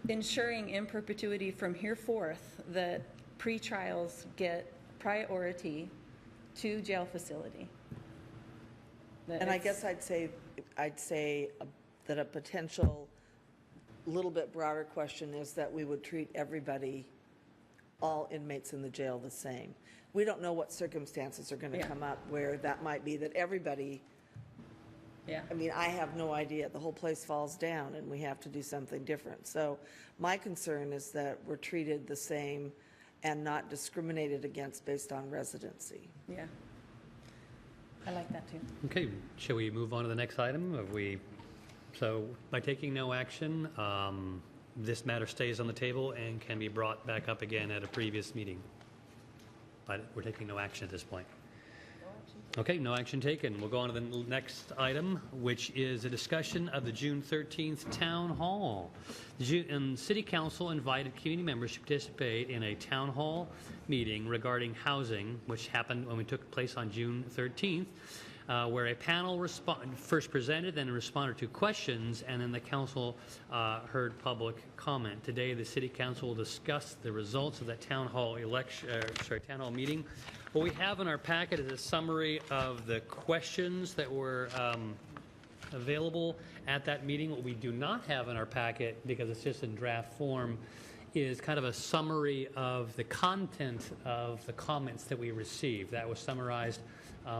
ensuring in perpetuity from here forth that pretrials get priority to jail facility. And I guess I'd say that a potential little bit broader question is that we would treat everybody, all inmates in the jail, the same. We don't know what circumstances are going to come up where that might be that everybody, I mean, I have no idea. The whole place falls down and we have to do something different. So my concern is that we're treated the same and not discriminated against based on residency. Yeah, I like that too. Okay, shall we move on to the next item? So by taking no action, this matter stays on the table and can be brought back up again at a previous meeting. But we're taking no action at this point. Okay, no action taken. We'll go on to the next item, which is a discussion of the June 13th Town Hall. The City Council invited community members to participate in a Town Hall meeting regarding housing, which happened when we took place on June 13th, where a panel first presented, then responded to questions, and then the council heard public comment. Today, the City Council will discuss the results of that Town Hall Town Hall meeting. What we have in our packet is a summary of the questions that were available at that meeting. What we do not have in our packet, because it's just in draft form, is kind of a summary of the content of the comments that we received. That was summarized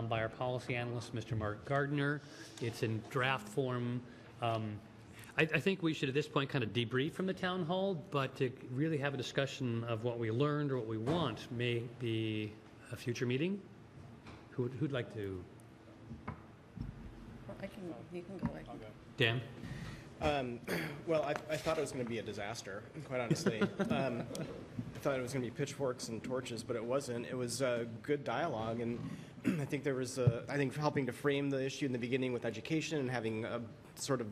by our policy analyst, Mr. Mark Gardner. It's in draft form. I think we should at this point kind of debrief from the town hall, but to really have a discussion of what we learned or what we want may be a future meeting. Who'd like to? You can go. Dan? Well, I thought it was going to be a disaster, quite honestly. I thought it was going to be pitchforks and torches, but it wasn't. It was good dialogue, and I think there was, I think, helping to frame the issue in the beginning with education and having a sort of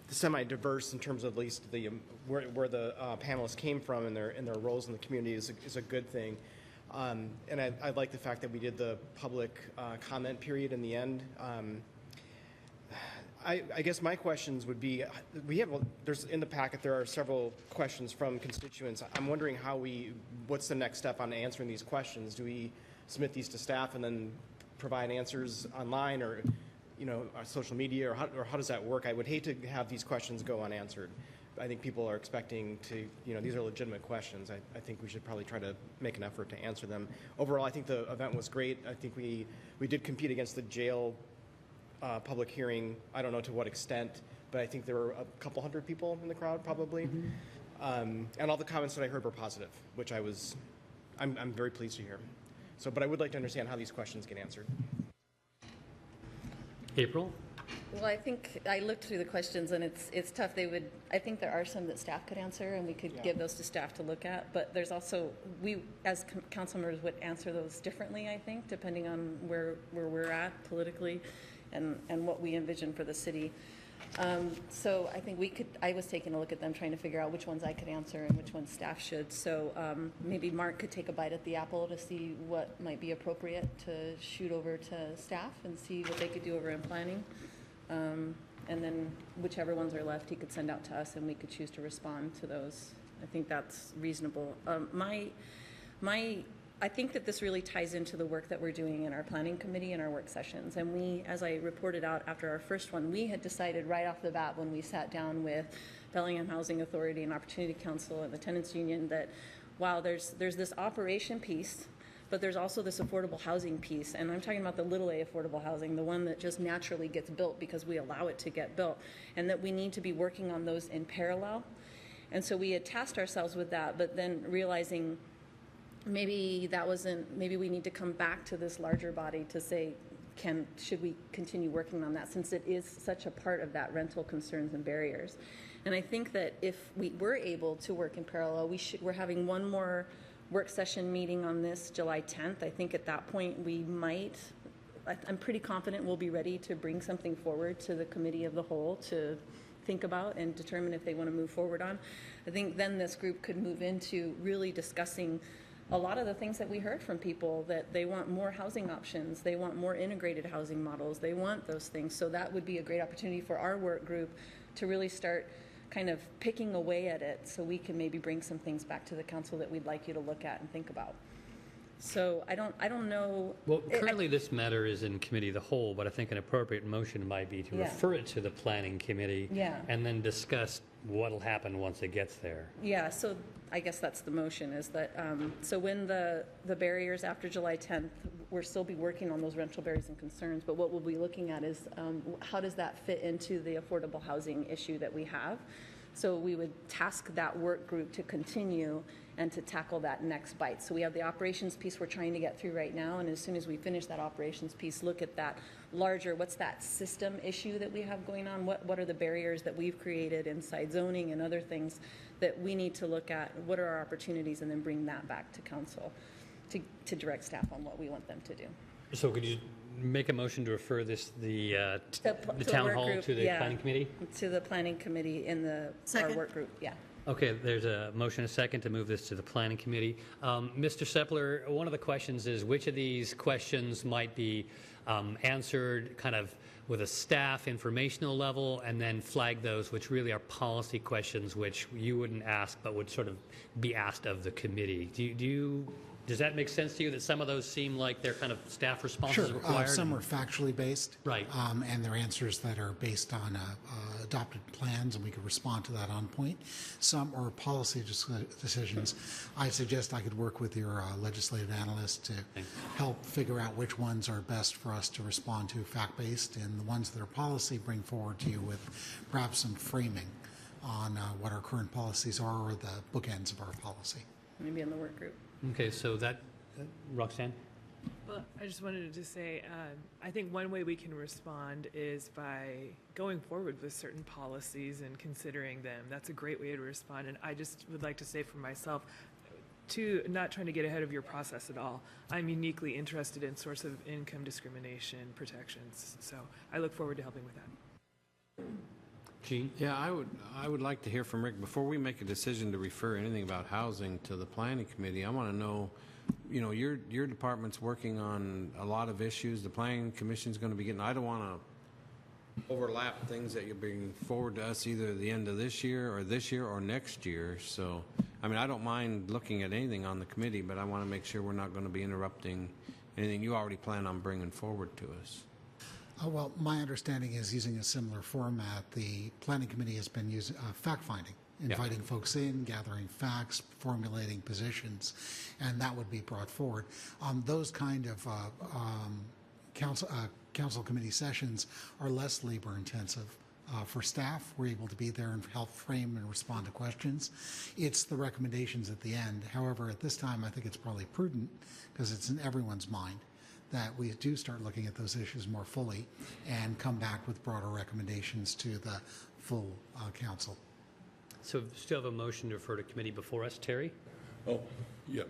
semi-diverse in terms of at least the where the panelists came from and their roles in the community is a good thing. And I like the fact that we did the public comment period in the end. I guess my questions would be, there's in the packet, there are several questions from constituents. I'm wondering what's the next step on answering these questions? Do we submit these to staff and then provide answers online or, social media, or how does that work? I would hate to have these questions go unanswered. I think people are expecting to, these are legitimate questions. I think we should probably try to make an effort to answer them. Overall, I think the event was great. I think we did compete against the jail public hearing. I don't know to what extent, but I think there were a couple hundred people in the crowd probably. And all the comments that I heard were positive, which I'm very pleased to hear. So, but I would like to understand how these questions get answered. April? Well, I think I looked through the questions, and it's tough. I think there are some that staff could answer, and we could give those to staff to look at. But there's also, we as council members would answer those differently, I think, depending on where we're at politically and what we envision for the city. So I think I was taking a look at them, trying to figure out which ones I could answer and which ones staff should. So maybe Mark could take a bite at the apple to see what might be appropriate to shoot over to staff and see what they could do over in planning. And then whichever ones are left, he could send out to us, and we could choose to respond to those. I think that's reasonable. I think that this really ties into the work that we're doing in our planning committee and our work sessions. And we, as I reported out after our first one, we had decided right off the bat when we sat down with Bellingham Housing Authority and Opportunity Council and the Tenants Union that while there's this operation piece, but there's also this affordable housing piece. And I'm talking about the little a affordable housing, the one that just naturally gets built because we allow it to get built, and that we need to be working on those in parallel. And so we had tasked ourselves with that, but then realizing maybe we need to come back to this larger body to say, should we continue working on that, since it is such a part of that rental concerns and barriers. And I think that if we were able to work in parallel, we're having one more work session meeting on this July 10th. I think at that point I'm pretty confident we'll be ready to bring something forward to the committee of the whole to think about and determine if they want to move forward on. I think then this group could move into really discussing a lot of the things that we heard from people, that they want more housing options, they want more integrated housing models, they want those things. So that would be a great opportunity for our work group to really start kind of picking away at it, so we can maybe bring some things back to the council that we'd like you to look at and think about. So I don't know. Well, currently this matter is in committee of the whole, but I think an appropriate motion might be to refer it to the planning committee and then discuss what'll happen once it gets there. Yeah, so I guess that's the motion, is that, so when the barriers after July 10th, we'll still be working on those rental barriers and concerns, but what we'll be looking at is how does that fit into the affordable housing issue that we have? So we would task that work group to continue and to tackle that next bite. So we have the operations piece we're trying to get through right now, and as soon as we finish that operations piece, look at that larger, what's that system issue that we have going on? What are the barriers that we've created inside zoning and other things that we need to look at? What are our opportunities? And then bring that back to council to direct staff on what we want them to do. So could you make a motion to refer the town hall to the planning committee? To the planning committee in our work group, Okay, there's a motion, a second, to move this to the planning committee. Mr. Sepler, one of the questions is which of these questions might be answered kind of with a staff informational level, and then flag those which really are policy questions which you wouldn't ask but would sort of be asked of the committee. Does that make sense to you, that some of those seem like they're kind of staff responses required? Some are factually based. Right. And they're answers that are based on adopted plans, and we could respond to that on point. Some are policy decisions. I suggest I could work with your legislative analyst to help figure out which ones are best for us to respond to fact-based, and the ones that are policy bring forward to you with perhaps some framing on what our current policies are or the bookends of our policy. Maybe in the work group. Okay, so that, Roxanne? Well, I just wanted to say, I think one way we can respond is by going forward with certain policies and considering them. That's a great way to respond. And I just would like to say for myself, to not trying to get ahead of your process at all, I'm uniquely interested in source of income discrimination protections. So I look forward to helping with that. Gene? Yeah, I would like to hear from Rick. Before we make a decision to refer anything about housing to the planning committee, I want to know, you know, your department's working on a lot of issues. The planning commission's going to be getting, I don't want to overlap things that you're bringing forward to us either the end of this year or next year. So, I mean, I don't mind looking at anything on the committee, but I want to make sure we're not going to be interrupting anything you already plan on bringing forward to us. Well, my understanding is using a similar format. The planning committee has been using fact-finding, inviting folks in, gathering facts, formulating positions, and that would be brought forward. Those kind of council committee sessions are less labor-intensive. For staff, we're able to be there and help frame and respond to questions. It's the recommendations at the end. However, at this time, I think it's probably prudent, because it's in everyone's mind, that we do start looking at those issues more fully and come back with broader recommendations to the full council. So still have a motion to refer to committee before us. Terry? Oh, yeah,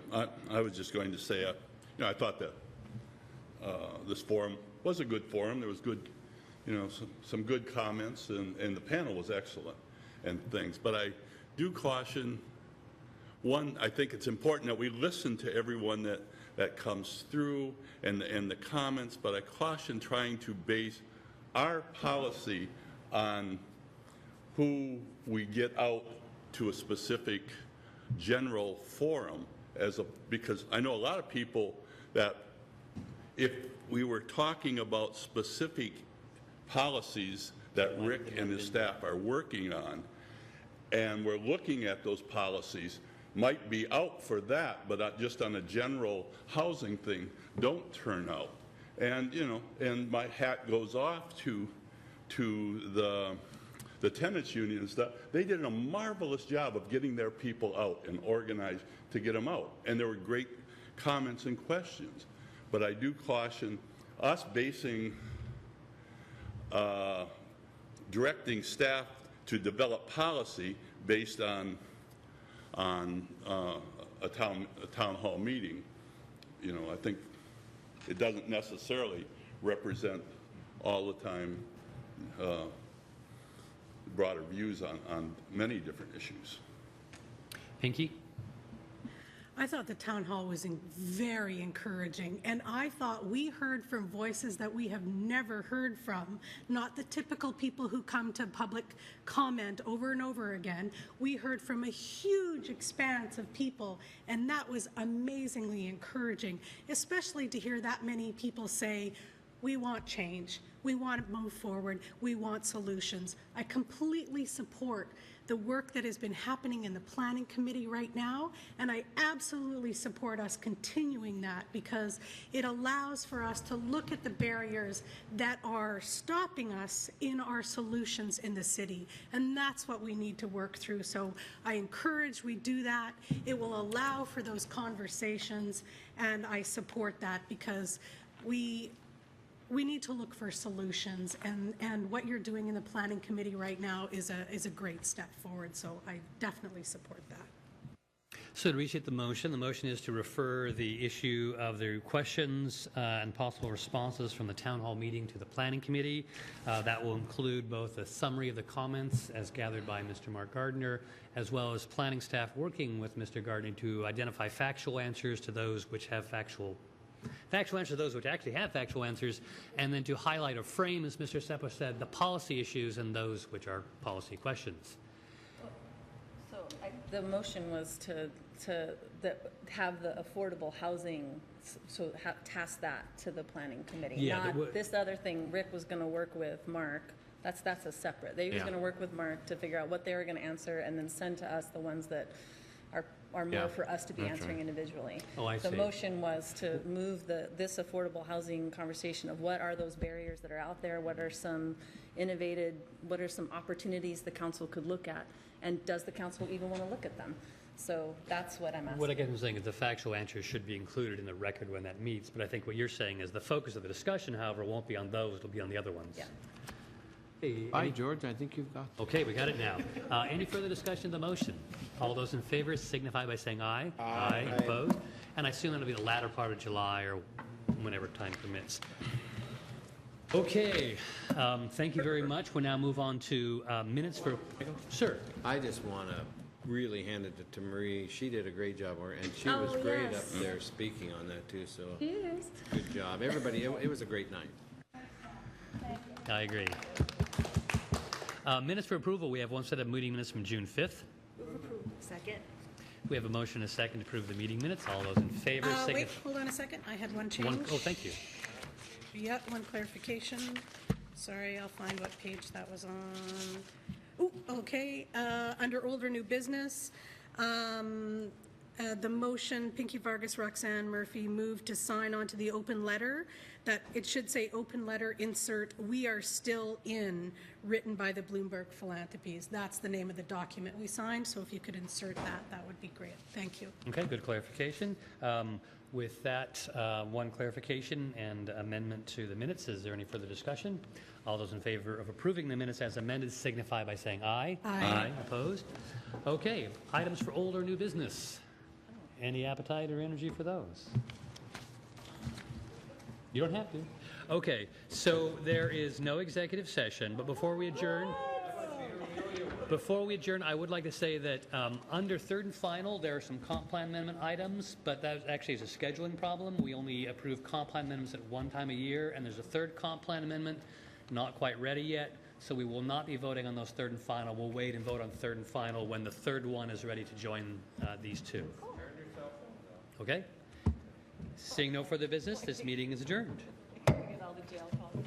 I was just going to say, you know, I thought that this forum was a good forum. There was good, you know, some good comments, and the panel was excellent and things. But I do caution, one, I think it's important that we listen to everyone that comes through and the comments, but I caution trying to base our policy on who we get out to a specific general forum because I know a lot of people that if we were talking about specific policies that Rick and his staff are working on, and we're looking at those policies, might be out for that, but not just on a general housing thing, don't turn out. And, you know, and my hat goes off to the tenants union and stuff. They did a marvelous job of getting their people out and organized to get them out. And there were great comments and questions. But I do caution us basing, directing staff to develop policy based on a town hall meeting. You know, I think it doesn't necessarily represent all the time broader views on many different issues. Pinky? I thought the town hall was very encouraging, and I thought we heard from voices that we have never heard from, not the typical people who come to public comment over and over again. We heard from a huge expanse of people, and that was amazingly encouraging, especially to hear that many people say, we want change, we want to move forward, we want solutions. I completely support the work that has been happening in the planning committee right now, and I absolutely support us continuing that because it allows for us to look at the barriers that are stopping us in our solutions in the city, and that's what we need to work through. So I encourage we do that. It will allow for those conversations, and I support that because we need to look for solutions, and what you're doing in the planning committee right now is a great step forward, so I definitely support that. So to restate the motion is to refer the issue of the questions and possible responses from the town hall meeting to the planning committee. That will include both a summary of the comments as gathered by Mr. Mark Gardner, as well as planning staff working with Mr. Gardner to identify factual answers to those which have factual answers to those which actually have factual answers, and then to highlight or frame, as Mr. Seppa said, the policy issues and those which are policy questions. So the motion was to have the affordable housing, so task that to the planning committee. Yeah, not this other thing Rick was going to work with Mark. That's a separate. They was going to work with Mark to figure out what they were going to answer and then send to us the ones that are or more Yeah, for us to be that's answering right. individually. Oh, I The see. motion was to move this affordable housing conversation of what are those barriers that are out there, what are some opportunities the council could look at, and does the council even want to look at them? So that's what I'm asking. What I guess I'm saying is the factual answers should be included in the record when that meets, but I think what you're saying is the focus of the discussion, however, won't be on those, it'll be on the other ones. Yeah. Hey, Hi, George, I think you've got. okay, we got it now. Any further discussion of the motion? All those in favor signify by saying aye. Aye. Opposed? And I assume that'll be the latter part of July or whenever time permits. Okay, thank you very much. We'll now move on to minutes for, sir. I just want to really hand it to Marie. She did a great job, and she Oh, was great yes. up there speaking on that too, so Yes. good job. Everybody, it was a great night. I agree. Minutes for approval, we have one set of meeting minutes from June 5th. Second. We have a motion and a second to approve the meeting minutes. All those in favor Wait, signify. hold on a second. I had one change. Oh, thank you. Yep, one clarification. Sorry, I'll find what page that was on. Ooh, okay, under older new business, the motion, Pinky Vargas, Roxanne Murphy moved to sign onto the open letter, that it should say open letter, insert, "We are still in," written by the Bloomberg Philanthropies. That's the name of the document we signed, so if you could insert that, that would be great. Thank you. Okay, good clarification. With that one clarification and amendment to the minutes, is there any further discussion? All those in favor of approving the minutes as amended signify by saying aye. Aye. Opposed? Okay, items for old or new business. Any appetite or energy for those? You don't have to. Okay, so there is no executive session, but before we adjourn, I would like to say that under third and final, there are some comp plan amendment items, but that actually is a scheduling problem. We only approve comp plan amendments at one time a year, and there's a third comp plan amendment not quite ready yet, so we will not be voting on those third and final. We'll wait and vote on third and final when the third one is ready to join these two. Okay? Seeing no further business, this meeting is adjourned. Get all the jail calls.